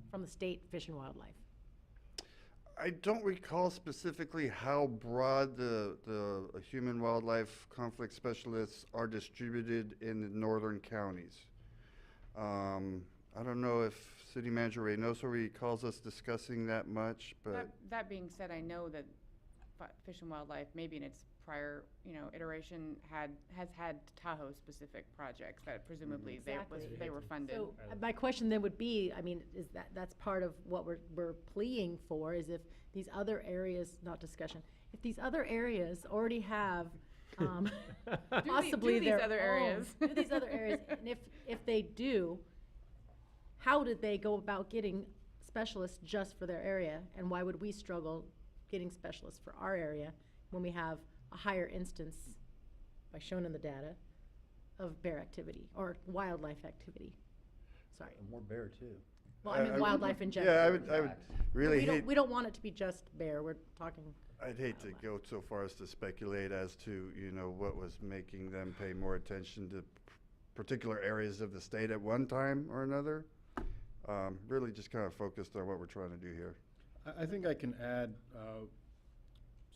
from the state Fish and Wildlife? I don't recall specifically how broad the human wildlife conflict specialists are distributed in the northern counties. I don't know if City Manager Reynoso recalls us discussing that much, but that being said, I know that Fish and Wildlife, maybe in its prior, iteration, has had Tahoe-specific projects that presumably they were funded. So my question then would be, I mean, is that's part of what we're pleading for, is if these other areas, not discussion, if these other areas already have possibly do these other areas. Do these other areas, and if they do, how did they go about getting specialists just for their area, and why would we struggle getting specialists for our area when we have a higher instance, by shown in the data, of bear activity or wildlife activity? Sorry. More bear too. Well, I mean wildlife in general. Yeah, I would really we don't want it to be just bear. We're talking. I'd hate to go so far as to speculate as to what was making them pay more attention to particular areas of the state at one time or another. Really just kind of focused on what we're trying to do here. I think I can add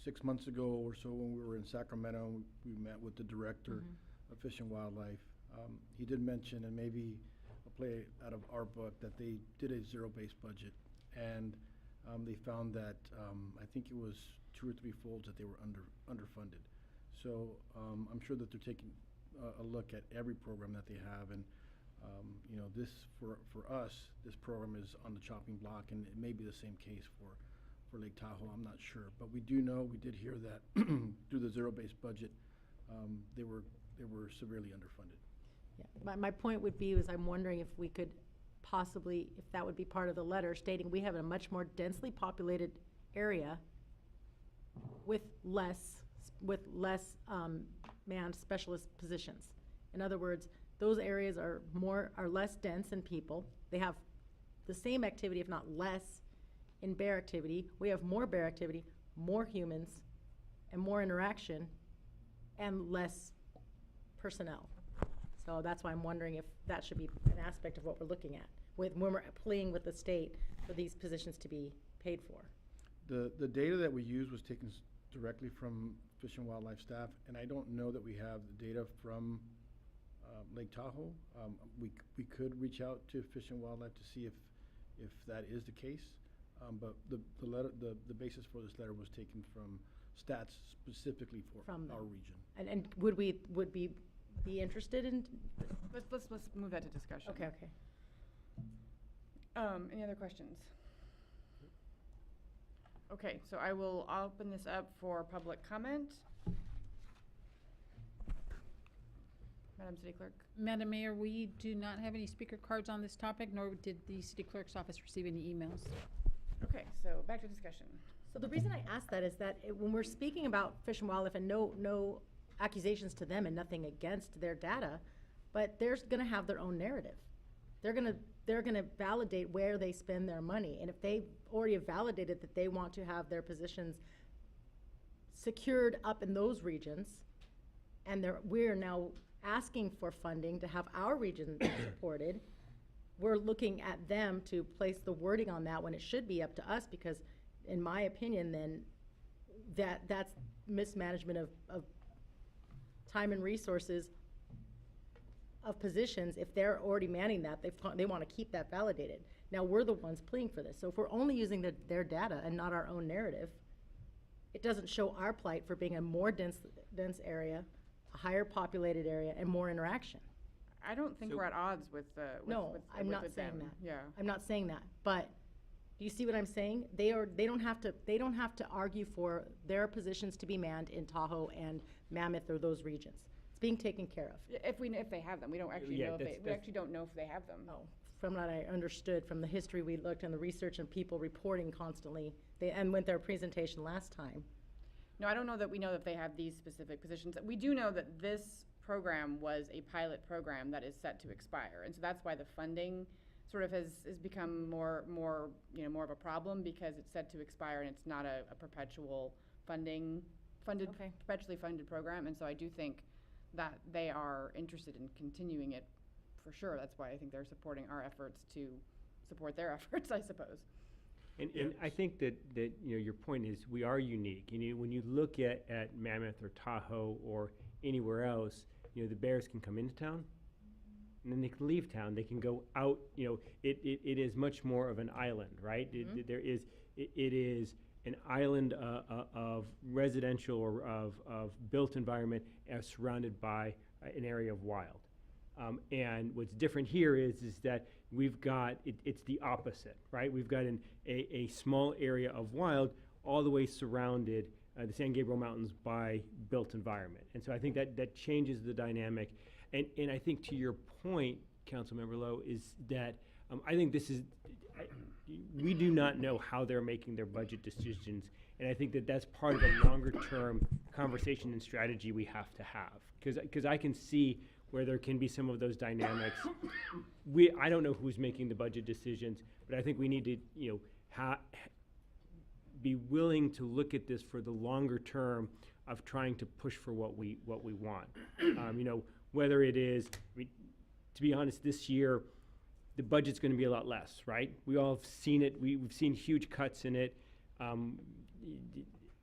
6 months ago or so when we were in Sacramento, we met with the director of Fish and Wildlife. He did mention, and maybe a play out of our book, that they did a zero-based budget, and they found that I think it was 2 or 3 folds that they were underfunded. So I'm sure that they're taking a look at every program that they have, and you know, this for us, this program is on the chopping block, and it may be the same case for Lake Tahoe. I'm not sure, but we do know, we did hear that through the zero-based budget, they were severely underfunded. Yeah. My point would be, is I'm wondering if we could possibly, if that would be part of the letter stating we have a much more densely populated area with less manned specialist positions. In other words, those areas are less dense in people. They have the same activity, if not less, in bear activity. We have more bear activity, more humans, and more interaction, and less personnel. So that's why I'm wondering if that should be an aspect of what we're looking at when we're pleading with the state for these positions to be paid for. The data that we used was taken directly from Fish and Wildlife staff, and I don't know that we have the data from Lake Tahoe. We could reach out to Fish and Wildlife to see if that is the case, but the basis for this letter was taken from stats specifically for our region. And would we be interested in? Let's move that to discussion. Okay. Any other questions? Okay, so I'll open this up for public comment. Madam City Clerk. Madam Mayor, we do not have any speaker cards on this topic, nor did the city clerk's office receive any emails. Okay, so back to discussion. So the reason I ask that is that when we're speaking about Fish and Wildlife, and no accusations to them and nothing against their data, but they're going to have their own narrative. They're going to validate where they spend their money, and if they already have validated that they want to have their positions secured up in those regions, and we're now asking for funding to have our region supported, we're looking at them to place the wording on that when it should be up to us, because in my opinion, then that's mismanagement of time and resources of positions. If they're already manning that, they want to keep that validated. Now, we're the ones pleading for this. So if we're only using their data and not our own narrative, it doesn't show our plight for being a more dense area, a higher populated area, and more interaction. I don't think we're at odds with No, I'm not saying them. that. Yeah. I'm not saying that, but do you see what I'm saying? They don't have to argue for their positions to be manned in Tahoe and Mammoth or those regions. It's being taken care of. If they have them, we don't actually know we actually don't know if they have them. Oh, from what I understood from the history we looked and the research and people reporting constantly, and went their presentation last time. No, I don't know that we know that they have these specific positions. We do know that this program was a pilot program that is set to expire, and so that's why the funding sort of has become more of a problem, because it's set to expire and it's not a perpetually funded program. And so I do think that they are interested in continuing it for sure. That's why I think they're supporting our efforts to support their efforts, I suppose. And I think that your point is we are unique. When you look at Mammoth or Tahoe or anywhere else, the bears can come into town, and then they can leave town. They can go out. It is much more of an island, right? Mm-hmm. It is an island of residential or of built environment surrounded by an area of wild. And what's different here is that we've got, it's the opposite, right? We've got a small area of wild all the way surrounded, the San Gabriel Mountains, by built environment. And so I think that changes the dynamic. And I think to your point, Councilmember Lowe, is that I think we do not know how they're making their budget decisions. And I think that's part of a longer term conversation and strategy we have to have. Because I can see where there can be some of those dynamics. I don't know who's making the budget decisions, but I think we need to, be willing to look at this for the longer term of trying to push for what we want. Whether it is, to be honest, this year, the budget's going to be a lot less, right? We all have seen it. We've seen huge cuts in it.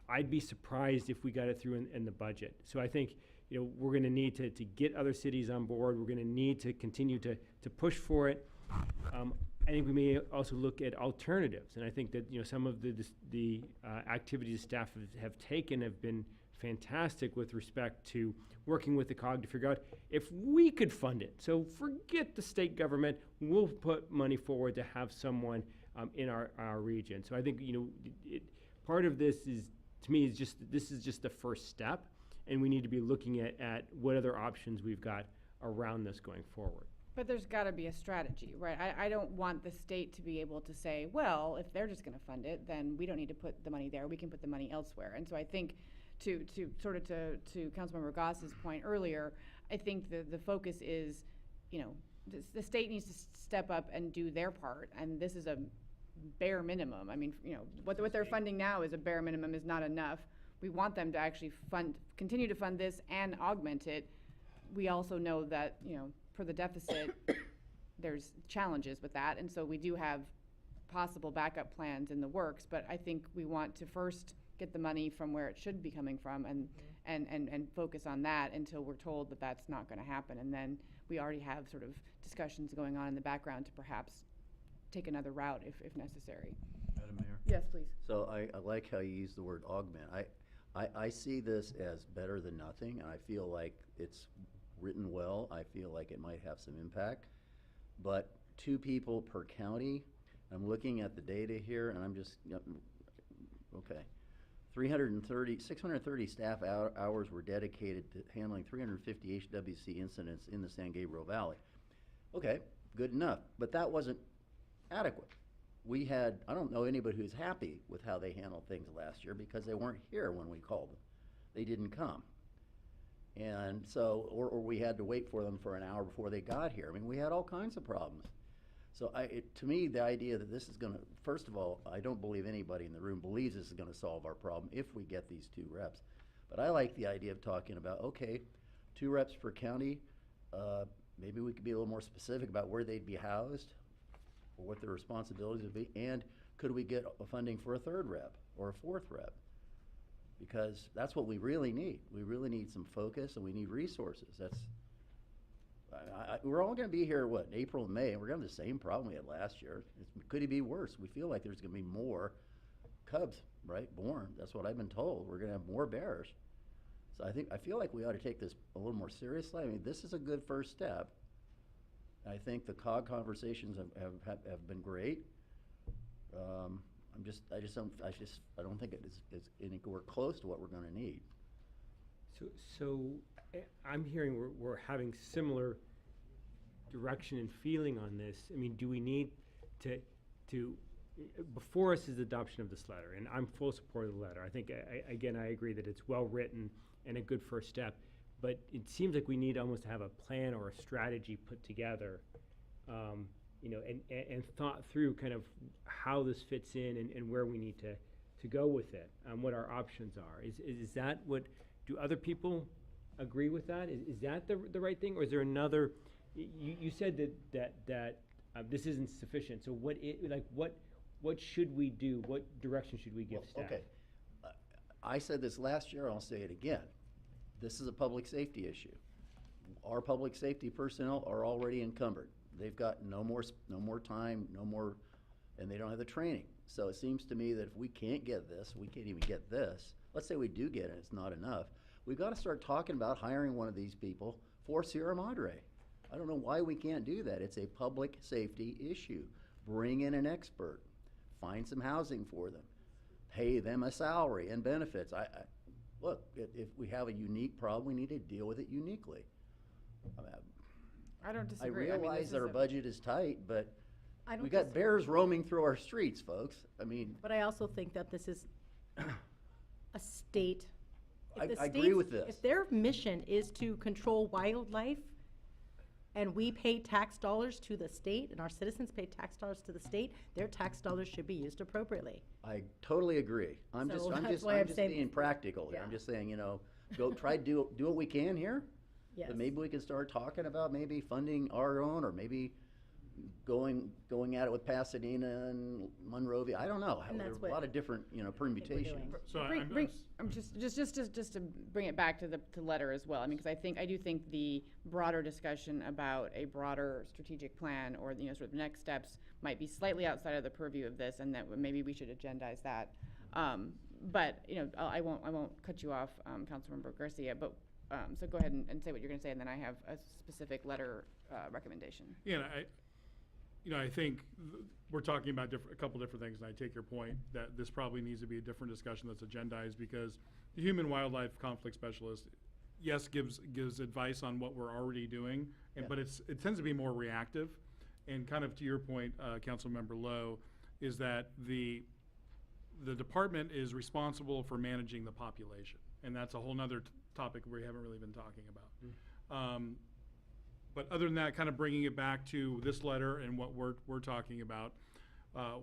I'd be surprised if we got it through in the budget. So I think, you know, we're gonna need to get other cities on board. We're gonna need to continue to push for it. I think we may also look at alternatives, and I think that, you know, some of the activities staff have taken have been fantastic with respect to working with the COG to figure out if we could fund it. So forget the state government, we'll put money forward to have someone in our region. So I think, you know, part of this is, to me, this is just the first step, and we need to be looking at what other options we've got around this going forward. But there's got to be a strategy, right? I don't want the state to be able to say, well, if they're just going to fund it, then we don't need to put the money there. We can put the money elsewhere. And so I think to Councilmember Goss's point earlier, I think the focus is, you know, the state needs to step up and do their part. And this is a bare minimum. I mean, you know, what they're funding now is a bare minimum, is not enough. We want them to actually continue to fund this and augment it. We also know that, you know, for the deficit, there's challenges with that, and so we do have possible backup plans in the works, but I think we want to first get the money from where it should be coming from and focus on that until we're told that that's not gonna happen, and then we already have sort of discussions going on in the background to perhaps take another route if necessary. Madam Mayor? Yes, please. So I like how you use the word augment. I see this as better than nothing, and I feel like it's written well. I feel like it might have some impact. But 2 people per county, I'm looking at the data here, and I'm just, okay. 630 staff hours were dedicated to handling 350 HWC incidents in the San Gabriel Valley. Okay, good enough, but that wasn't adequate. We had, I don't know anybody who's happy with how they handled things last year because they weren't here when we called them. They didn't come. And so, or we had to wait for them for an hour before they got here. I mean, we had all kinds of problems. So to me, the idea that this is gonna, first of all, I don't believe anybody in the room believes this is gonna solve our problem if we get these 2 reps. But I like the idea of talking about, okay, 2 reps per county, maybe we could be a little more specific about where they'd be housed, or what their responsibilities would be, and could we get funding for a 3rd rep or a 4th rep? Because that's what we really need. We really need some focus, and we need resources. That's, we're all gonna be here, what, in April and May, and we're gonna have the same problem we had last year. Could it be worse? We feel like there's gonna be more cubs, right, born. That's what I've been told. We're gonna have more bears. So I feel like we ought to take this a little more seriously. I mean, this is a good first step. I think the COG conversations have been great. I don't think we're close to what we're gonna need. So I'm hearing we're having similar direction and feeling on this. I mean, do we need to before us is the adoption of this letter, and I'm full support of the letter. I think, again, I agree that it's well-written and a good first step, but it seems like we need almost to have a plan or a strategy put together, you know, and thought through kind of how this fits in and where we need to go with it, what our options are. Is that what, do other people agree with that? Is that the right thing, or is there another, you said that this isn't sufficient, so what should we do? What direction should we give staff? Okay, I said this last year, I'll say it again. This is a public safety issue. Our public safety personnel are already encumbered. They've got no more time, and they don't have the training. So it seems to me that if we can't get this, we can't even get this. Let's say we do get it, it's not enough. We've got to start talking about hiring one of these people for Sierra Madre. I don't know why we can't do that. It's a public safety issue. Bring in an expert. Find some housing for them. Pay them a salary and benefits. Look, if we have a unique problem, we need to deal with it uniquely. I don't disagree. I realize that our budget is tight, but I don't we got disagree. bears roaming through our streets, folks. I mean, But I also think that this is a state. If the I agree state's- with this. If their mission is to control wildlife, and we pay tax dollars to the state, and our citizens pay tax dollars to the state, their tax dollars should be used appropriately. I totally agree. I'm So just that's why I'm saying- being practical here. I'm Yeah. just saying, you know, go try to do what we can here. Yes. But maybe we can start talking about maybe funding our own, or maybe going at it with Pasadena and Monrovia. I don't know. And There that's are a lot what of different, permutations. So just to bring it back to the letter as well. I mean, because I do think the broader discussion about a broader strategic plan or sort of the next steps might be slightly outside of the purview of this, and that maybe we should agendize that. But I won't cut you off, Councilmember Garcia. But so go ahead and say what you're going to say, and then I have a specific letter recommendation. Yeah, I think we're talking about a couple different things, and I take your point that this probably needs to be a different discussion that's agendized, because the human wildlife conflict specialist, yes, gives advice on what we're already doing, but it tends to be more reactive. And kind of to your point, Councilmember Lowe, is that the department is responsible for managing the population, and that's a whole nother topic we haven't really been talking about. But other than that, kind of bringing it back to this letter and what we're talking about,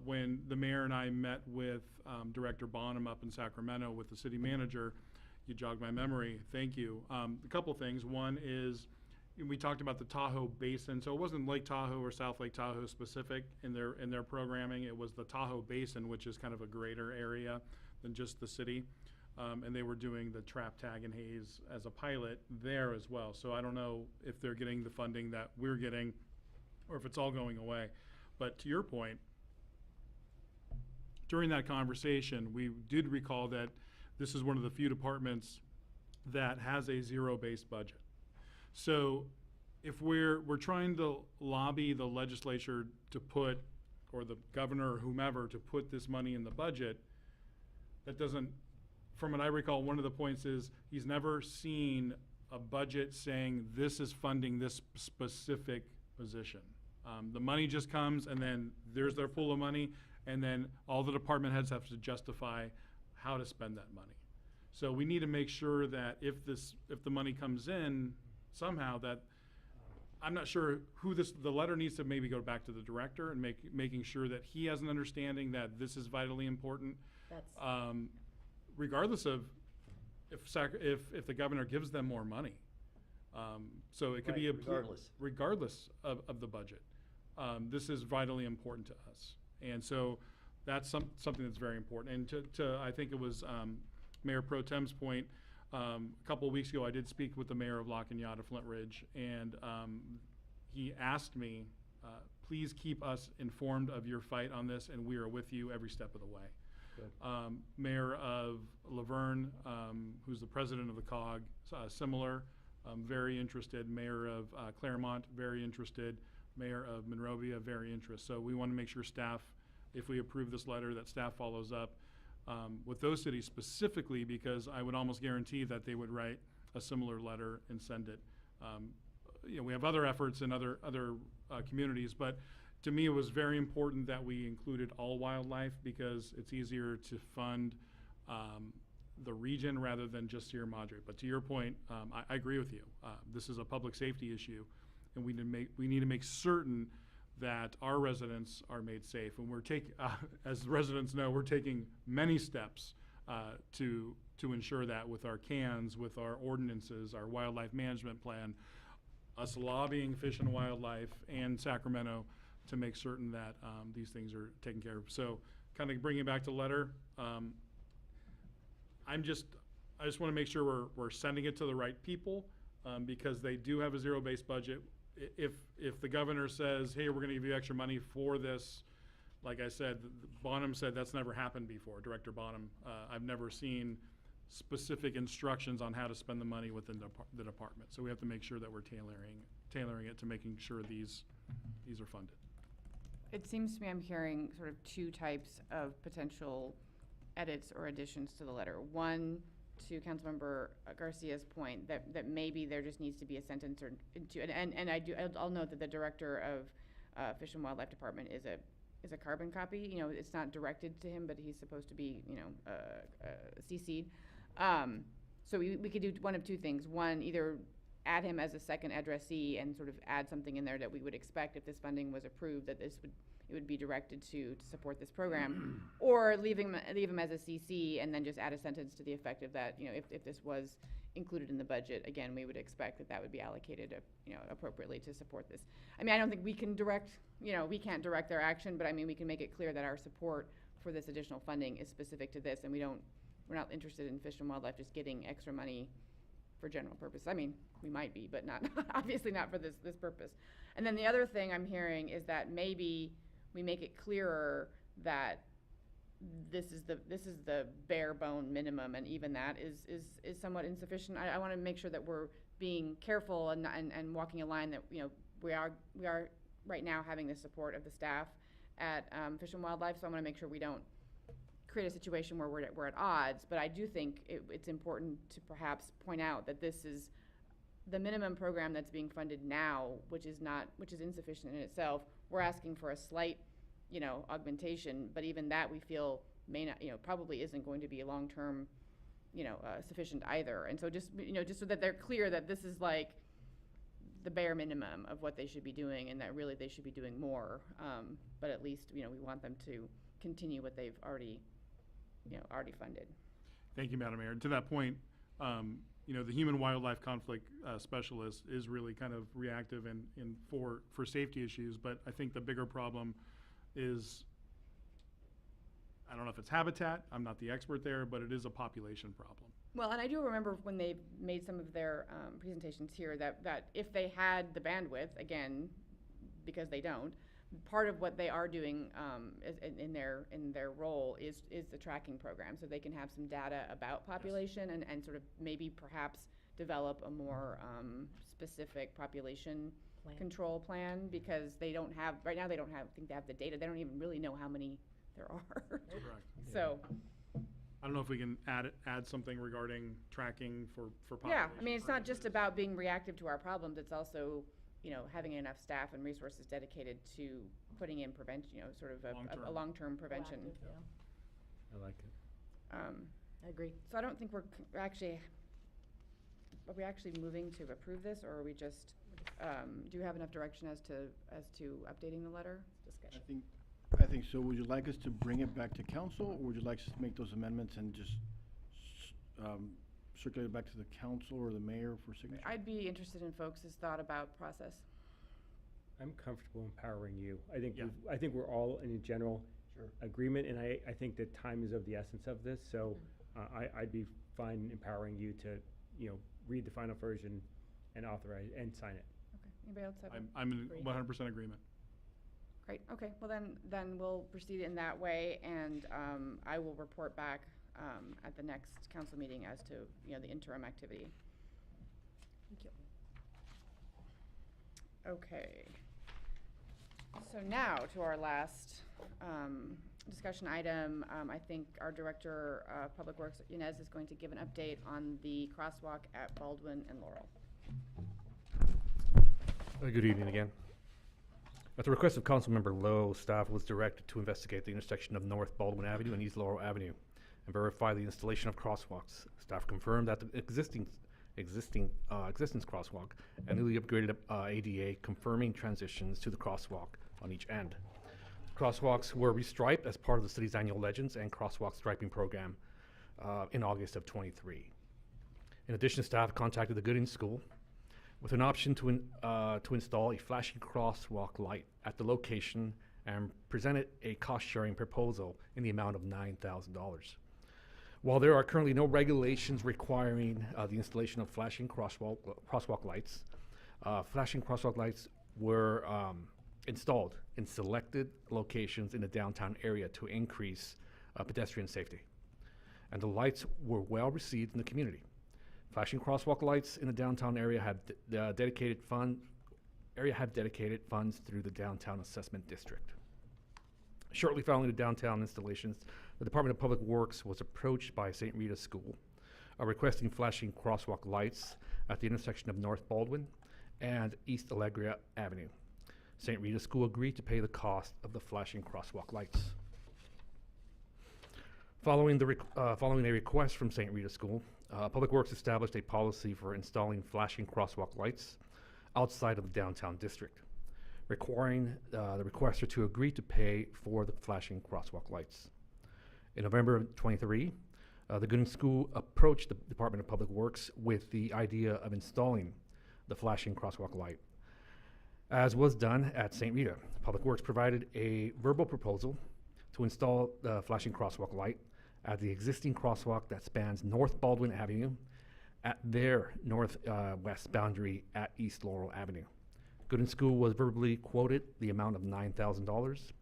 when the mayor and I met with Director Bonham up in Sacramento with the city manager, you jogged my memory, thank you. A couple things. One is, we talked about the Tahoe Basin, so it wasn't Lake Tahoe or South Lake Tahoe specific in their programming. It was the Tahoe Basin, which is kind of a greater area than just the city. And they were doing the trap, tag, and haze as a pilot there as well. So I don't know if they're getting the funding that we're getting or if it's all going away. But to your point, during that conversation, we did recall that this is one of the few departments that has a zero-based budget. So if we're trying to lobby the legislature to put, or the governor or whomever, to put this money in the budget, that doesn't, from what I recall, one of the points is he's never seen a budget saying this is funding this specific position. The money just comes, and then there's their pool of money, and then all the department heads have to justify how to spend that money. So we need to make sure that if the money comes in somehow, that I'm not sure who the letter needs to maybe go back to the director and making sure that he has an understanding that this is vitally important. Regardless of if the governor gives them more money. So it could be regardless of the budget. This is vitally important to us. And so that's something that's very important. And I think it was Mayor Pro Tem's point, a couple of weeks ago, I did speak with the mayor of La Cañada, Flint Ridge, and he asked me, please keep us informed of your fight on this, and we are with you every step of the way. Mayor of Laverne, who's the president of the COG, similar, very interested. Mayor of Claremont, very interested. Mayor of Monrovia, very interested. So we want to make sure staff, if we approve this letter, that staff follows up with those cities specifically, because I would almost guarantee that they would write a similar letter and send it. We have other efforts in other communities, but to me, it was very important that we included all wildlife, because it's easier to fund the region rather than just Sierra Madre. But to your point, I agree with you. This is a public safety issue, and we need to make certain that our residents are made safe. And we're as the residents know, we're taking many steps to ensure that, with our cans, with our ordinances, our wildlife management plan, us lobbying Fish and Wildlife and Sacramento to make certain that these things are taken care of. So kind of bringing it back to letter, I just want to make sure we're sending it to the right people, because they do have a zero-based budget. If the governor says, hey, we're going to give you extra money for this, like I said, Bonham said that's never happened before, Director Bonham. I've never seen specific instructions on how to spend the money within the department. So we have to make sure that we're tailoring it to making sure these are funded. It seems to me I'm hearing sort of two types of potential edits or additions to the letter. One, to Councilmember Garcia's point, that maybe there just needs to be a sentence or two, and I'll note that the director of Fish and Wildlife Department is a carbon copy. It's not directed to him, but he's supposed to be CC'd. So we could do one of two things. One, either add him as a second addressee and sort of add something in there that we would expect if this funding was approved, that it it would be directed to support this program, or leave them as a CC and then just add a sentence to the effect of that, if this was included in the budget, again, we would expect that would be allocated, appropriately to support this. I mean, I don't think we can direct, we can't direct their action, but I mean, we can make it clear that our support for this additional funding is specific to this, and we're not interested in Fish and Wildlife just getting extra money for general purpose. I mean, we might be, but not, obviously not for this purpose. And then the other thing I'm hearing is that maybe we make it clearer that this is the bare bone minimum, and even that is somewhat insufficient. I want to make sure that we're being careful and walking a line that, we are right now having the support of the staff at Fish and Wildlife, so I want to make sure we don't create a situation where we're at odds. But I do think it's important to perhaps point out that this is the minimum program that's being funded now, which is insufficient in itself. We're asking for a slight, augmentation, but even that we feel may not, probably isn't going to be long-term, sufficient either. And so just so that they're clear that this is like the bare minimum of what they should be doing, and that really they should be doing more. But at least, we want them to continue what they've already funded. Thank you, Madam Mayor. To that point, the human wildlife conflict specialist is really kind of reactive and for safety issues, but I think the bigger problem is, I don't know if it's habitat, I'm not the expert there, but it is a population problem. Well, and I do remember when they made some of their presentations here that if they had the bandwidth, again, because they don't, part of what they are doing in their role is the tracking program, so they can have some data about population. Yes. and sort of maybe perhaps develop a more specific population control plan, because right now they don't think they have the data. They don't even really know how many there are. Correct. So I don't know if we can add something regarding tracking for population. Yeah, I mean, it's not just about being reactive to our problems, it's also having enough staff and resources dedicated to putting in prevention, sort of a long-term prevention. I like it. I agree. So I don't think are we actually moving to approve this, or are we just, do you have enough direction as to updating the letter? Discussion. I think so. Would you like us to bring it back to council, or would you like us to make those amendments and just circulate it back to the council or the mayor for signature? I'd be interested in folks' thought about process. I'm comfortable empowering you. I think we're all in a general agreement, and I think that time is of the essence of this. So I'd be fine empowering you to read the final version and authorize and sign it. Okay. Anybody else have? I'm in 100% agreement. Great. Okay. Well, then we'll proceed in that way, and I will report back at the next council meeting as to the interim activity. Thank you. Okay. So now to our last discussion item. I think our Director of Public Works, Inez, is going to give an update on the crosswalk at Baldwin and Laurel. Good evening again. At the request of Councilmember Lowe, staff was directed to investigate the intersection of North Baldwin Avenue and East Laurel Avenue and verify the installation of crosswalks. Staff confirmed that the existence crosswalk and newly upgraded ADA confirming transitions to the crosswalk on each end. Crosswalks were restriped as part of the city's annual Legends and Crosswalk Striping Program in August of '23. In addition, staff contacted the Gooding School with an option to install a flashing crosswalk light at the location and presented a cost-sharing proposal in the amount of $9,000. While there are currently no regulations requiring the installation of flashing crosswalk lights, flashing crosswalk lights were installed in selected locations in the downtown area to increase pedestrian safety. And the lights were well received in the community. Flashing crosswalk lights in the downtown area have dedicated funds through the Downtown Assessment District. Shortly following the downtown installations, the Department of Public Works was approached by St. Rita's School requesting flashing crosswalk lights at the intersection of North Baldwin and East Allegra Avenue. St. Rita's School agreed to pay the cost of the flashing crosswalk lights. Following a request from St. Rita's School, Public Works established a policy for installing flashing crosswalk lights outside of the downtown district. requiring the requester to agree to pay for the flashing crosswalk lights. In November of 23, the Gooden School approached the Department of Public Works with the idea of installing the flashing crosswalk light. As was done at St. Rita, Public Works provided a verbal proposal to install the flashing crosswalk light at the existing crosswalk that spans North Baldwin Avenue at their northwest boundary at East Laurel Avenue. Gooden School was verbally quoted the amount of $9,000.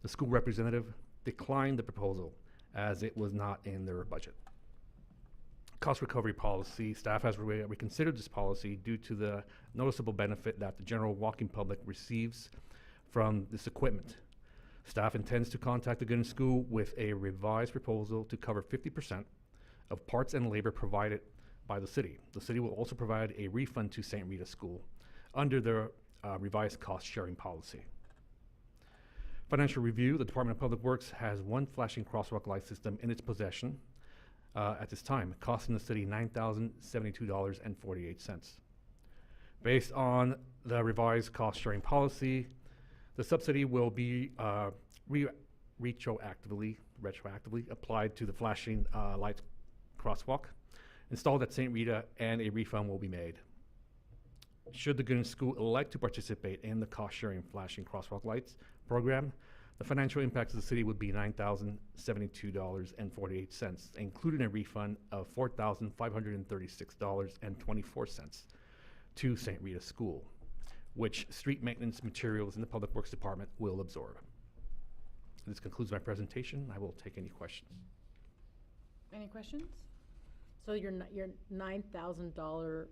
The school representative declined the proposal as it was not in their budget. Cost recovery policy, staff has reconsidered this policy due to the noticeable benefit that the general walking public receives from this equipment. Staff intends to contact the Gooden School with a revised proposal to cover 50% of parts and labor provided by the city. The city will also provide a refund to St. Rita School under the revised cost-sharing policy. Financial review, the Department of Public Works has one flashing crosswalk light system in its possession at this time, costing the city $9,072.48. Based on the revised cost-sharing policy, the subsidy will be retroactively applied to the flashing light crosswalk installed at St. Rita, and a refund will be made. Should the Gooden School elect to participate in the cost-sharing flashing crosswalk lights program, the financial impact to the city would be $9,072.48, including a refund of $4,536.24 to St. Rita School, which street maintenance materials in the Public Works Department will absorb. This concludes my presentation. I will take any questions. Any questions? So your $9,000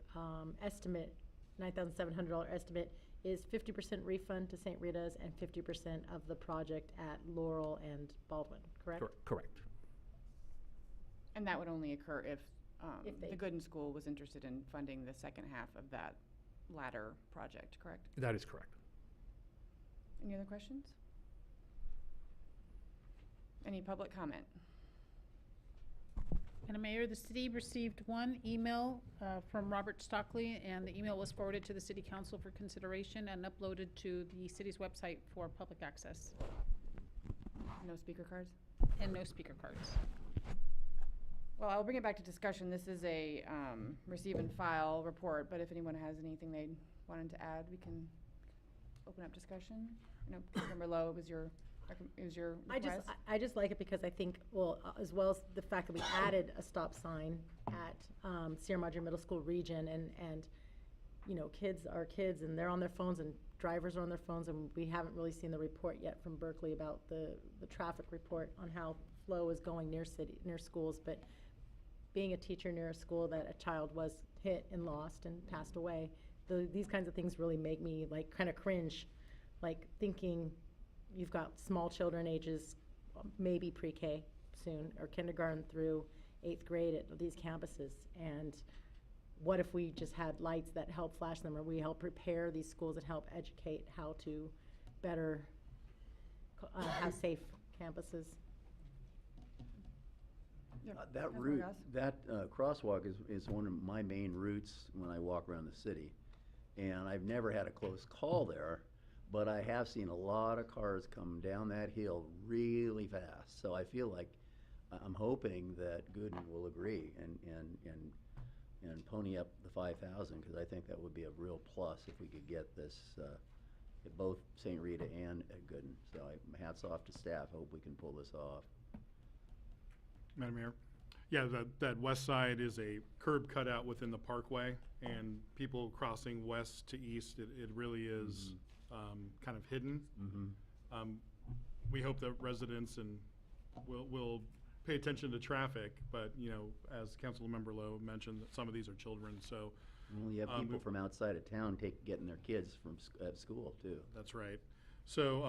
estimate, $9,700 estimate is 50% refund to St. Rita's and 50% of the project at Laurel and Baldwin, correct? Correct. And that would only occur if they- the Gooden School was interested in funding the second half of that latter project, correct? That is correct. Any other questions? Any public comment? Madam Mayor, the city received one email from Robert Stockley, and the email was forwarded to the city council for consideration and uploaded to the city's website for public access. No speaker cards? And no speaker cards. Well, I'll bring it back to discussion. This is a receive and file report, but if anyone has anything they wanted to add, we can open up discussion. No, Councilmember Lowe, it was your request. I just like it because I think, well, as well as the fact that we added a stop sign at Sierra Madre Middle School region, and you know, kids are kids and they're on their phones and drivers are on their phones, and we haven't really seen the report yet from Berkeley about the traffic report on how flow is going near schools. But being a teacher near a school that a child was hit and lost and passed away, these kinds of things really make me like kind of cringe, like thinking you've got small children ages maybe pre-K soon, or kindergarten through 8th grade at these campuses, and what if we just had lights that help flash them, or we help prepare these schools that help educate how to better have safe campuses? That route, that crosswalk is one of my main routes when I walk around the city. And I've never had a close call there, but I have seen a lot of cars come down that hill really fast. So I feel like I'm hoping that Gooden will agree and pony up the 5,000, because I think that would be a real plus if we could get this at both St. Rita and at Gooden. So hats off to staff. Hope we can pull this off. Madam Mayor? Yeah, that west side is a curb cutout within the parkway, and people crossing west to east, it really is kind of hidden. We hope that residents will pay attention to traffic, but, you know, as Councilmember Lowe mentioned, that some of these are children, so. Well, you have people from outside of town getting their kids from at school, too. That's right. So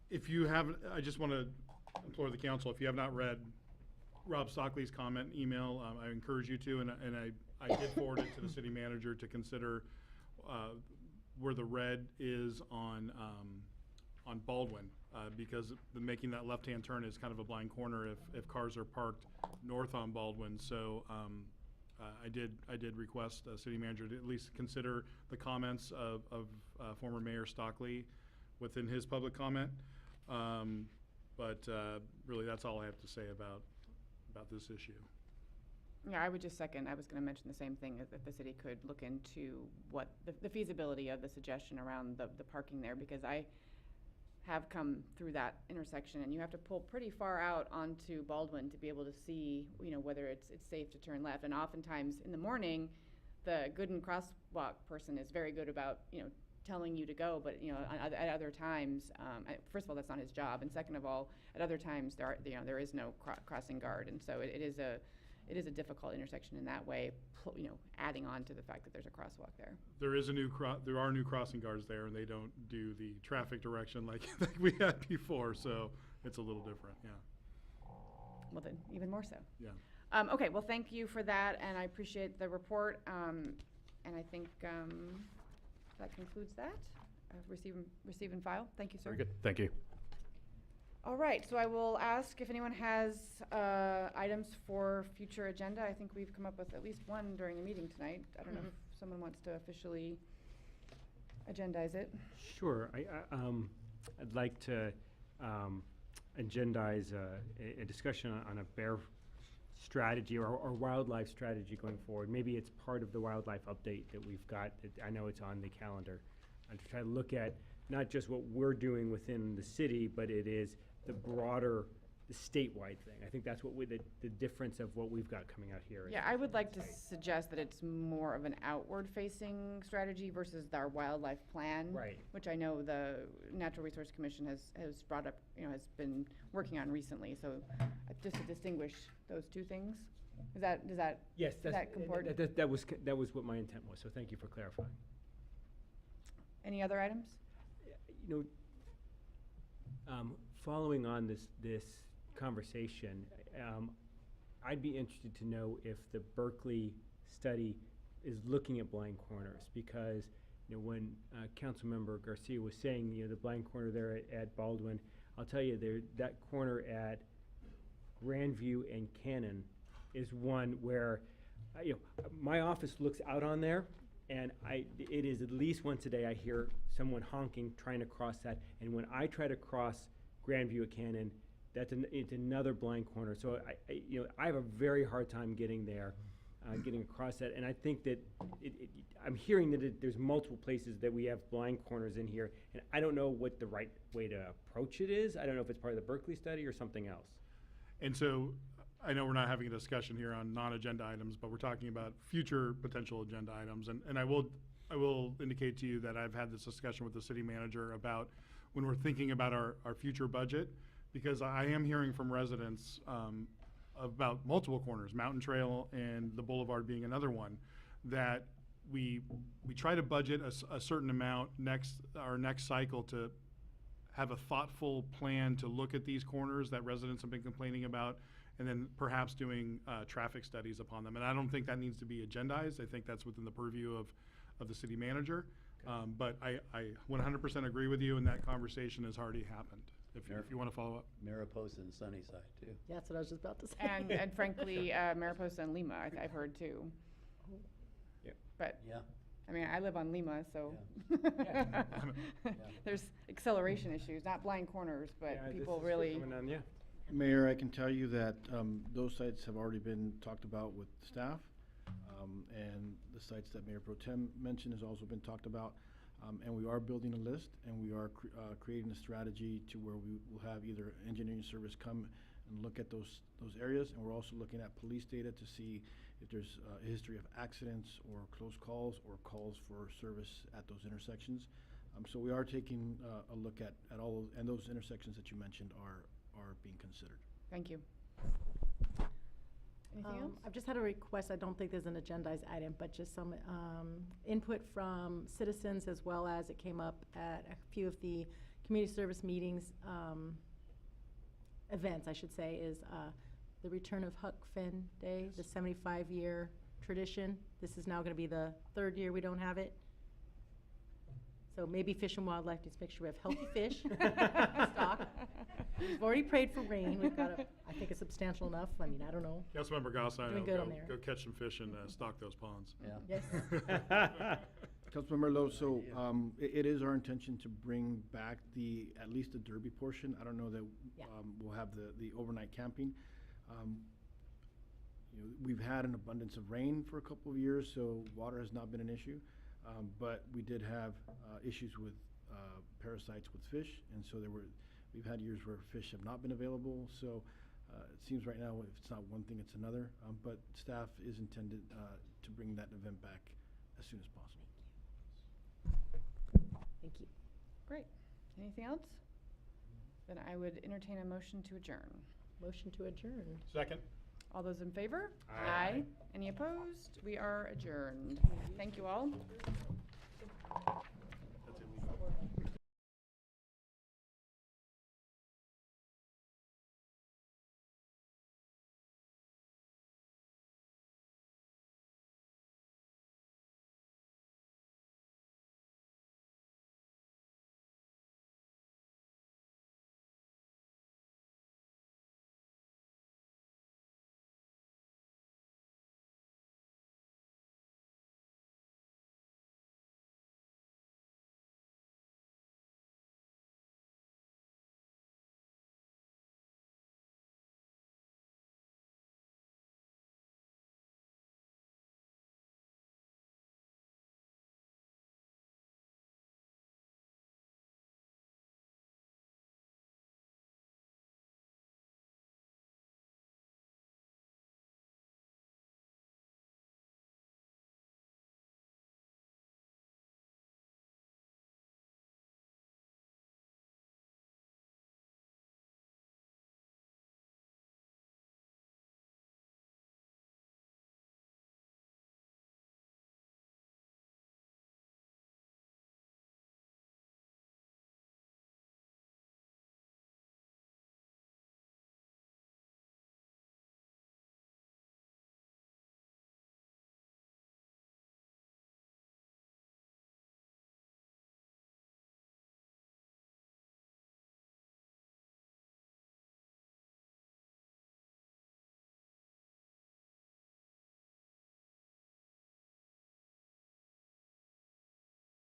if you haven't, I just want to implore the council, if you have not read Rob Stockley's comment email, I encourage you to, and I did forward it to the city manager to consider where the red is on Baldwin, because making that left-hand turn is kind of a blind corner if cars are parked north on Baldwin. So I did request city manager to at least consider the comments of former Mayor Stockley within his public comment. But really, that's all I have to say about this issue. Yeah, I would just second, I was gonna mention the same thing, that the city could look into what, the feasibility of the suggestion around the parking there, because I have come through that intersection, and you have to pull pretty far out onto Baldwin to be able to see, whether it's safe to turn left. And oftentimes, in the morning, the Gooden crosswalk person is very good about, telling you to go, but, at other times, first of all, that's not his job, and second of all, at other times, there is no crossing guard, and so it is a difficult intersection in that way, adding on to the fact that there's a crosswalk there. There is there are new crossing guards there, and they don't do the traffic direction like we had before, so it's a little different, yeah. Well, then, even more so. Yeah. Okay, well, thank you for that, and I appreciate the report, and I think that concludes that. Receive and file. Thank you, sir. Very good. Thank you. All right, so I will ask if anyone has items for future agenda. I think we've come up with at least one during the meeting tonight. I don't know if someone wants to officially agendize it. Sure. I'd like to agendize a discussion on a bear strategy or wildlife strategy going forward. Maybe it's part of the wildlife update that we've got. I know it's on the calendar. To try to look at not just what we're doing within the city, but it is the broader, the statewide thing. I think that's what the difference of what we've got coming out here. Yeah, I would like to suggest that it's more of an outward-facing strategy versus our wildlife plan. Right. Which I know the Natural Resource Commission has brought up, has been working on recently. So just to distinguish those two things. Does that comport? That was what my intent was, so thank you for clarifying. Any other items? Following on this conversation, I'd be interested to know if the Berkeley study is looking at blind corners, because when Councilmember Garcia was saying the blind corner there at Baldwin, I'll tell you that corner at Grandview and Cannon is one where my office looks out on there, and it is at least once a day I hear someone honking trying to cross that, and when I try to cross Grandview at Cannon, it's another blind corner. So I have a very hard time getting there, getting across that, and I think that I'm hearing that there's multiple places that we have blind corners in here, and I don't know what the right way to approach it is. I don't know if it's part of the Berkeley study or something else. And so I know we're not having a discussion here on non-agenda items, but we're talking about future potential agenda items. And I will indicate to you that I've had this discussion with the city manager about when we're thinking about our future budget, because I am hearing from residents about multiple corners, Mountain Trail and the Boulevard being another one, that we try to budget a certain amount our next cycle to have a thoughtful plan to look at these corners that residents have been complaining about, and then perhaps doing traffic studies upon them. And I don't think that needs to be agendized. I think that's within the purview of the city manager. Okay. But I 100% agree with you, and that conversation has already happened. If you want to follow up. Mariposa and Sunnyside, too. Yeah, that's what I was just about to say. And frankly, Mariposa and Lima, I've heard too. Yeah. But yeah. I mean, I live on Lima, so Yeah. there's acceleration issues, not blind corners, but people this is really. coming on, yeah. Mayor, I can tell you that those sites have already been talked about with staff, and the sites that Mayor Pro Tem mentioned has also been talked about. And we are building a list, and we are creating a strategy to where we will have either engineering service come and look at those areas, and we're also looking at police data to see if there's a history of accidents or close calls or calls for service at those intersections. So we are taking a look at all, and those intersections that you mentioned are being considered. Thank you. Anything else? I've just had a request. I don't think there's an agendized item, but just some input from citizens, as well as it came up at a few of the community service meetings, events, I should say, is the return of Huck Finn Day, the 75-year tradition. This is now going to be the third year we don't have it. So maybe Fish and Wildlife needs to make sure we have healthy fish in stock. We've already prayed for rain. We've got, I think, a substantial enough. I mean, I don't know. Councilmember Goss, I Doing know, good go, on there. go catch some fish and stock those ponds. Yeah. Yes. Councilmember Lowe, so it is our intention to bring back at least the derby portion. I don't know that Yeah. we'll have the overnight camping. We've had an abundance of rain for a couple of years, so water has not been an issue. But we did have issues with parasites with fish, and so we've had years where fish have not been available. So it seems right now if it's not one thing, it's another. But staff is intended to bring that event back as soon as possible. Thank you. Great. Anything else? Then I would entertain a motion to adjourn. Motion to adjourn. Second. All those in favor? Aye. Any opposed? We are adjourned. Thank you all.